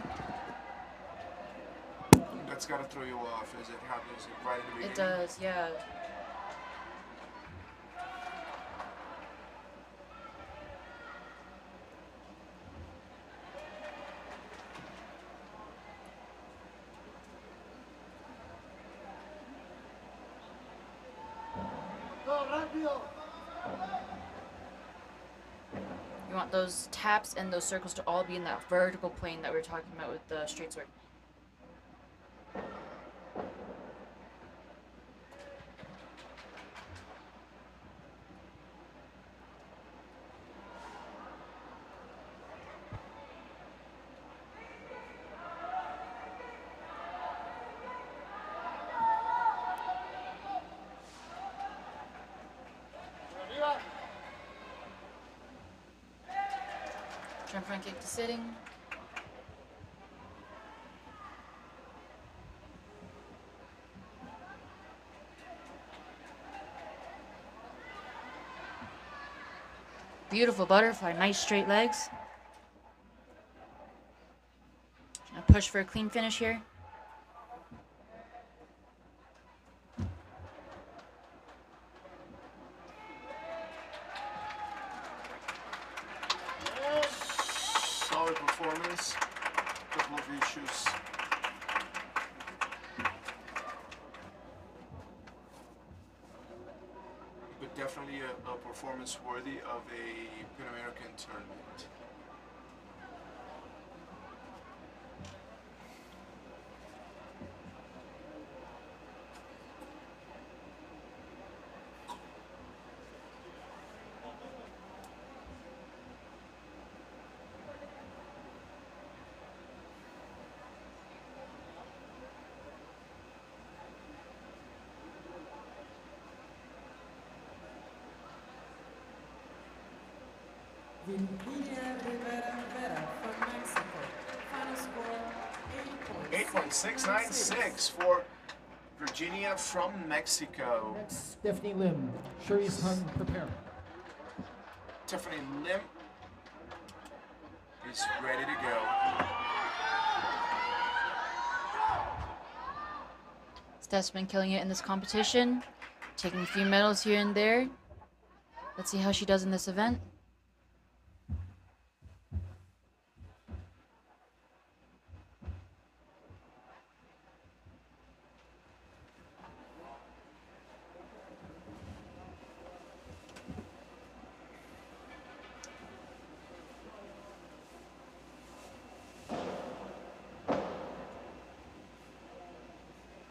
Speaker 5: That's gotta throw you off as it happens right in the beginning.
Speaker 6: It does, yeah. You want those taps and those circles to all be in that vertical plane that we were talking about with the straight sword. Jump front kick to sitting. Beautiful butterfly, nice straight legs. Gonna push for a clean finish here.
Speaker 5: Solid performance. Couple of issues. But definitely a performance worthy of a Pan American tournament.
Speaker 7: Virginia Rivera Vera from Mexico. Final score
Speaker 5: 8.696 for Virginia from Mexico.
Speaker 9: Next, Stephanie Lim. Cherise Hun, prepare.
Speaker 5: Tiffany Lim is ready to go.
Speaker 6: Steph's been killing it in this competition, taking a few medals here and there. Let's see how she does in this event.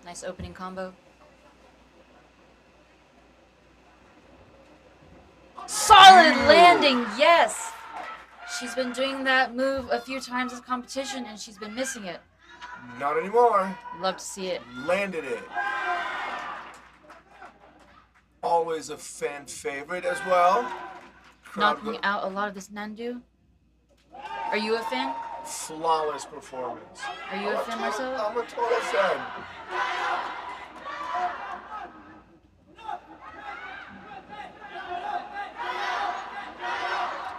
Speaker 6: Nice opening combo. Solid landing, yes! She's been doing that move a few times this competition and she's been missing it.
Speaker 5: Not anymore.
Speaker 6: Love to see it.
Speaker 5: Landed it. Always a fan favorite as well.
Speaker 6: Knocking out a lot of this Nandu. Are you a fan?
Speaker 5: Flawless performance.
Speaker 6: Are you a fan, Marcelo?
Speaker 5: I'm a total fan.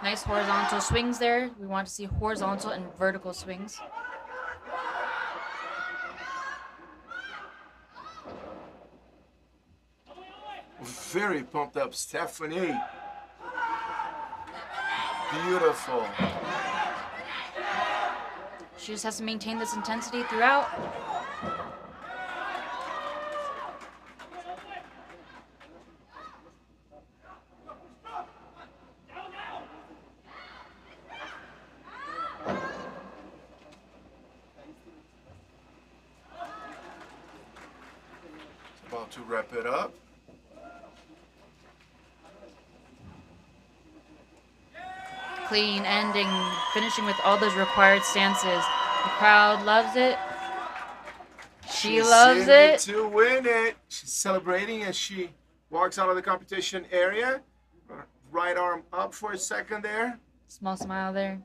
Speaker 6: Nice horizontal swings there. We want to see horizontal and vertical swings.
Speaker 5: Very pumped up, Stephanie. Beautiful.
Speaker 6: She just has to maintain this intensity throughout.
Speaker 5: About to wrap it up.
Speaker 6: Clean ending, finishing with all those required stances. The crowd loves it. She loves
Speaker 5: in
Speaker 6: it.
Speaker 5: To win it. She's celebrating as she walks out of the competition area. Right arm up for a second there.
Speaker 6: Small smile there.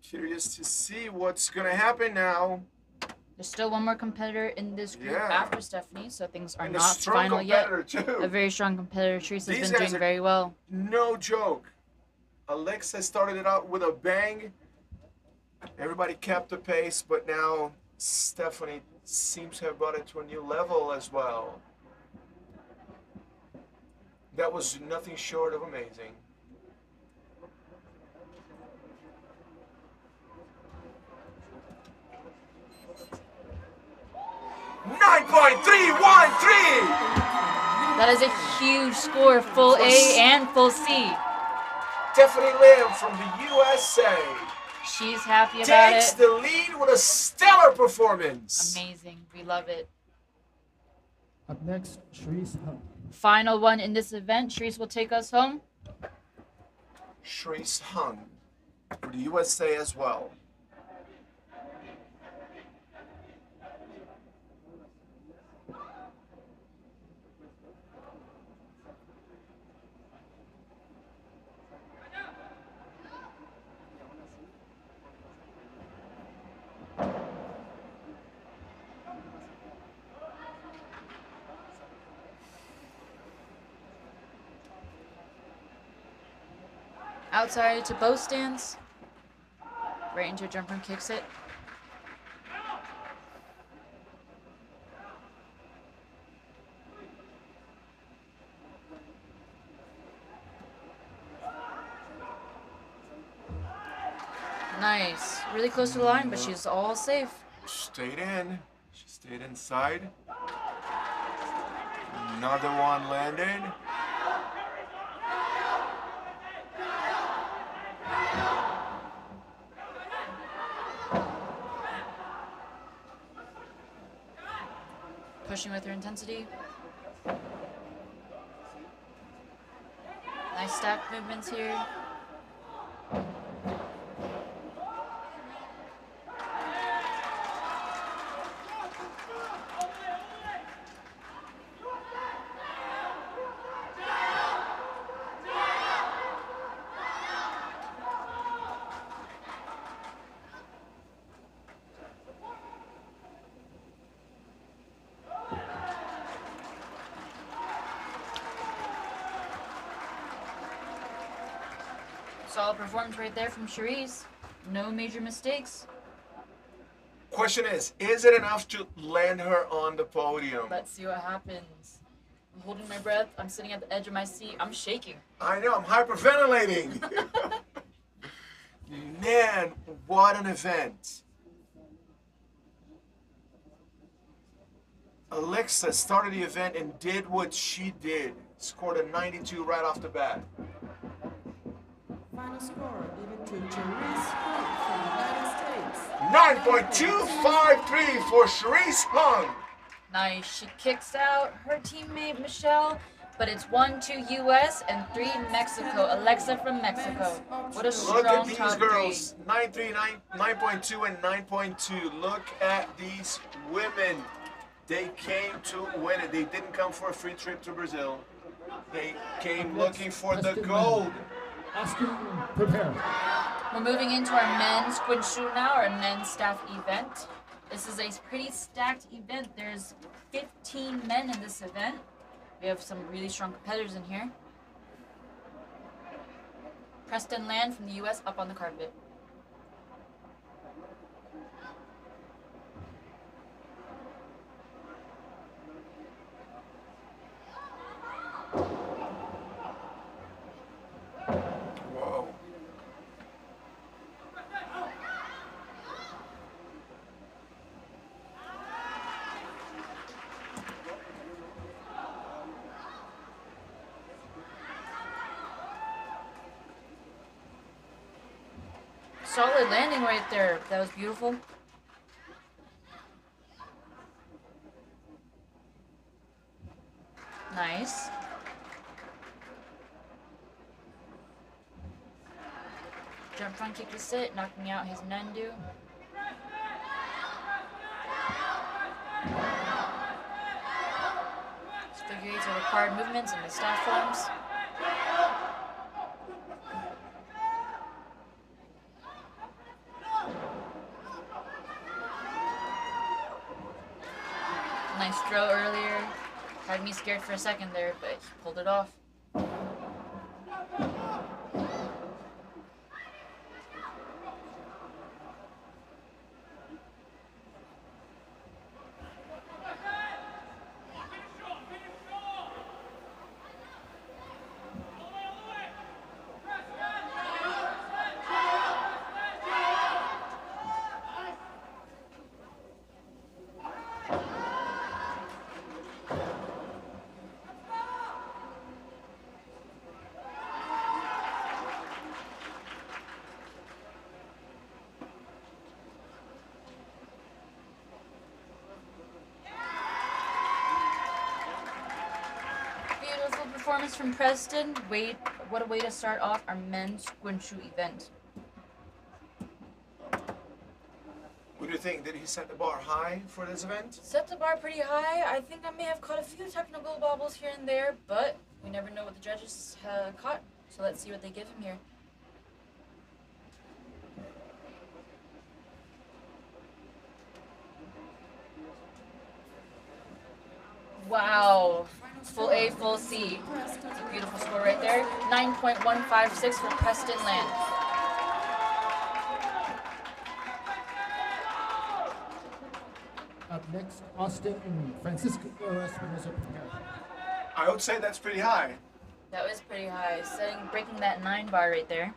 Speaker 5: Curious to see what's going to happen now.
Speaker 6: There's still one more competitor in this group
Speaker 5: Yeah.
Speaker 6: after Stephanie, so things are
Speaker 5: And a
Speaker 6: not
Speaker 5: strong
Speaker 6: final yet.
Speaker 5: competitor, too.
Speaker 6: A very strong competitor. Teresa's
Speaker 5: These
Speaker 6: been
Speaker 5: guys
Speaker 6: doing
Speaker 5: are-
Speaker 6: very well.
Speaker 5: No joke. Alexa started it out with a bang. Everybody kept the pace, but now Stephanie seems to have brought it to a new level as well. That was nothing short of amazing. .313.
Speaker 6: That is a huge score, full A and full C.
Speaker 5: Stephanie Lim from the USA
Speaker 6: She's happy about
Speaker 5: takes
Speaker 6: it.
Speaker 5: the lead with a stellar performance.
Speaker 6: Amazing. We love it.
Speaker 9: Up next, Sharice Hunt.
Speaker 6: Final one in this event. Sharice will take us home.
Speaker 5: Sharice Hung for the USA as well.
Speaker 6: Outside to both stands. Right into a jumper and kicks it. Nice. Really close to the line, but she's all safe.
Speaker 5: Stayed in. She stayed inside. Another one landed.
Speaker 6: Pushing with her intensity. Nice stack movements here. Solid performance right there from Sharice. No major mistakes.
Speaker 5: Question is it enough to land her on the podium?
Speaker 6: Let's see what happens. I'm holding my breath. I'm sitting at the edge of my seat. I'm shaking.
Speaker 5: I know, I'm hyperventilating. Man, what an event. Alexa started the event and did what she did. Scored a 92 right off the bat.
Speaker 7: Final score given to Sharice Hunt from the United States.
Speaker 5: 9.253 for Sharice Hung.
Speaker 6: Nice. She kicks out her teammate Michelle, but it's 1-2 US and 3 Mexico. Alexa from Mexico. What a strong
Speaker 5: Look at these
Speaker 6: top
Speaker 5: girls. 9.3, 9.2, and 9.2. Look at these women. They came to win it. They didn't come for a free trip to Brazil. They came looking for the gold.
Speaker 9: Austin, prepare.
Speaker 6: We're moving into our men's Quinchu now, our men's staff event. This is a pretty stacked event. There's 15 men in this event. We have some really strong competitors in here. Preston Land from the US up on the carpet.
Speaker 5: Whoa.
Speaker 6: Solid landing right there. That was beautiful. Nice. Jump front kick to sit, knocking out his Nandu. His figure eights are required movements in the staff forms. Nice throw earlier. Had me scared for a second there, but he pulled it off. Performance from Preston. What a way to start off our men's Quinchu event.
Speaker 5: What do you think? Did he set the bar high for this event?
Speaker 6: Set the bar pretty high. I think I may have caught a few technical bobbles here and there, but we never know what the judges caught. So let's see what they give him here. Wow. Full A, full C. That's a beautiful score right there. 9.156 for Preston Land.
Speaker 9: Up next, Austin and Francisco Espinosa, prepare.
Speaker 5: I would say that's pretty high.
Speaker 6: That was pretty high. Breaking that 9 bar right there.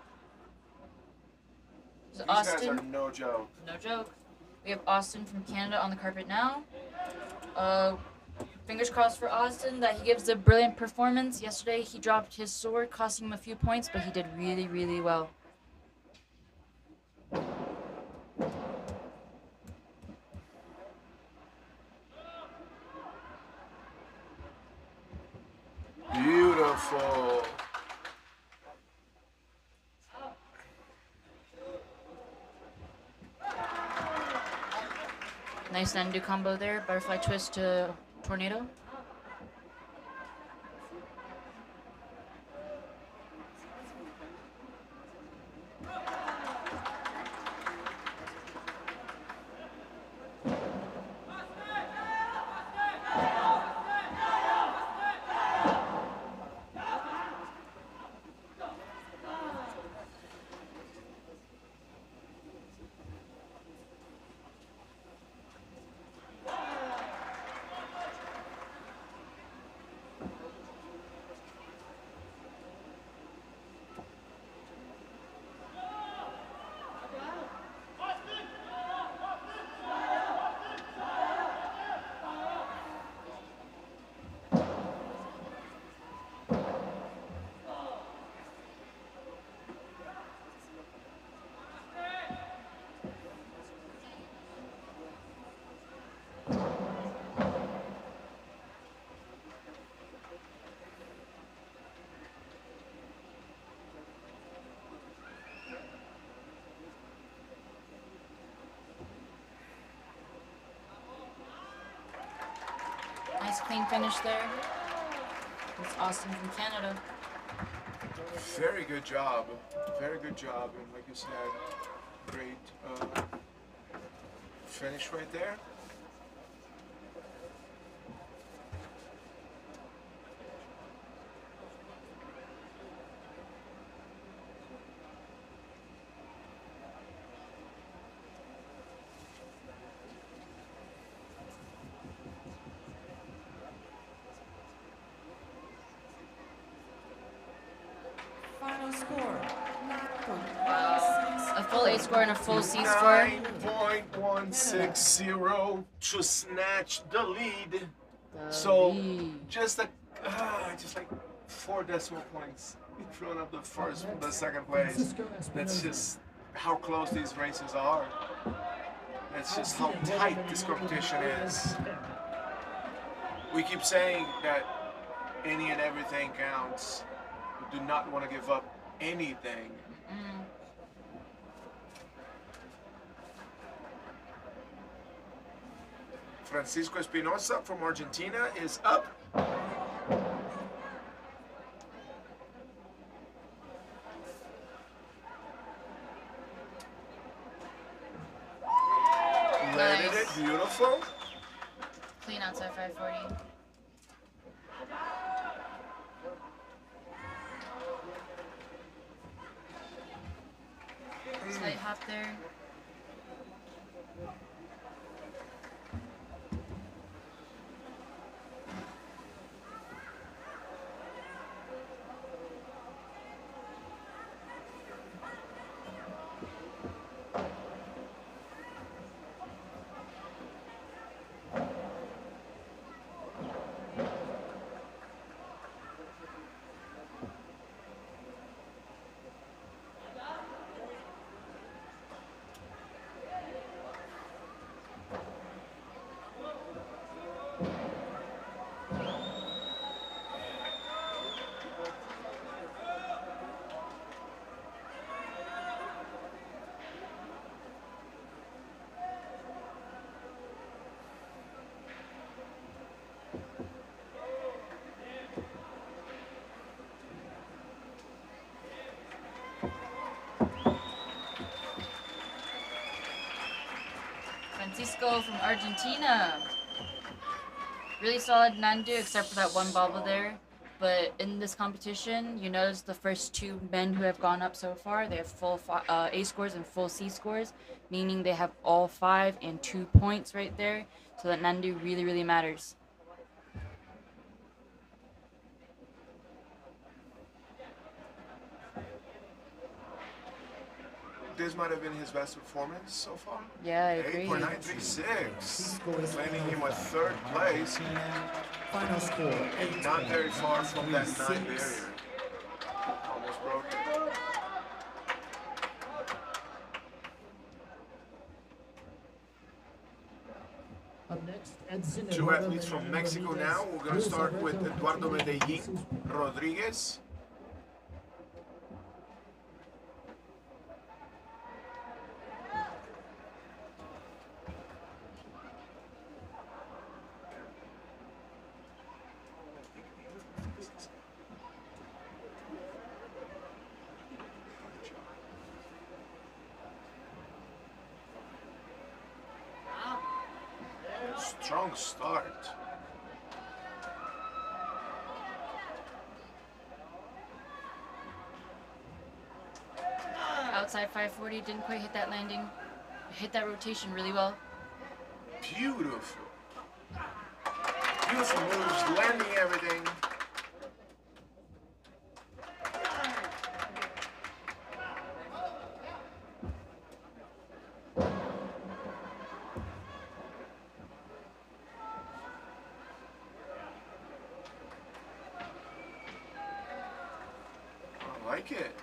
Speaker 6: So
Speaker 5: These
Speaker 6: Austin,
Speaker 5: guys are no joke.
Speaker 6: no joke. We have Austin from Canada on the carpet now. Fingers crossed for Austin that he gives a brilliant performance. Yesterday he dropped his sword, costing him a few points, but he did really, really well.
Speaker 5: Beautiful.
Speaker 6: Nice undo combo there. Butterfly twist to tornado. Nice clean finish there. It's Austin from Canada.
Speaker 5: Very good job. Very good job. And like you said, great finish right there.
Speaker 7: Final score, 9.16.
Speaker 6: A full A score and a full C score.
Speaker 5: 9.160 to snatch the lead.
Speaker 6: The
Speaker 5: So
Speaker 6: lead.
Speaker 5: just like 4 decimal points in front of the second place. That's just how close these races are. That's just how tight this competition is. We keep saying that any and everything counts. We do not want to give up anything. Francisco Espinosa from Argentina is up. Landed it, beautiful.
Speaker 6: Clean outside 540. Slight hop there. Francisco from Argentina. Really solid Nandu, except for that one bobble there. But in this competition, you notice the first 2 men who have gone up so far, they have full A scores and full C scores, meaning they have all 5 and 2 points right there. So that Nandu really, really matters.
Speaker 5: This might have been his best performance so far.
Speaker 6: Yeah, I agree.
Speaker 5: 8.936, landing him at 3rd place.
Speaker 9: Final score, 8.
Speaker 5: Not very far from that 9 barrier. Almost broke it.
Speaker 9: Up next, Edson
Speaker 5: 2
Speaker 9: Eduardo
Speaker 5: athletes from
Speaker 9: Medellin
Speaker 5: Mexico now. We're going to start with Eduardo Medellin Rodriguez. Strong start.
Speaker 6: Outside 540, didn't quite hit that landing. Hit that rotation really well.
Speaker 5: Beautiful. Beautiful moves, landing everything. I like it.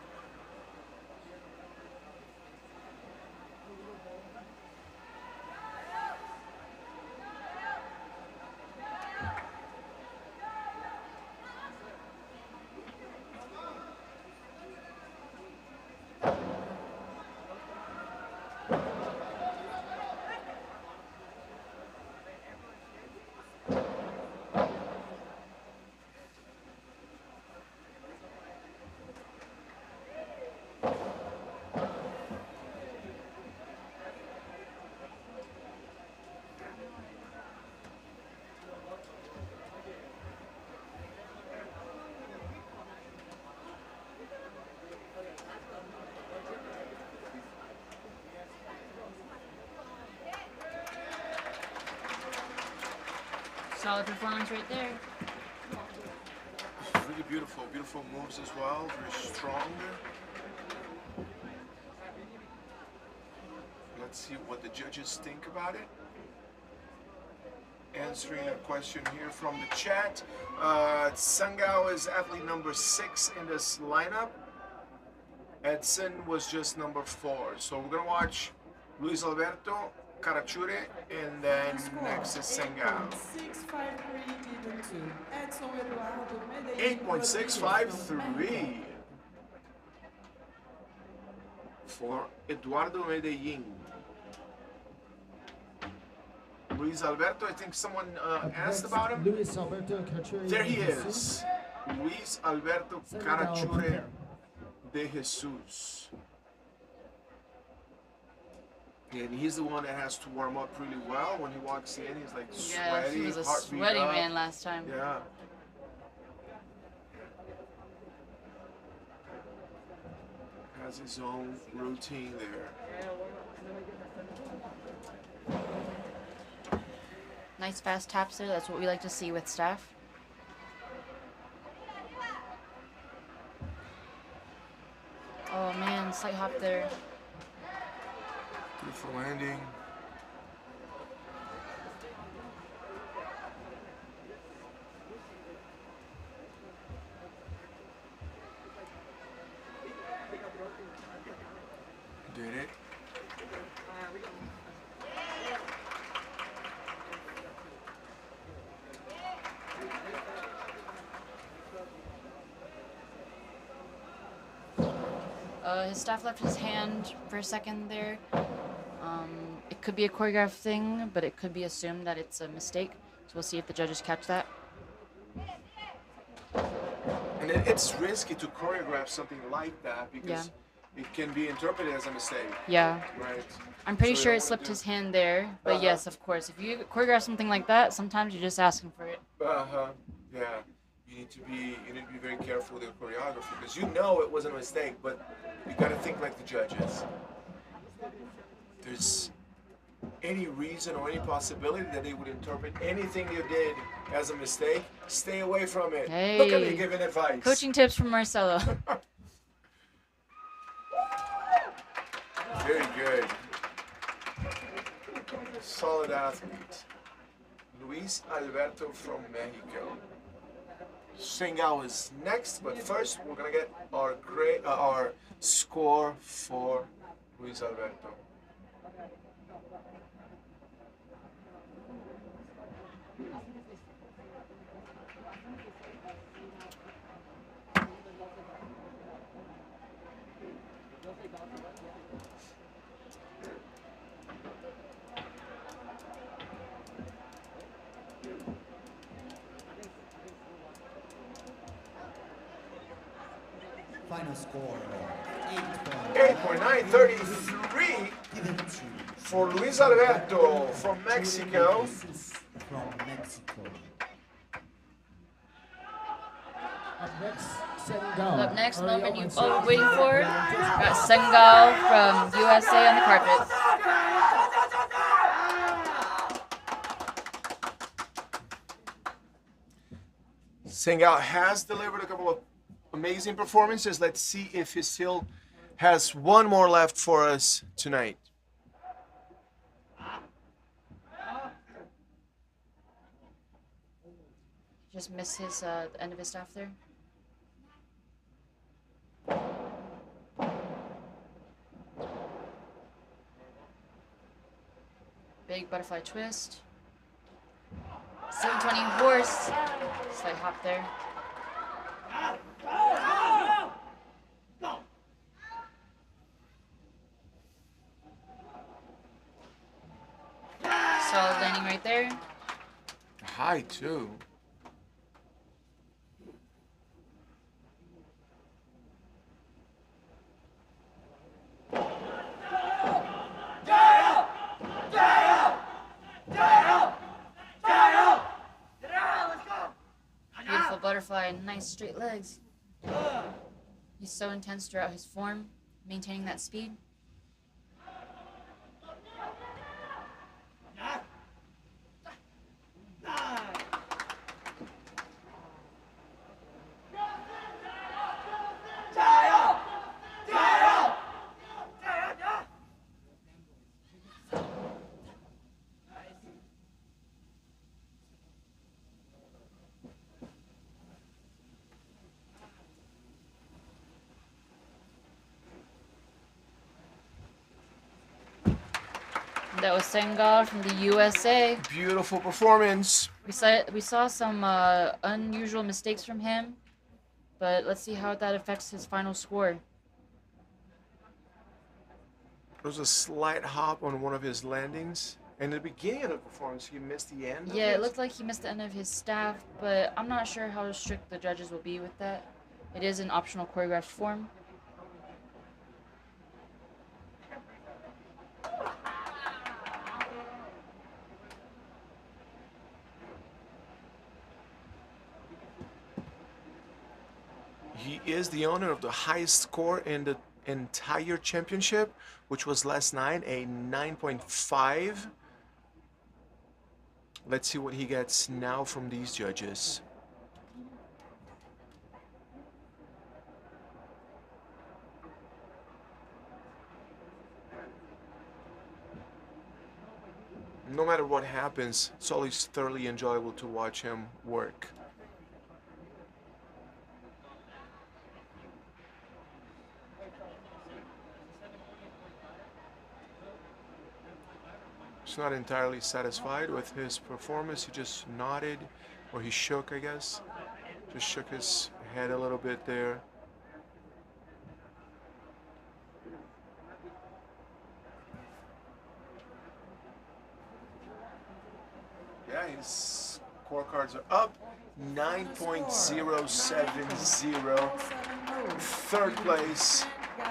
Speaker 6: Solid performance right there.
Speaker 5: Really beautiful, beautiful moves as well. Very strong. Let's see what the judges think about it. Answering a question here from the chat. Sangao is athlete number 6 in this lineup. Edson was just number 4. So we're gonna watch Luis Alberto, Carachure, and then next is Sangao. 8.653 for Eduardo Medellin. Luis Alberto, I think someone asked about him.
Speaker 9: Luis Alberto Carachure.
Speaker 5: There he is. Luis Alberto Carachure de Jesus. And he's the one that has to warm up really well. When he walks in, he's like
Speaker 6: Yeah,
Speaker 5: sweaty,
Speaker 6: he was a
Speaker 5: heartbeat
Speaker 6: sweaty
Speaker 5: up.
Speaker 6: man last time.
Speaker 5: Yeah. Has his own routine there.
Speaker 6: Nice fast taps there. That's what we like to see with staff. Oh man, slight hop there.
Speaker 5: Beautiful landing. Did it.
Speaker 6: His staff left his hand for a second there. It could be a choreographed thing, but it could be assumed that it's a mistake. So we'll see if the judges catch that.
Speaker 5: And it's risky to choreograph something like that because it can be interpreted as a mistake.
Speaker 6: Yeah.
Speaker 5: Right.
Speaker 6: I'm pretty
Speaker 5: So
Speaker 6: sure
Speaker 5: you
Speaker 6: it
Speaker 5: don't
Speaker 6: slipped
Speaker 5: wanna
Speaker 6: his hand there, but yes, of course. If you choreograph something like that, sometimes you're just asking for it.
Speaker 5: Yeah. You need to be very careful with your choreography because you know it wasn't a mistake, but you gotta think like the judges. If there's any reason or any possibility that they would interpret anything you did as a mistake, stay away from it. Look at me
Speaker 6: Hey.
Speaker 5: giving advice.
Speaker 6: Coaching tips from Marcelo.
Speaker 5: Very good. Solid athlete. Luis Alberto from Mexico. Sengao is next, but first we're gonna get our score for Luis Alberto.
Speaker 3: Final score
Speaker 5: 8.933 for Luis Alberto from Mexico.
Speaker 3: from Mexico.
Speaker 9: Up next, Sengao.
Speaker 6: Up next,
Speaker 9: Hurry
Speaker 6: moment
Speaker 9: up
Speaker 6: you've
Speaker 9: and
Speaker 6: all been
Speaker 9: sit.
Speaker 6: waiting for. Got Sengao from USA on the carpet.
Speaker 5: Sengao has delivered a couple of amazing performances. Let's see if he still has one more left for us tonight.
Speaker 6: Just missed his the end of his staff there. Big butterfly twist. 720 horse. Slight hop there. Solid landing right there.
Speaker 5: High too.
Speaker 6: Beautiful butterfly and nice straight legs. He's so intense throughout his form, maintaining that speed. That was Sengal from the USA.
Speaker 5: Beautiful performance.
Speaker 6: We saw some unusual mistakes from him, but let's see how that affects his final score.
Speaker 5: There was a slight hop on one of his landings. In the beginning of the performance, he missed the end.
Speaker 6: Yeah, it looked like he missed the end of his staff, but I'm not sure how strict the judges will be with that. It is an optional choreographed form.
Speaker 5: He is the owner of the highest score in the entire championship, which was last night, a 9.5. Let's see what he gets now from these judges. No matter what happens, it's always thoroughly enjoyable to watch him work. He's not entirely satisfied with his performance. He just nodded, or he shook, I guess. Just shook his head a little bit there. Yeah, his scorecards are up. 9.070. Third place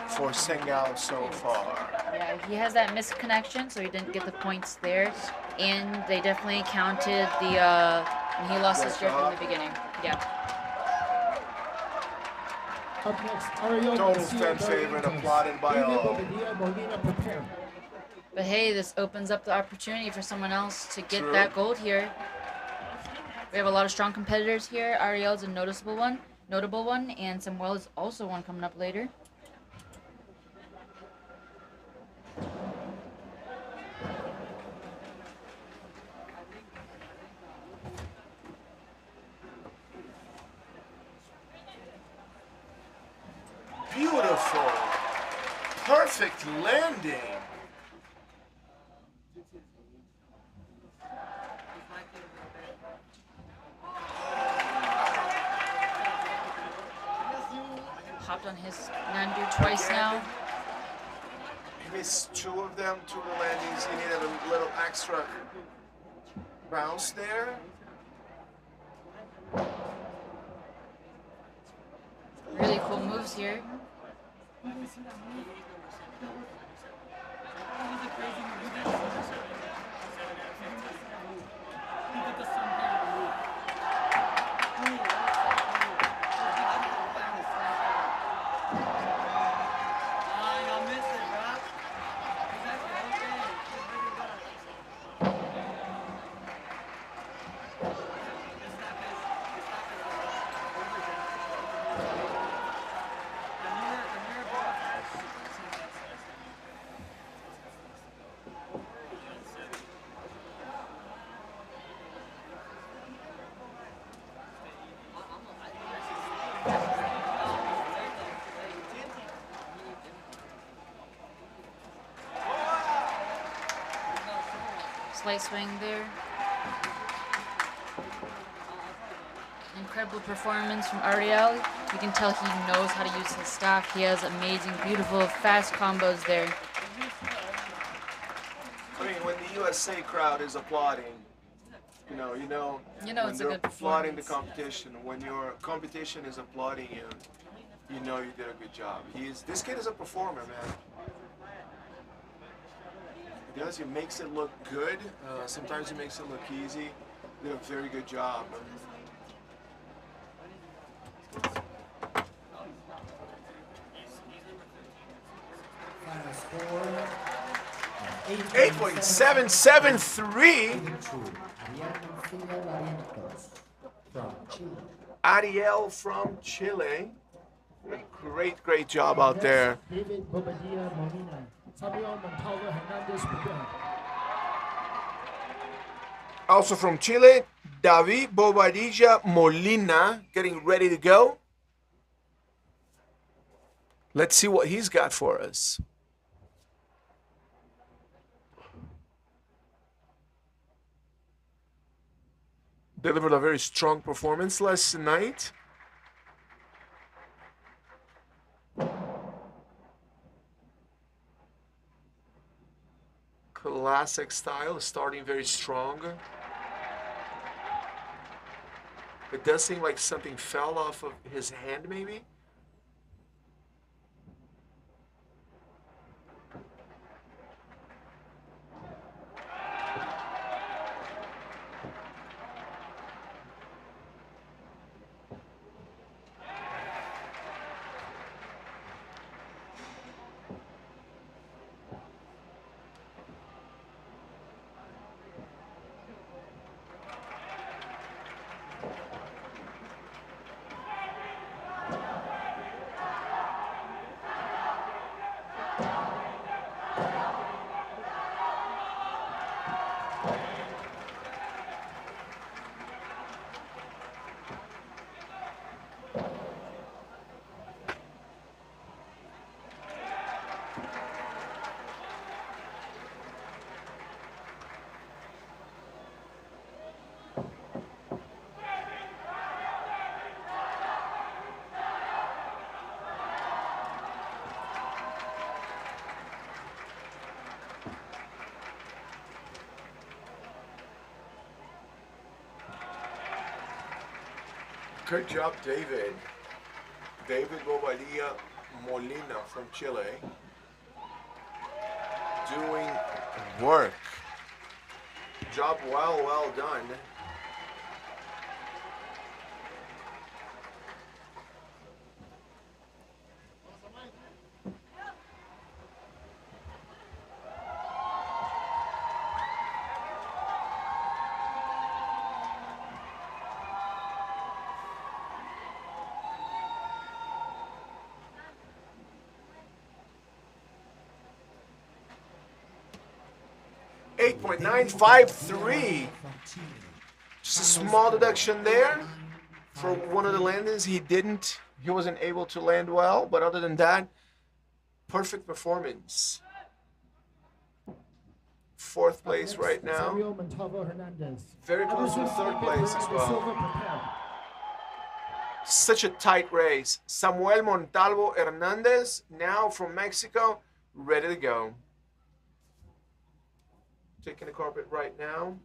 Speaker 5: for Sengal so far.
Speaker 6: Yeah, he has that misconnection, so he didn't get the points there. And they definitely counted the when he lost his grip in the beginning. Yeah.
Speaker 9: Up next, Ariel
Speaker 5: Total
Speaker 9: Garcia
Speaker 5: fan favorite,
Speaker 9: Barrientos.
Speaker 5: applauded by all.
Speaker 9: Molina, prepare.
Speaker 6: But hey, this opens up the opportunity for someone else to get
Speaker 5: True.
Speaker 6: that gold here. We have a lot of strong competitors here. Ariel's a notable one, and Samuel is also one coming up later.
Speaker 5: Beautiful. Perfect landing.
Speaker 6: Hopped on his Nandu twice now.
Speaker 5: He missed two of them, two of the landings. He needed a little extra bounce there.
Speaker 6: Really cool moves here. Slight swing there. Incredible performance from Ariel. You can tell he knows how to use his staff. He has amazing, beautiful, fast combos there.
Speaker 5: I mean, when the USA crowd is applauding, you know
Speaker 6: You
Speaker 5: when
Speaker 6: know it's a
Speaker 5: they're
Speaker 6: good
Speaker 5: applauding the
Speaker 6: performance.
Speaker 5: competition, when your competition is applauding you, you know you did a good job. This kid is a performer, man. He does. He makes it look good. Sometimes he makes it look easy. He did a very good job.
Speaker 3: Final score
Speaker 5: 8.773.
Speaker 3: Quinchu, from Chile.
Speaker 5: Ariel from Chile. Great job out there.
Speaker 9: David Bobadilla Molina. Samuel Montalvo Hernandez, prepare.
Speaker 5: Also from Chile, David Bobadilla Molina getting ready to go. Let's see what he's got for us. delivered a very strong performance last night. Classic style, starting very strong. It does seem like something fell off of his hand, maybe. Good job, David. David Bobadilla Molina from Chile. Doing work. Job well done. .953. Just a small deduction there for one of the landings. He wasn't able to land well, but other than that, perfect performance. Fourth place right now. Very close to third place as well. Such a tight race. Samuel Montalvo Hernandez, now from Mexico, ready to go. Taking the carpet right now.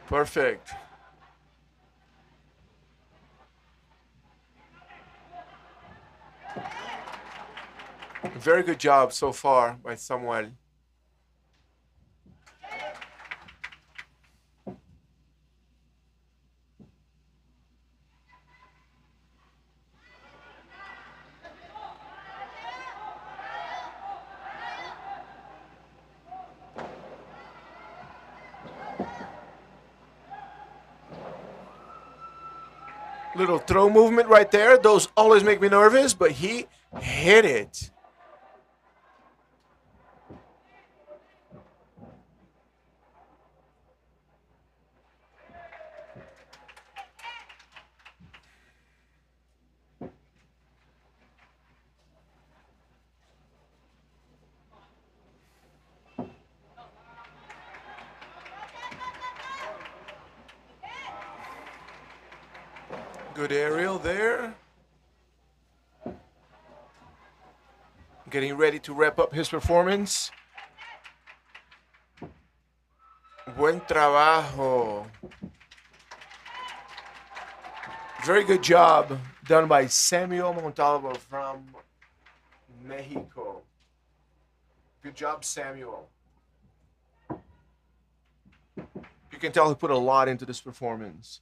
Speaker 5: Perfect. Very good job so far by Samuel. Little throw movement right there. Those always make me nervous, but he hit it. Good aerial there. Getting ready to wrap up his performance. Buen trabajo. Very good job done by Samuel Montalvo from Mexico. Good job, Samuel. You can tell he put a lot into this performance.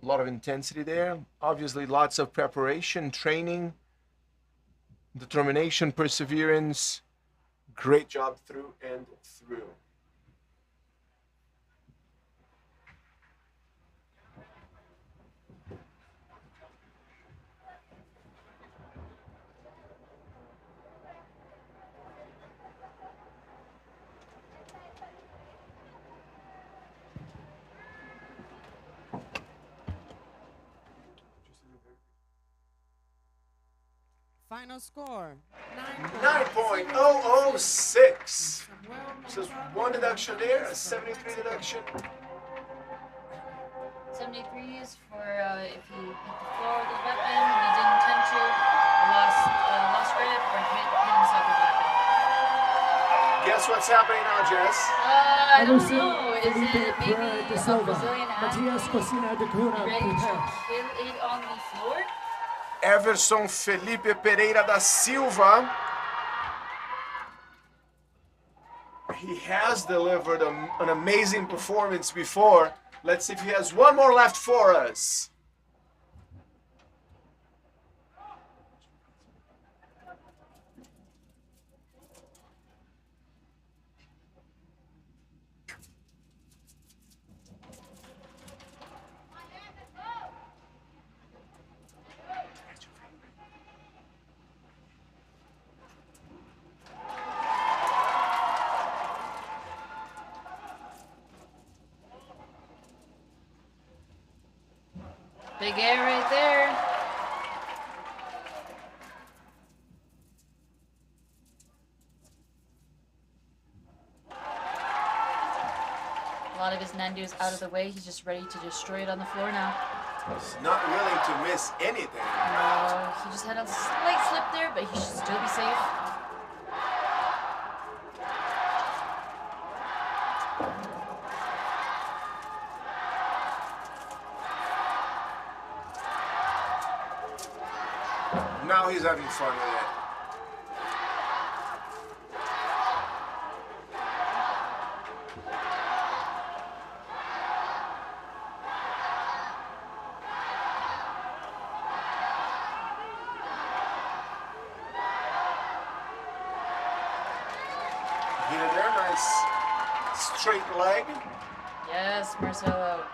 Speaker 5: A lot of intensity there. Obviously, lots of preparation, training, determination, perseverance. Great job through and through.
Speaker 7: Final score
Speaker 5: 9.006. Just one deduction there, a 73 deduction.
Speaker 6: 73 is for if he hit the floor with his weapon, he didn't intend to, lost grip, or hit himself with the weapon.
Speaker 5: Guess what's happening now, Jess?
Speaker 6: I don't know. Is it maybe a Brazilian athlete ready to kill it on the floor?
Speaker 5: Everson Felipe Pereira da Silva. He has delivered an amazing performance before. Let's see if he has one more left for us.
Speaker 6: Big air right there. A lot of his Nandu is out of the way. He's just ready to destroy it on the floor now.
Speaker 5: He's not willing to miss anything.
Speaker 6: He just had a slight slip there, but he should still be safe.
Speaker 5: Now he's having fun with it. Hit it there, nice straight leg.
Speaker 6: Yes, Marcelo.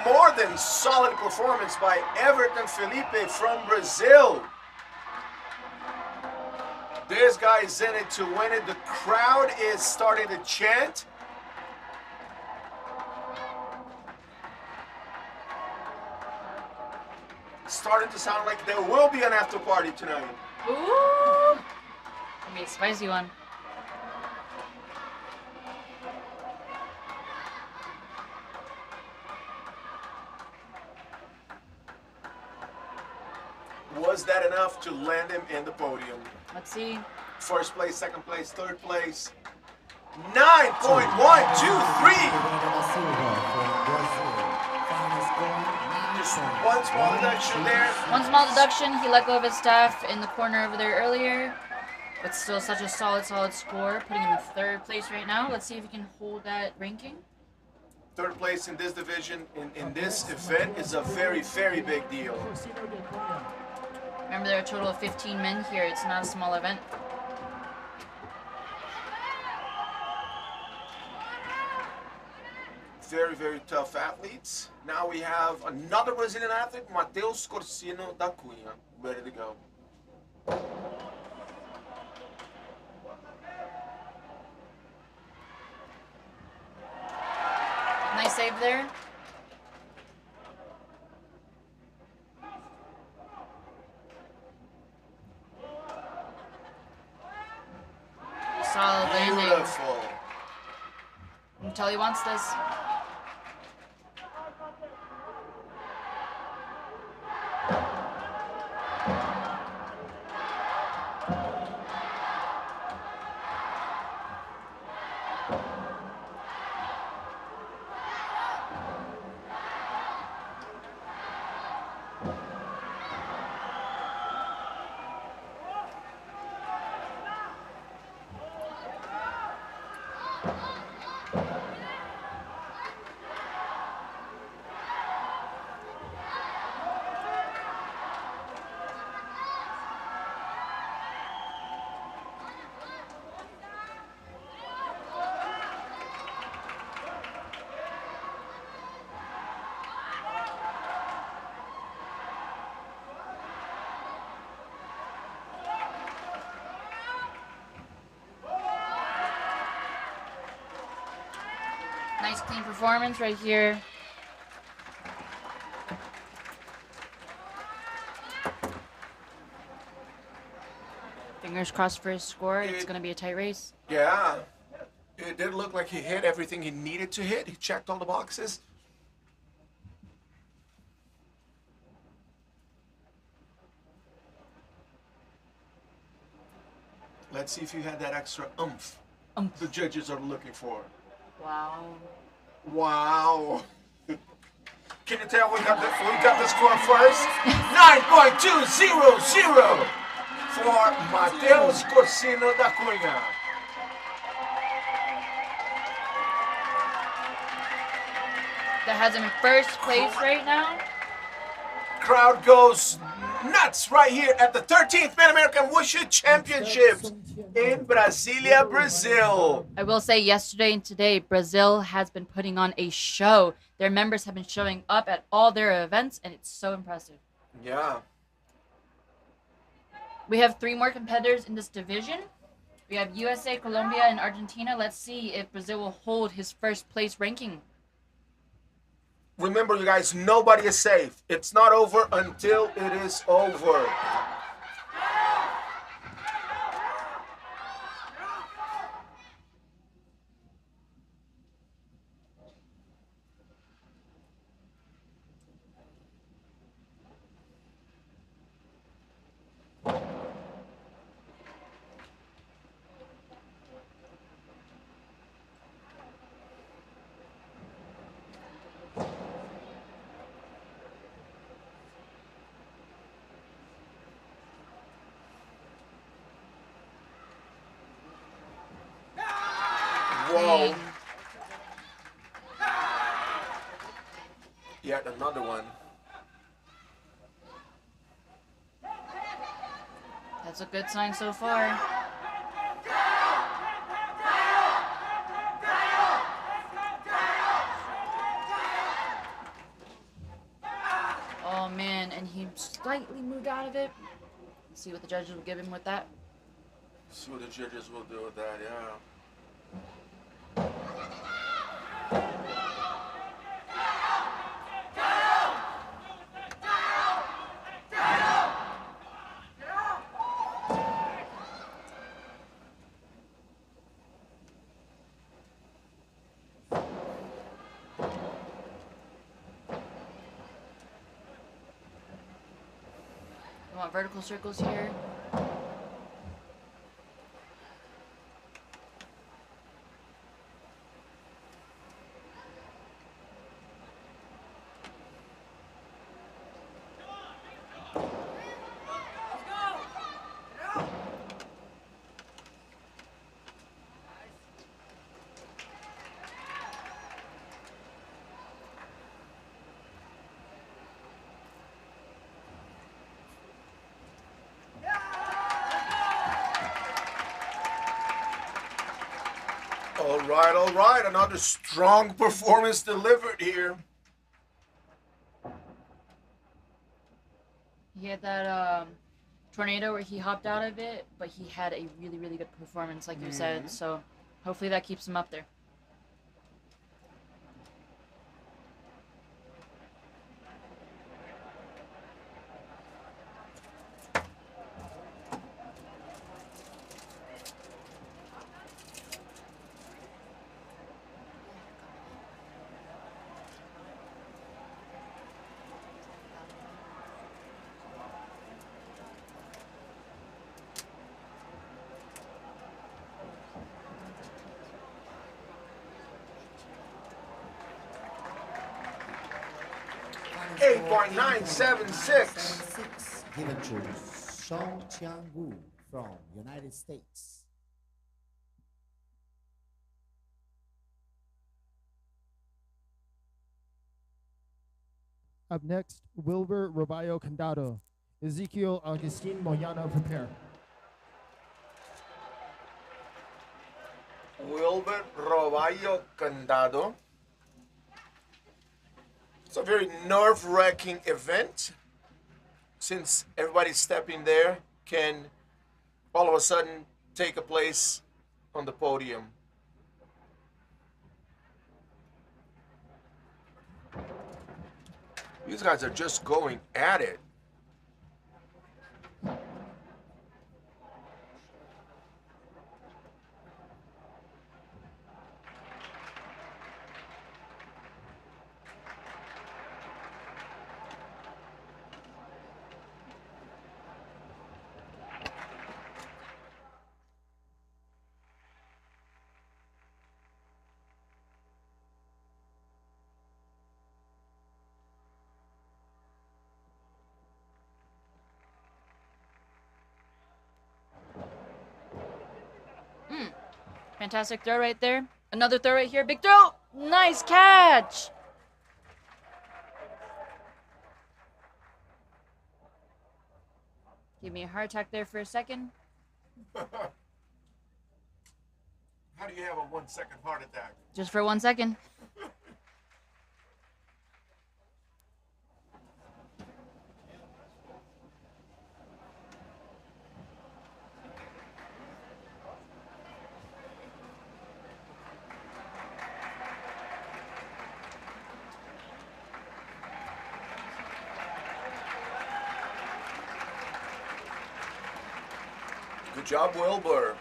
Speaker 5: More than solid performance by Everton Felipe from Brazil. This guy is in it to win it. The crowd is starting to chant. Starting to sound like there will be an after party tonight.
Speaker 6: Ooh! Gonna be a spicy one.
Speaker 5: Was that enough to land him in the podium?
Speaker 6: Let's see.
Speaker 5: First place, second place, third place. 9.123. Just one small deduction there.
Speaker 6: One small deduction. He let go of his staff in the corner over there earlier. But still such a solid score. Putting him in third place right now. Let's see if he can hold that ranking.
Speaker 5: Third place in this division, in this event, is a very, very big deal.
Speaker 6: Remember, there are a total of 15 men here. It's not a small event.
Speaker 5: Very, very tough athletes. Now we have another Brazilian athlete, Matheus Corsino da Cunha, ready to go.
Speaker 6: Nice save there. Solid landing.
Speaker 5: Beautiful.
Speaker 6: You can tell he wants this. performance right here. Fingers crossed for his score. It's going to be a tight race.
Speaker 5: Yeah. It did look like he hit everything he needed to hit. He checked all the boxes. Let's see if you had that extra oomph the judges are looking for.
Speaker 6: Wow.
Speaker 5: Wow. Can you tell we got the score first? 9.200 for Mateus Corsino da Cunha.
Speaker 6: That has him in first place right now.
Speaker 5: Crowd goes nuts right here at the 13th Pan American Wushu Championships in Brasilia, Brazil.
Speaker 6: I will say yesterday and today, Brazil has been putting on a show. Their members have been showing up at all their events, and it's so impressive.
Speaker 5: Yeah.
Speaker 6: We have 3 more competitors in this division. We have USA, Colombia, and Argentina. Let's see if Brazil will hold his first place ranking.
Speaker 5: Remember, you guys, nobody is safe. It's not over until it is over. Whoa. Yet another one.
Speaker 6: That's a good sign so far. Oh man, and he slightly moved out of it. Let's see what the judges will give him with that.
Speaker 5: See what the judges will do with that, yeah.
Speaker 6: We want vertical circles here.
Speaker 5: All right. Another strong performance delivered here.
Speaker 6: He had that tornado where he hopped out of it, but he had a really, really good performance, like you said. So hopefully that keeps him up there.
Speaker 3: .976 given to Song Tiangu from United States.
Speaker 9: Up next, Wilber Robayo Condado. Ezekiel Augustine Moyano, prepare.
Speaker 5: Wilber Robayo Condado. It's a very nerve-wracking event since everybody stepping there can all of a sudden take a place on the podium. These guys are just going at it.
Speaker 6: Fantastic throw right there. Another throw right here. Big throw. Nice catch. Give me a heart attack there for a second.
Speaker 5: How do you have a 1 second heart attack?
Speaker 6: Just for 1 second.
Speaker 5: Good job, Wilbur.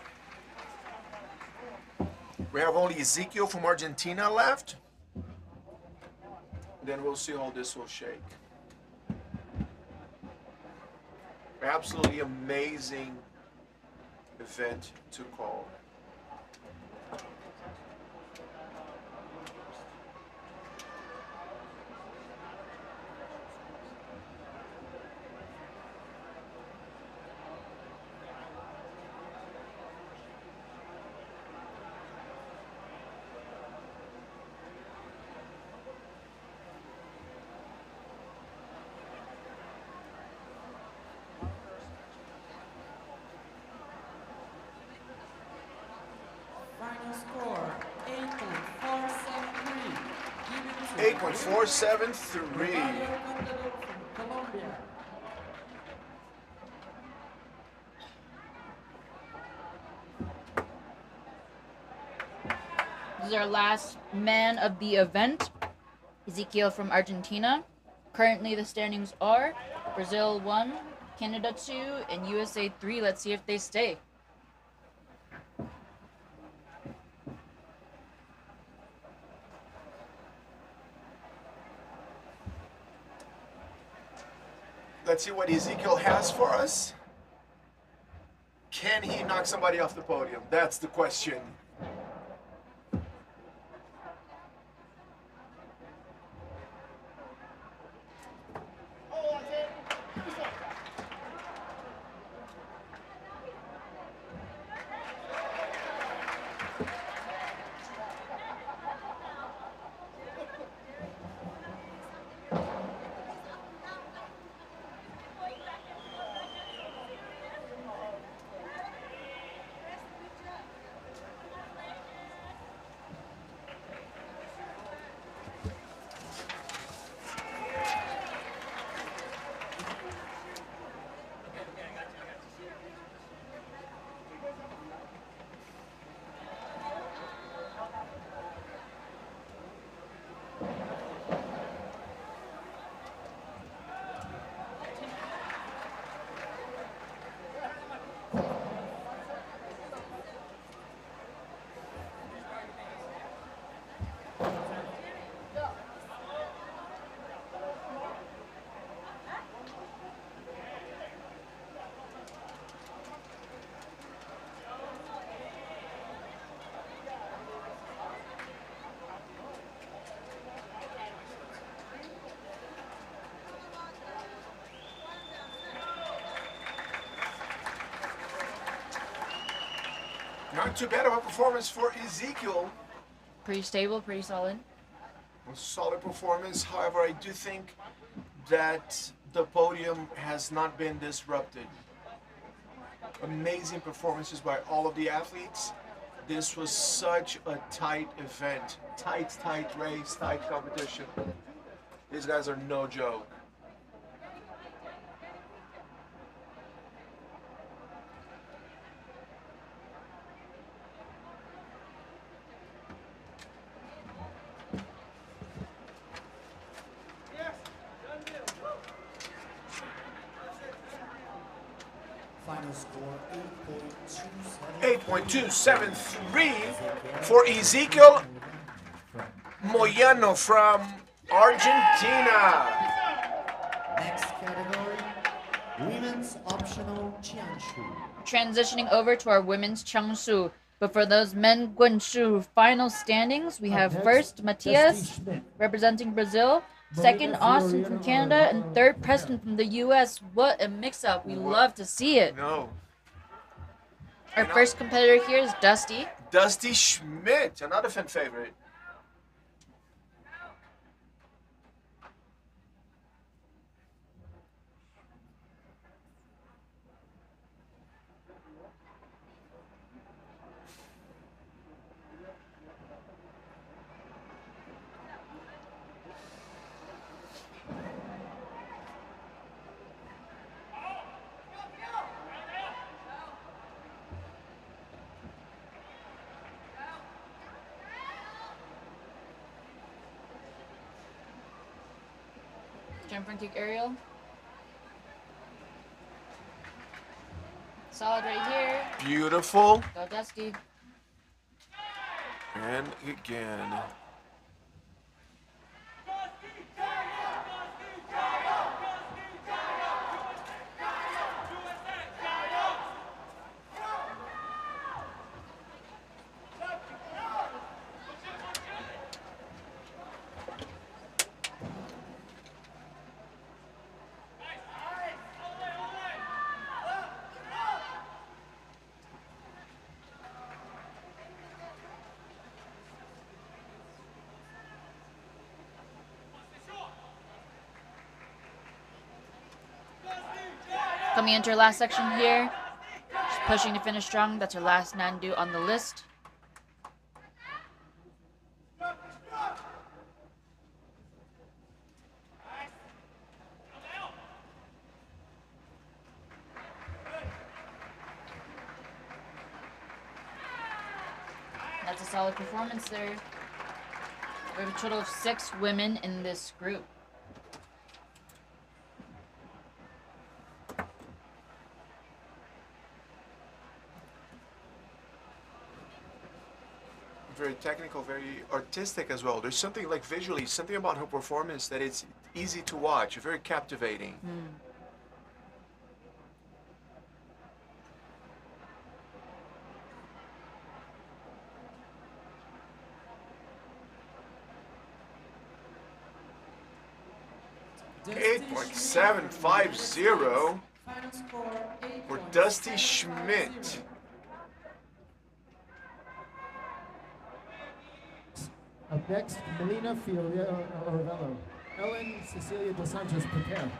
Speaker 5: We have only Ezekiel from Argentina left. Then we'll see how this will shake. Absolutely amazing event to call.
Speaker 7: Final score 8.473. Given to
Speaker 5: 8.473.
Speaker 7: Gabrielle Nakamura from Colombia.
Speaker 6: This is our last man of the event, Ezekiel from Argentina. Currently the standings are Brazil 1, Canada 2, and USA 3. Let's see if they stay.
Speaker 5: Let's see what Ezekiel has for us. Can he knock somebody off the podium? That's the question. Not too bad of a performance for Ezekiel.
Speaker 6: Pretty stable, pretty solid.
Speaker 5: A solid performance. However, I do think that the podium has not been disrupted. Amazing performances by all of the athletes. This was such a tight event. Tight race, tight competition. These guys are no joke.
Speaker 4: Final score
Speaker 5: 8.273 for Ezekiel Moyano from Argentina.
Speaker 3: Next category, women's optional Qianshu.
Speaker 6: Transitioning over to our women's Changshu. But for those men Quinchu final standings, we have
Speaker 9: next,
Speaker 6: first
Speaker 9: Dusty
Speaker 6: Matias
Speaker 9: Schmidt.
Speaker 6: representing Brazil, second
Speaker 9: Molina,
Speaker 6: Austin
Speaker 9: Fiorina,
Speaker 6: from Canada, and
Speaker 9: Arroyo,
Speaker 6: third
Speaker 9: Prepare.
Speaker 6: Preston from the US. What a mix-up. We love to see it.
Speaker 5: No.
Speaker 6: Our first competitor here is Dusty.
Speaker 5: Dusty Schmidt, another fan favorite.
Speaker 6: Jumping kick aerial. Solid right here.
Speaker 5: Beautiful.
Speaker 6: Go Dusty.
Speaker 5: And again.
Speaker 6: Coming into our last section here. Just pushing to finish strong. That's our last Nandu on the list. That's a solid performance there. We have a total of 6 women in this group.
Speaker 5: Very technical, very artistic as well. There's something like visually, something about her performance that it's easy to watch, very captivating.
Speaker 7: Dusty
Speaker 5: 8.750
Speaker 7: Final score
Speaker 5: for
Speaker 7: 8.750.
Speaker 5: Dusty Schmidt.
Speaker 9: Up next, Molina, Fiorina, Orvello. Ellen Cecilia Dos Santos, prepare.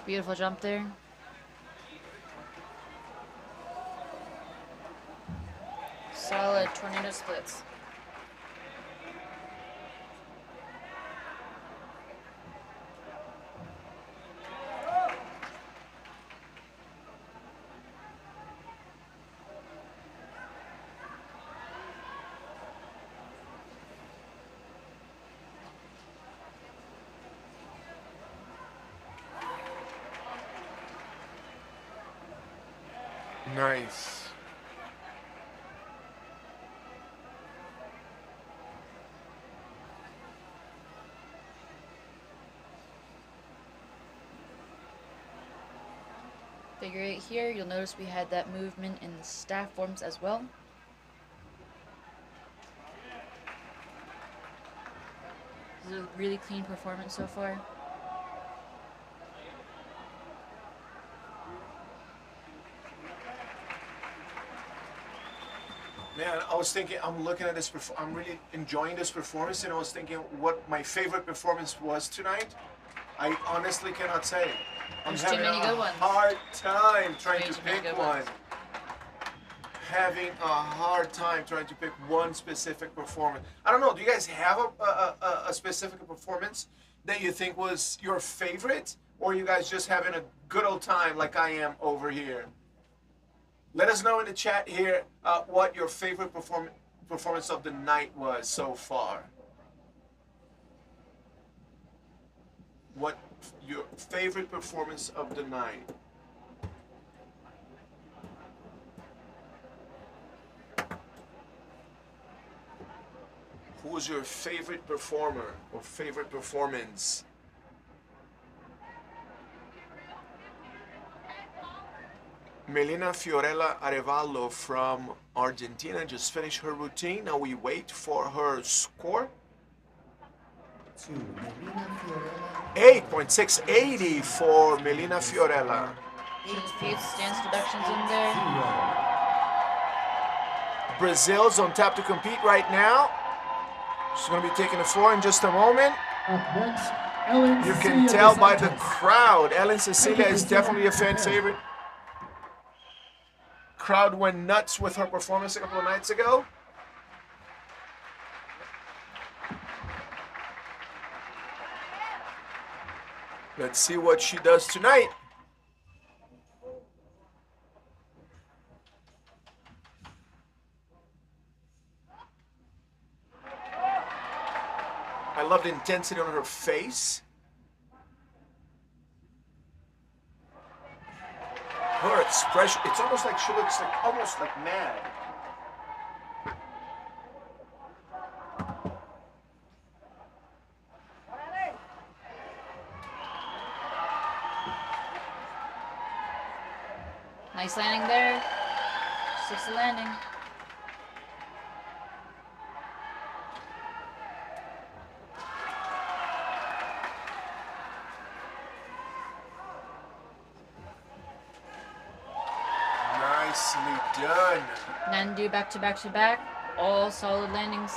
Speaker 6: Beautiful jump there. Solid tornado splits.
Speaker 5: Nice.
Speaker 6: Figure 8 here, you'll notice we had that movement in the staff forms as well. This is a really clean performance so far.
Speaker 5: Man, I was thinking, I'm looking at this, I'm really enjoying this performance, and I was thinking what my favorite performance was tonight. I honestly cannot say. I'm
Speaker 6: There's too
Speaker 5: having
Speaker 6: many
Speaker 5: a
Speaker 6: good ones.
Speaker 5: hard time trying
Speaker 6: Way
Speaker 5: to
Speaker 6: too many
Speaker 5: pick
Speaker 6: good
Speaker 5: one.
Speaker 6: ones.
Speaker 5: Having a hard time trying to pick one specific performance. I don't know. Do you guys have a specific performance that you think was your favorite, or are you guys just having a good old time like I am over here? Let us know in the chat here what your favorite performance of the night was so far. What your favorite performance of the night? Who was your favorite performer or favorite performance? Melina Fiorella Arevalo from Argentina just finished her routine. Now we wait for her score. 8.680 for Melina Fiorella.
Speaker 6: Few stance deductions in there.
Speaker 5: Brazil's on tap to compete right now. She's going to be taking the floor in just a moment.
Speaker 9: Up next, Ellen
Speaker 5: You can
Speaker 9: Cecilia
Speaker 5: tell
Speaker 9: dos
Speaker 5: by the
Speaker 9: Santos.
Speaker 5: crowd. Ellen Cecilia is definitely a fan favorite. Crowd went nuts with her performance a couple of nights ago. Let's see what she does tonight. I love the intensity on her face. Her expression, it's almost like she looks like almost like mad.
Speaker 6: Nice landing there. 60 landing.
Speaker 5: Nicely done.
Speaker 6: Nandu back to back to back. All solid landings.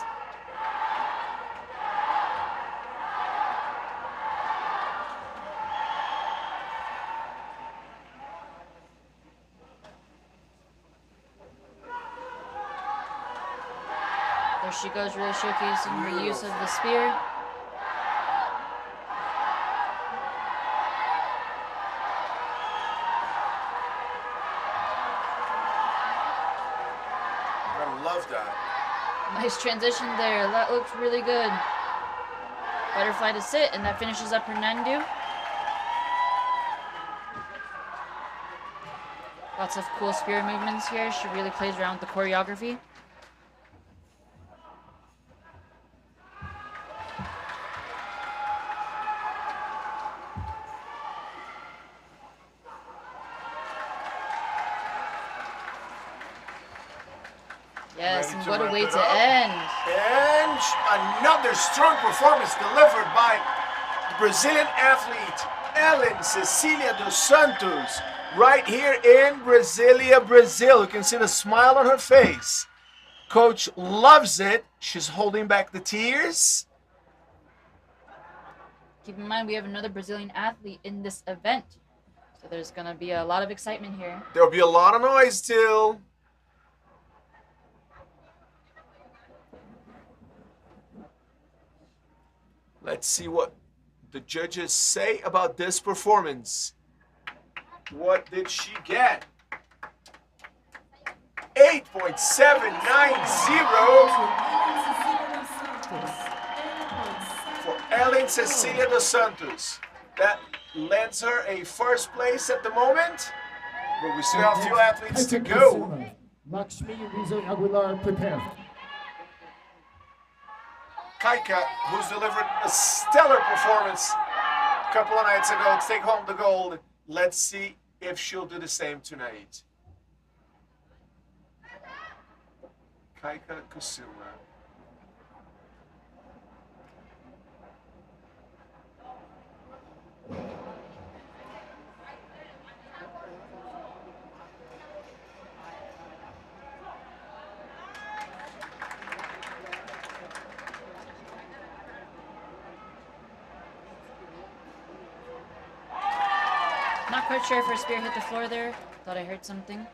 Speaker 6: There she goes, really showcasing her use of the spear.
Speaker 5: I love that.
Speaker 6: Nice transition there. That looks really good. Butterfly to sit, and that finishes up her Nandu. Lots of cool spear movements here. She really plays around with the choreography. Yes,
Speaker 5: Ready
Speaker 6: and
Speaker 5: to
Speaker 6: what a
Speaker 5: wrap
Speaker 6: way
Speaker 5: it
Speaker 6: to
Speaker 5: up.
Speaker 6: end.
Speaker 5: And another strong performance delivered by the Brazilian athlete Ellen Cecilia dos Santos right here in Brasilia, Brazil. You can see the smile on her face. Coach loves it. She's holding back the tears.
Speaker 6: Keep in mind, we have another Brazilian athlete in this event. So there's going to be a lot of excitement here.
Speaker 5: There'll be a lot of noise still. Let's see what the judges say about this performance. What did she get? 8.790 for Ellen Cecilia dos Santos. That lands her a first place at the moment, but we still have a few athletes to go.
Speaker 9: Lakshmi Rizzo Aguilar, prepare.
Speaker 5: Kaika, who's delivered a stellar performance a couple of nights ago, to take home the gold. Let's see if she'll do the same tonight. Kaika Kusuma.
Speaker 6: Not quite sure if her spear hit the floor there. Thought I heard something.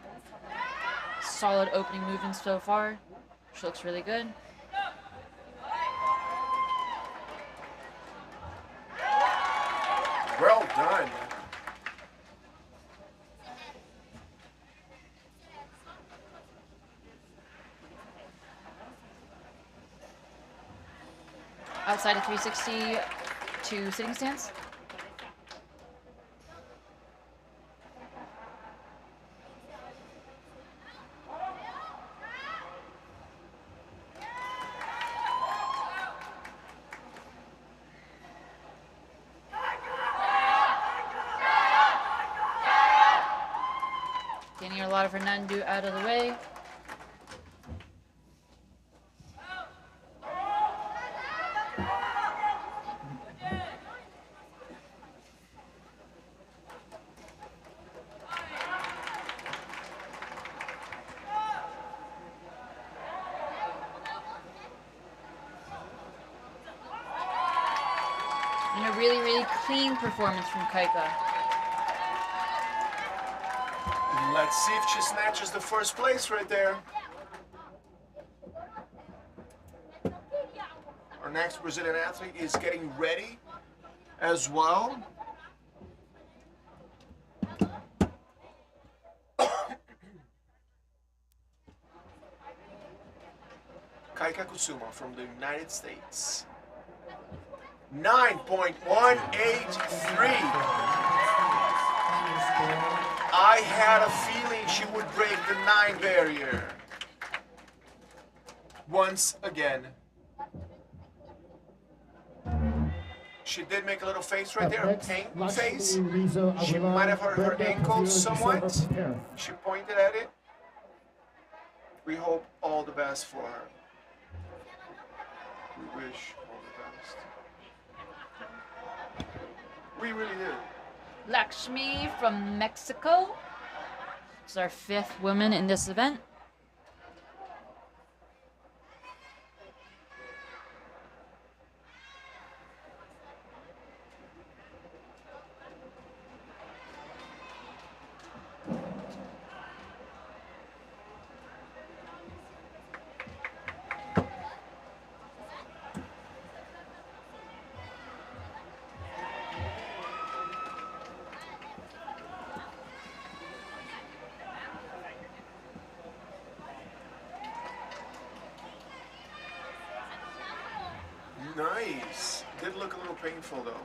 Speaker 6: Solid opening movements so far. She looks really good.
Speaker 5: Well done.
Speaker 6: Outside of 360 to sitting stance. Getting a lot of Fernando out of the way. And a really, really clean performance from Kaika.
Speaker 5: Let's see if she snatches the first place right there. Our next Brazilian athlete is getting ready as well. Kaika Kusuma from the United States. 9.183. I had a feeling she would break the 9 barrier. Once again. She did make a little face right there, a pain face. She might have hurt her ankle somewhat. She pointed at it. We hope all the best for her. We wish all the best. We really do.
Speaker 6: Lakshmi from Mexico. It's our 5th woman in this event.
Speaker 5: Nice. Did look a little painful though.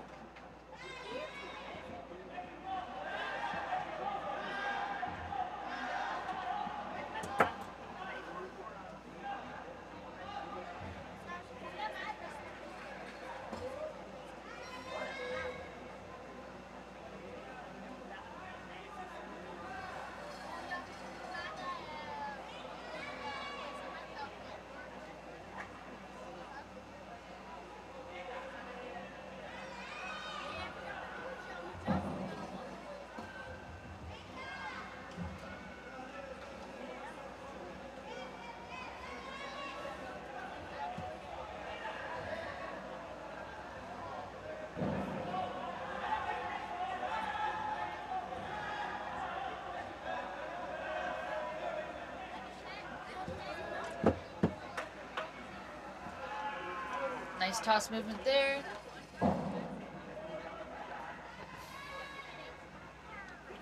Speaker 6: Nice toss movement there.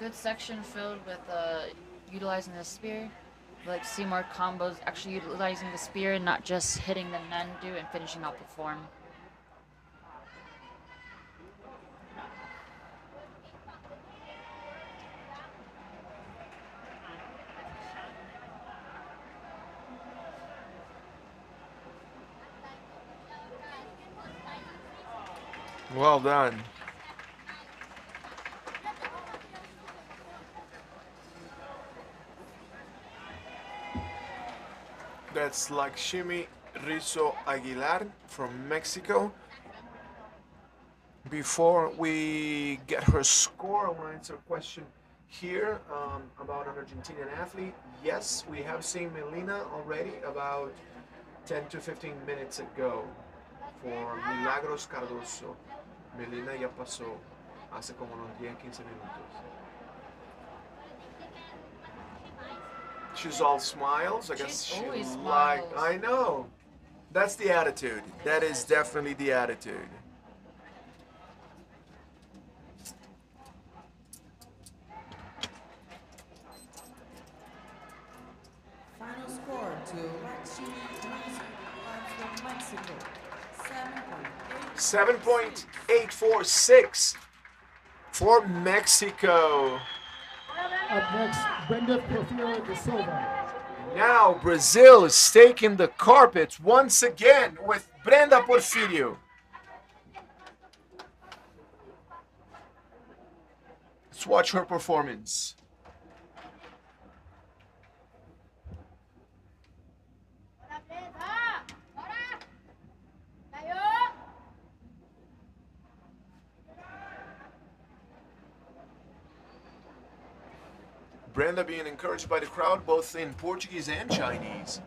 Speaker 6: Good section filled with utilizing the spear. I'd like to see more combos actually utilizing the spear and not just hitting the Nandu and finishing off the form.
Speaker 5: Well done. That's Lakshmi Rizzo Aguilar from Mexico. Before we get her score, I want to answer a question here about an Argentinian athlete. Yes, we have seen Molina already about 10 to 15 minutes ago for Milagros Cardoso. Molina ya pasó hace como unos 10-15 minutos. She's all smiles. I guess
Speaker 6: She's
Speaker 5: she
Speaker 6: always
Speaker 5: like.
Speaker 6: smiles.
Speaker 5: I know. That's the attitude. That is definitely the attitude.
Speaker 7: Final score to Lexi from Mexico.
Speaker 5: 7.846 for Mexico.
Speaker 9: Up next, Brenda Porcinio de Silva.
Speaker 5: Now Brazil is taking the carpet once again with Brenda Porcinio. Let's watch her performance. Brenda being encouraged by the crowd both in Portuguese and Chinese.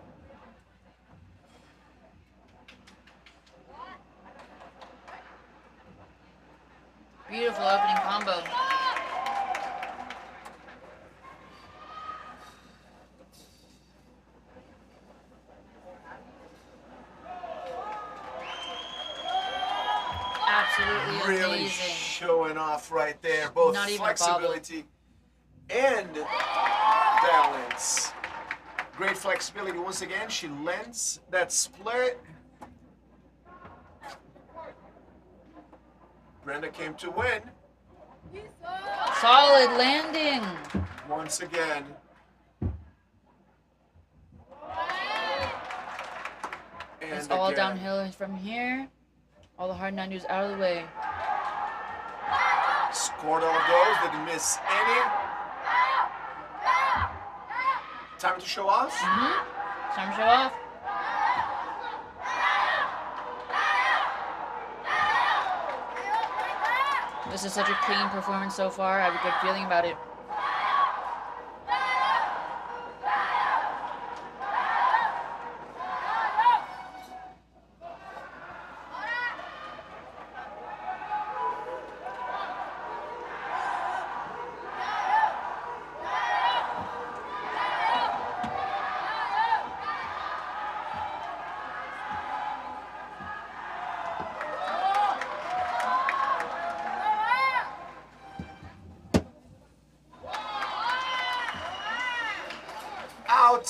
Speaker 6: Beautiful opening combo. Absolutely
Speaker 5: Really
Speaker 6: amazing.
Speaker 5: showing off right there, both
Speaker 6: Not even
Speaker 5: flexibility and balance. Great flexibility once again. She lends that split. Brenda came to win
Speaker 6: Solid landing.
Speaker 5: once again. And
Speaker 6: It's all
Speaker 5: again.
Speaker 6: downhill from here. All the hard 90s out of the way.
Speaker 5: Scored all of those, didn't miss any. Time to show off.
Speaker 6: Time to show off. This is such a clean performance so far. I have a good feeling about it.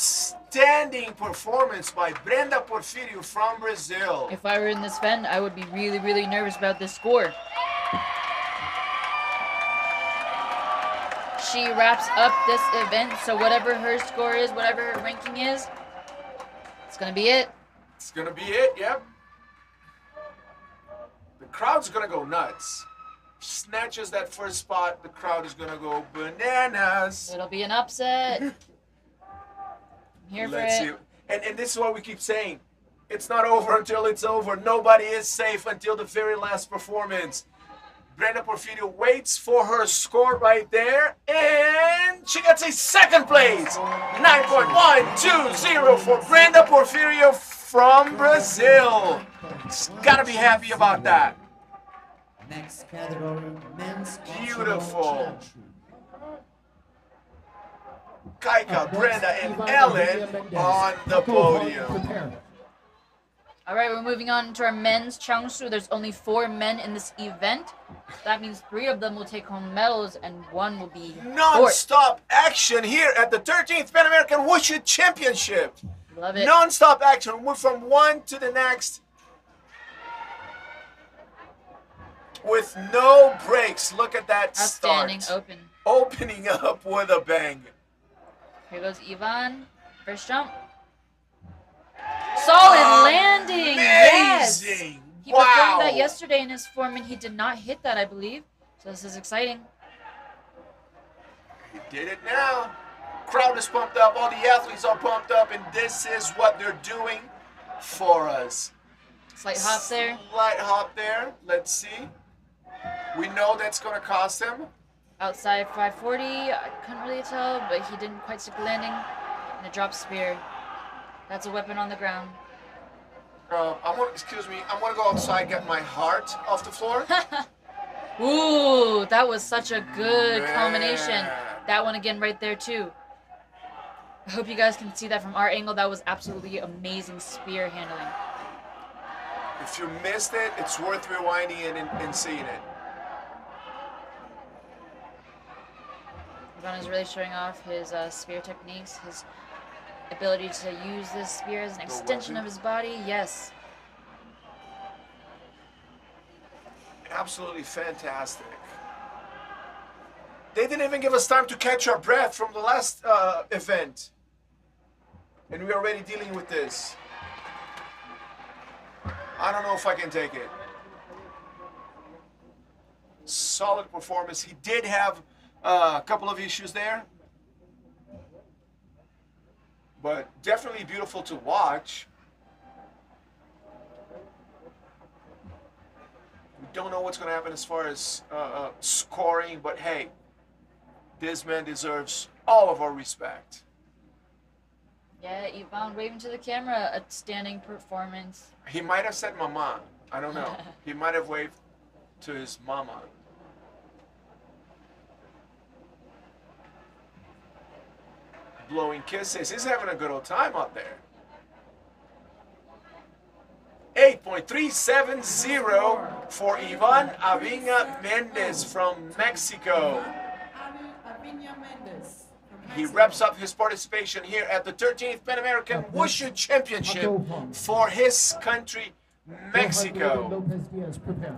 Speaker 5: Outstanding performance by Brenda Porcinio from Brazil.
Speaker 6: If I were in this event, I would be really, really nervous about this score. She wraps up this event, so whatever her score is, whatever her ranking is, it's gonna be it.
Speaker 5: It's gonna be it, yep. The crowd's gonna go nuts. Snatches that first spot, the crowd is gonna go bananas.
Speaker 6: It'll be an upset. I'm here for
Speaker 5: Let's
Speaker 6: it.
Speaker 5: see. And this is what we keep saying. It's not over until it's over. Nobody is safe until the very last performance. Brenda Porcinio waits for her score right there, and she gets a second place. 9.120 for Brenda Porcinio from Brazil. She's gotta be happy about that.
Speaker 3: Next category, men's
Speaker 5: Beautiful.
Speaker 3: optional challenge.
Speaker 5: Kaika, Brenda, and
Speaker 9: Ivana
Speaker 5: Ellen
Speaker 9: Garza
Speaker 5: on the podium.
Speaker 9: Prepare.
Speaker 6: All right, we're moving on to our men's Changshu. There's only 4 men in this event. That means 3 of them will take home medals and 1 will be fourth.
Speaker 5: Non-stop action here at the 13th Pan American Wushu Championship.
Speaker 6: Love it.
Speaker 5: Non-stop action. Move from one to the next with no breaks. Look at that
Speaker 6: Outstanding
Speaker 5: start.
Speaker 6: open.
Speaker 5: Opening up with a bang.
Speaker 6: Here goes Ivan. First jump. Solid landing. Yes.
Speaker 5: Amazing.
Speaker 6: He
Speaker 5: Wow.
Speaker 6: performed that yesterday in his form and he did not hit that, I believe. So this is exciting.
Speaker 5: He did it now. Crowd is pumped up. All the athletes are pumped up, and this is what they're doing for us.
Speaker 6: Slight hop there.
Speaker 5: Slight hop there. Let's see. We know that's going to cost him.
Speaker 6: Outside 540. I couldn't really tell, but he didn't quite stick the landing. And a drop spear. That's a weapon on the ground.
Speaker 5: Excuse me. I want to go outside, get my heart off the floor.
Speaker 6: Ooh, that was such a good combination.
Speaker 5: Yeah.
Speaker 6: That one again right there too. I hope you guys can see that from our angle. That was absolutely amazing spear handling.
Speaker 5: If you missed it, it's worth rewinding and seeing it.
Speaker 6: Ivana's really showing off his spear techniques, his ability to use this spear as an extension of his body. Yes.
Speaker 5: Absolutely fantastic. They didn't even give us time to catch our breath from the last event. And we're already dealing with this. I don't know if I can take it. Solid performance. He did have a couple of issues there. But definitely beautiful to watch. We don't know what's going to happen as far as scoring, but hey, this man deserves all of our respect.
Speaker 6: Yeah, Yvonne waving to the camera, a standing performance.
Speaker 5: He might have said mama. I don't know. He might have waved to his mama. Blowing kisses. He's having a good old time out there. 8.370 for Ivan Avina Mendez from Mexico. He wraps up his participation here at the 13th Pan American Wushu Championship for his country, Mexico.
Speaker 9: Lopez Diaz, prepare.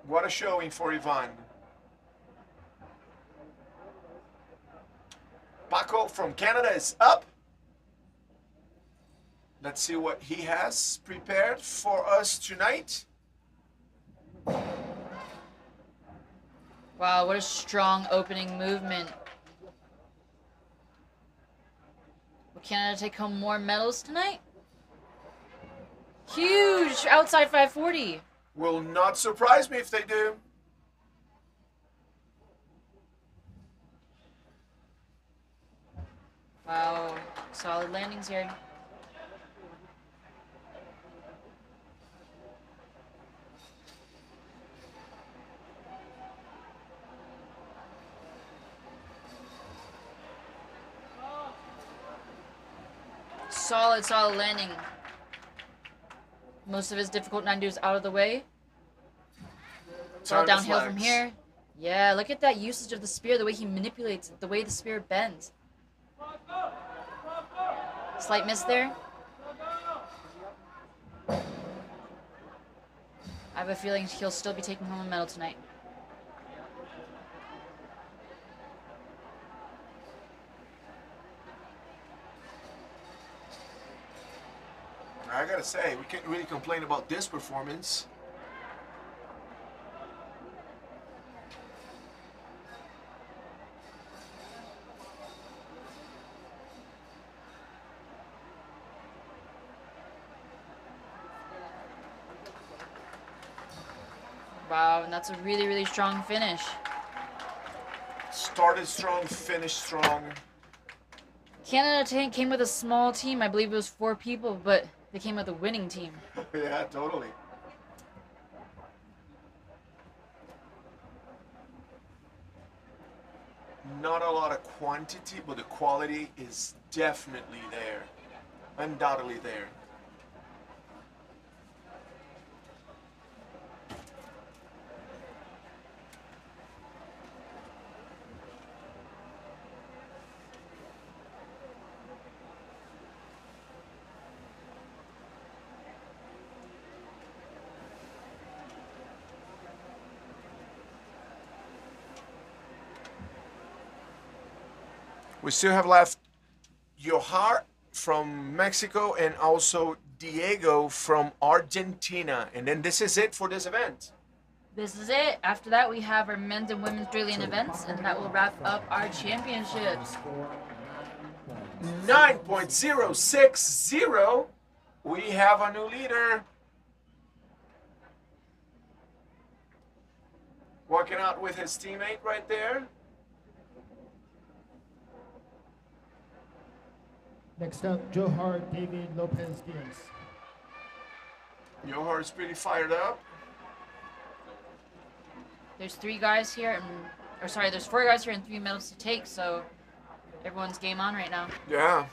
Speaker 5: What a showing for Ivan. Paco from Canada is up. Let's see what he has prepared for us tonight.
Speaker 6: Wow, what a strong opening movement. Will Canada take home more medals tonight? Huge outside 540.
Speaker 5: Will not surprise me if they do.
Speaker 6: Wow, solid landings here. Solid landing. Most of his difficult 9-dos out of the way. It's all downhill from here. Yeah, look at that usage of the spear, the way he manipulates it, the way the spear bends. Slight miss there. I have a feeling he'll still be taking home a medal tonight.
Speaker 5: I gotta say, we can't really complain about this performance.
Speaker 6: Wow, and that's a really, really strong finish.
Speaker 5: Started strong, finished strong.
Speaker 6: Canada came with a small team. I believe it was 4 people, but they came with a winning team.
Speaker 5: Yeah, totally. Not a lot of quantity, but the quality is definitely there. Undoubtedly there. We still have left Johar from Mexico and also Diego from Argentina. And then this is it for this event.
Speaker 6: This is it. After that, we have our men's and women's drilling events, and that will wrap up our championships.
Speaker 5: 9.060. We have a new leader. Walking out with his teammate right there.
Speaker 9: Next up, Johar David Lopez Diaz.
Speaker 5: Johar is pretty fired up.
Speaker 6: There's 3 guys here, and Or sorry, there's 4 guys here and 3 medals to take, so everyone's game on right now.
Speaker 5: Yeah.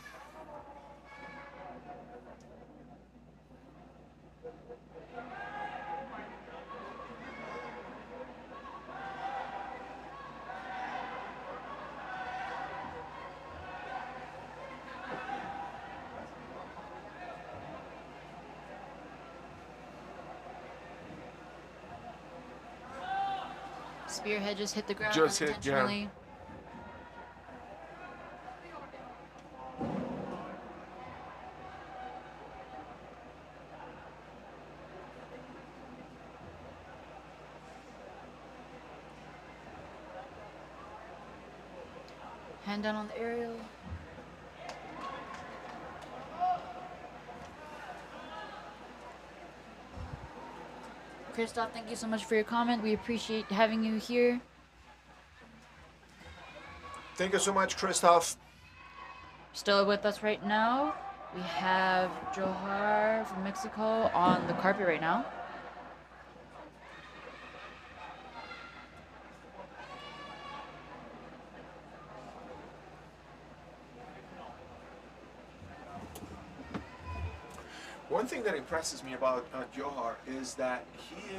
Speaker 6: Spearhead just hit the ground
Speaker 5: Just hit, yeah.
Speaker 6: unintentionally. Hand down on the aerial. Christoph, thank you so much for your comment. We appreciate having you here.
Speaker 5: Thank you so much, Christoph.
Speaker 6: Still with us right now, we have Johar from Mexico on the carpet right now.
Speaker 5: One thing that impresses me about Johar is that he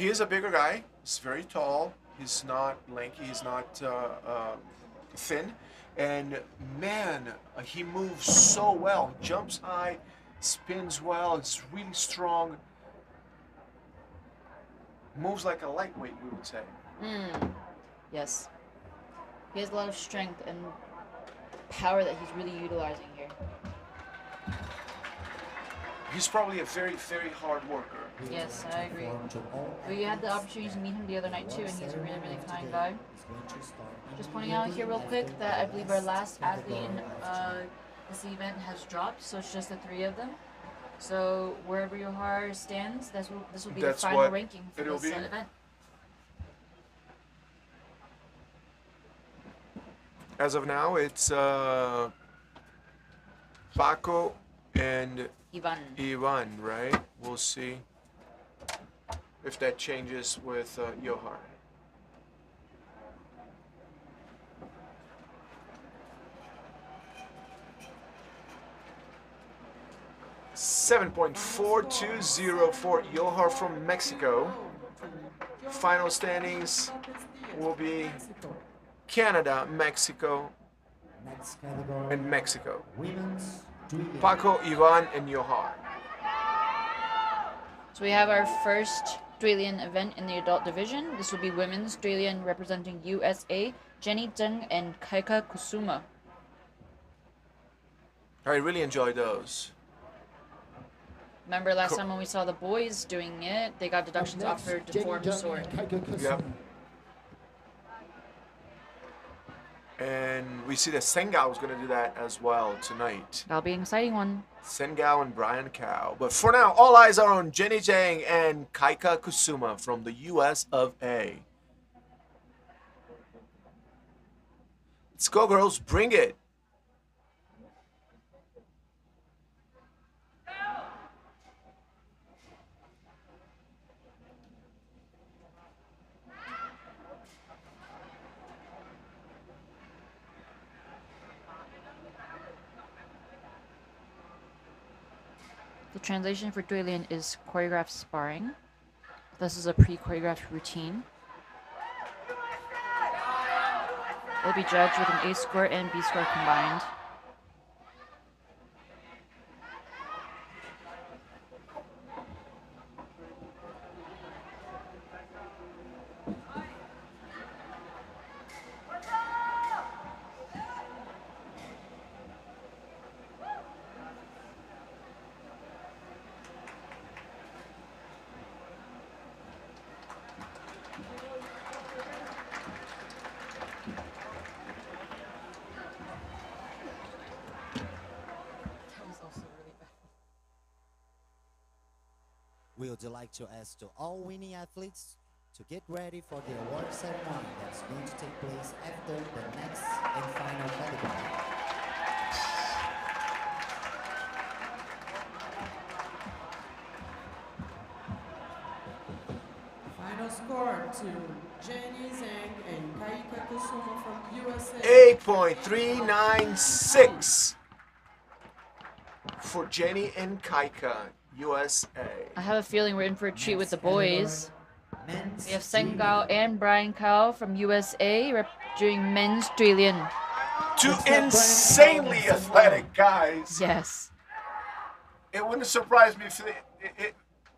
Speaker 5: is a bigger guy. He's very tall. He's not lanky. He's not thin. And man, he moves so well. Jumps high, spins well. It's really strong. Moves like a lightweight, we would say.
Speaker 6: Yes. He has a lot of strength and power that he's really utilizing here.
Speaker 5: He's probably a very, very hard worker.
Speaker 6: Yes, I agree. We had the opportunity to meet him the other night too, and he's a really, really kind guy. Just pointing out here real quick that I believe our last athlete in this event has dropped, so it's just the 3 of them. So wherever Johar stands, this will be the final ranking for this event.
Speaker 5: As of now, it's Paco and Ivan, right? We'll see if that changes with Johar. .420 for Johar from Mexico. Final standings will be Canada, Mexico, and Mexico. Paco, Ivan, and Johar.
Speaker 6: So we have our first Australian event in the adult division. This will be women's Australian representing USA, Jenny Zheng and Kaika Kusuma.
Speaker 5: I really enjoy those.
Speaker 6: Remember last time when we saw the boys doing it, they got deductions off their deformed sword.
Speaker 5: Yep. And we see that Sengao is going to do that as well tonight.
Speaker 6: That'll be an exciting one.
Speaker 5: Sengao and Brian Cow. But for now, all eyes are on Jenny Zhang and Kaika Kusuma from the US of A. Let's go, girls. Bring it.
Speaker 6: The translation for Duelian is choreographed sparring. This is a pre-choreographed routine. It'll be judged with an A score and B score combined.
Speaker 3: We would like to ask to all winning athletes to get ready for the award ceremony that's going to take place after the next and final category.
Speaker 7: Final score to Jenny
Speaker 5: 8.396 for Jenny and Kaika, USA.
Speaker 6: I have a feeling we're in for a treat with the boys.
Speaker 3: Men's
Speaker 6: We have Sengao and Brian Kao from USA doing men's trillion.
Speaker 5: Two insanely athletic guys.
Speaker 6: Yes.
Speaker 5: It wouldn't surprise me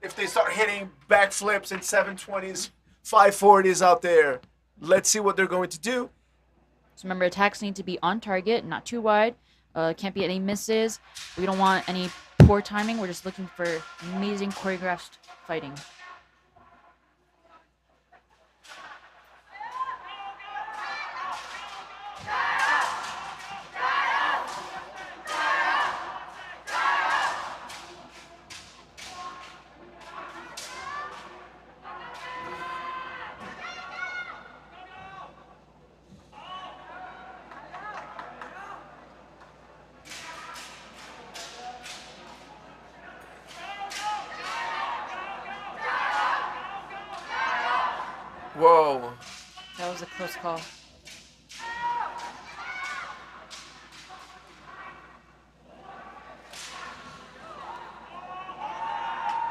Speaker 5: if they start hitting backflips and 720s, 540s out there. Let's see what they're going to do.
Speaker 6: So remember, attacks need to be on target, not too wide. Can't be any misses. We don't want any poor timing. We're just looking for amazing choreographed fighting.
Speaker 5: Whoa.
Speaker 6: That was a close call.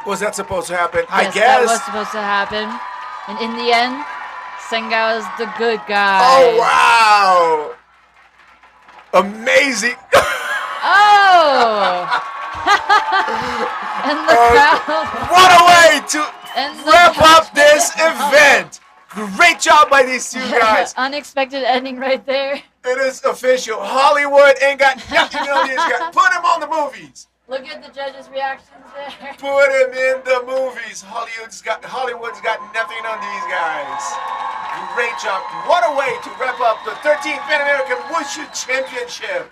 Speaker 5: Was that supposed to happen?
Speaker 6: Yes,
Speaker 5: I
Speaker 6: that
Speaker 5: guess.
Speaker 6: was supposed to happen. And in the end, Sengao is the good guy.
Speaker 5: Oh, wow. Amazing.
Speaker 6: Oh! And the crowd.
Speaker 5: What a way to
Speaker 6: And the
Speaker 5: wrap
Speaker 6: crowd-
Speaker 5: up this event. Great job by these two guys.
Speaker 6: Unexpected ending right there.
Speaker 5: It is official. Hollywood ain't got nothing on these guys. Put them on the movies.
Speaker 6: Look at the judges' reactions there.
Speaker 5: Put them in the movies. Hollywood's got nothing on these guys. Great job. What a way to wrap up the 13th Pan American Wushu Championship.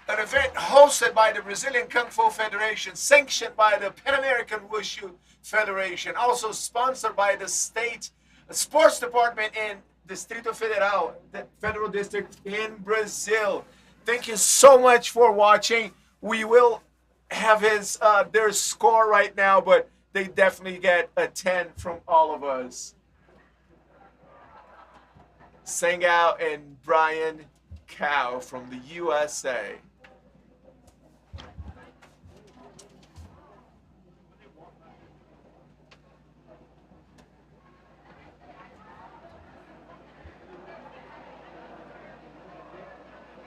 Speaker 5: An event hosted by the Brazilian Kung Fu Federation, sanctioned by the Pan American Wushu Federation, also sponsored by the state sports department in Distrito Federal, the federal district in Brazil. Thank you so much for watching. We will have their score right now, but they definitely get a 10 from all of us. Sengao and Brian Kao from the USA.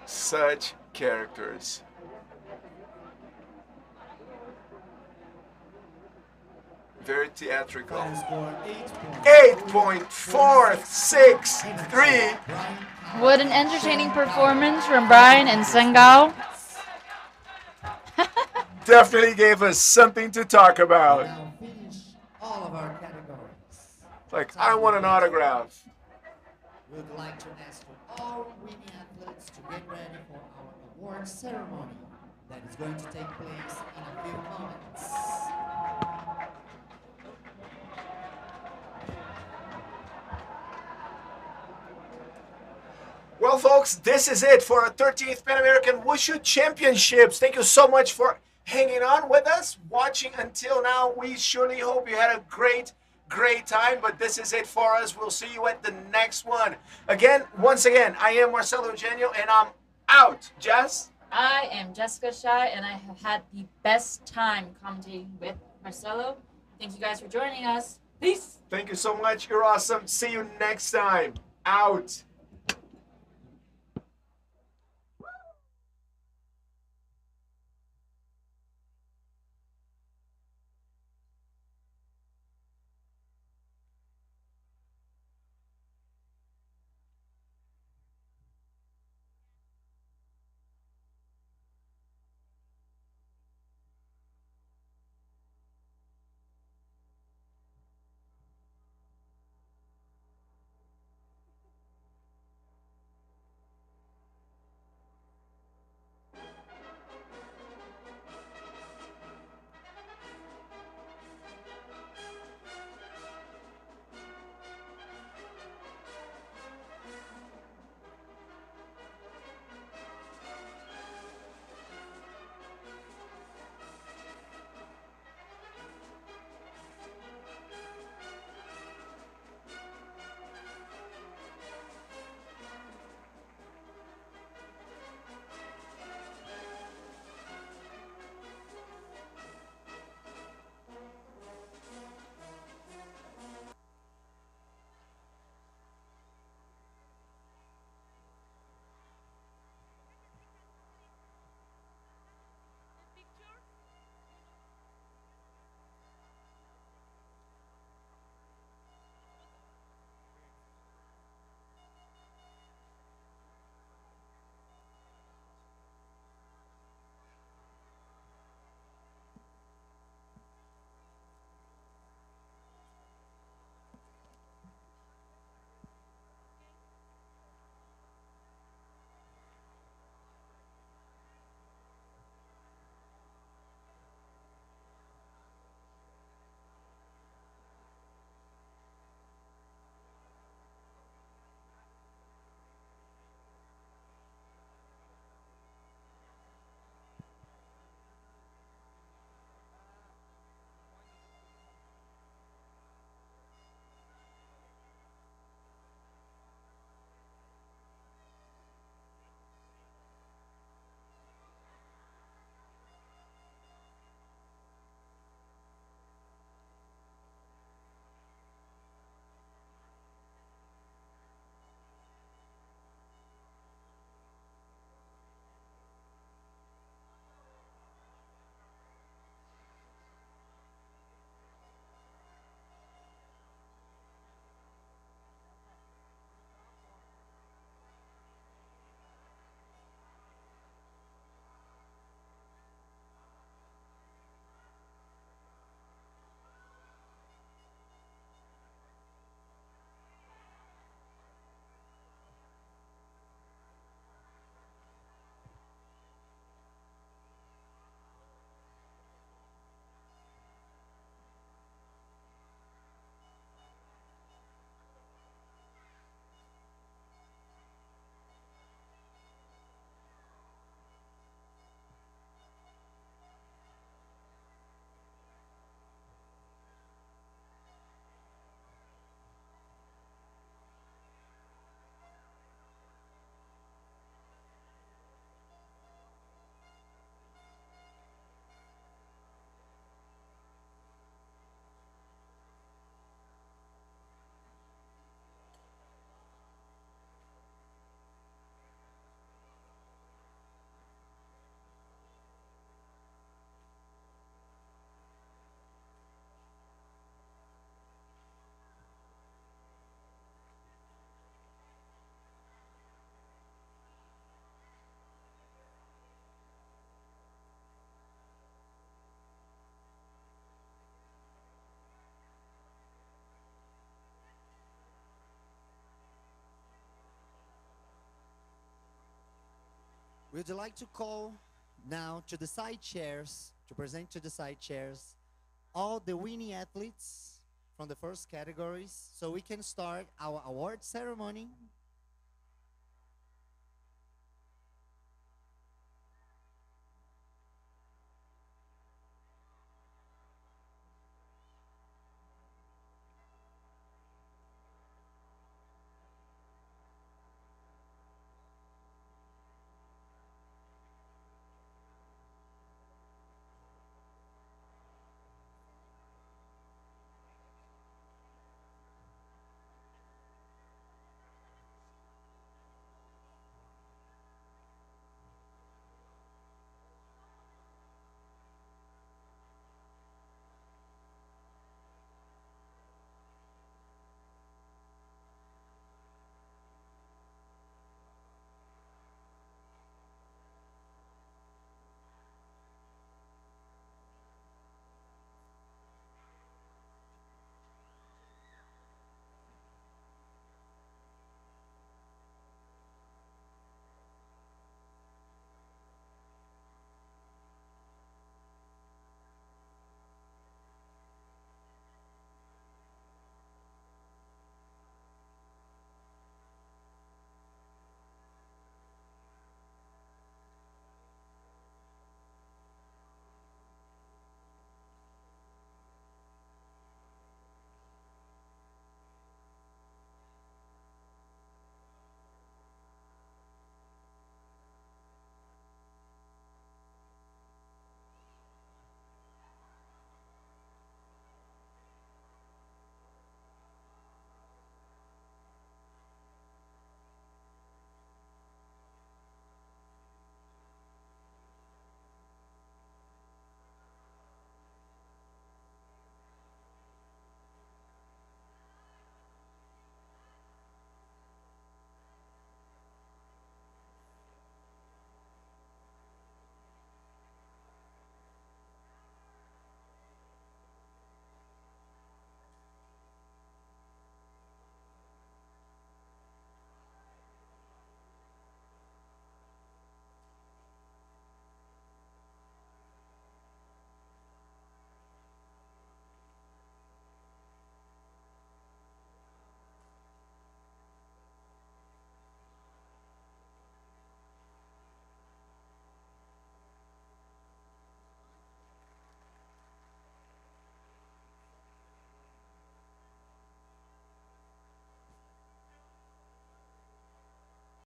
Speaker 5: Such characters. Very theatrical.
Speaker 3: Final score
Speaker 5: 8.463.
Speaker 6: What an entertaining performance from Brian and Sengao.
Speaker 5: Definitely gave us something to talk about.
Speaker 3: Now finish all of our categories.
Speaker 5: Like, I want an autograph.
Speaker 3: We would like to ask all winning athletes to get ready for our award ceremony that is going to take place in a few moments.
Speaker 5: Well, folks, this is it for our 13th Pan American Wushu Championships. Thank you so much for hanging on with us, watching until now. We surely hope you had a great time, but this is it for us. We'll see you at the next one. Once again, I am Marcelo Eugenio, and I'm out. Jess?
Speaker 6: I am Jessica Shai, and I have had the best time commentating with Marcelo. Thank you guys for joining us. Peace.
Speaker 5: Thank you so much. You're awesome. See you next time. Out.
Speaker 3: Would you like to call now to the side chairs, to present to the side chairs, all the winning athletes from the first categories so we can start our award ceremony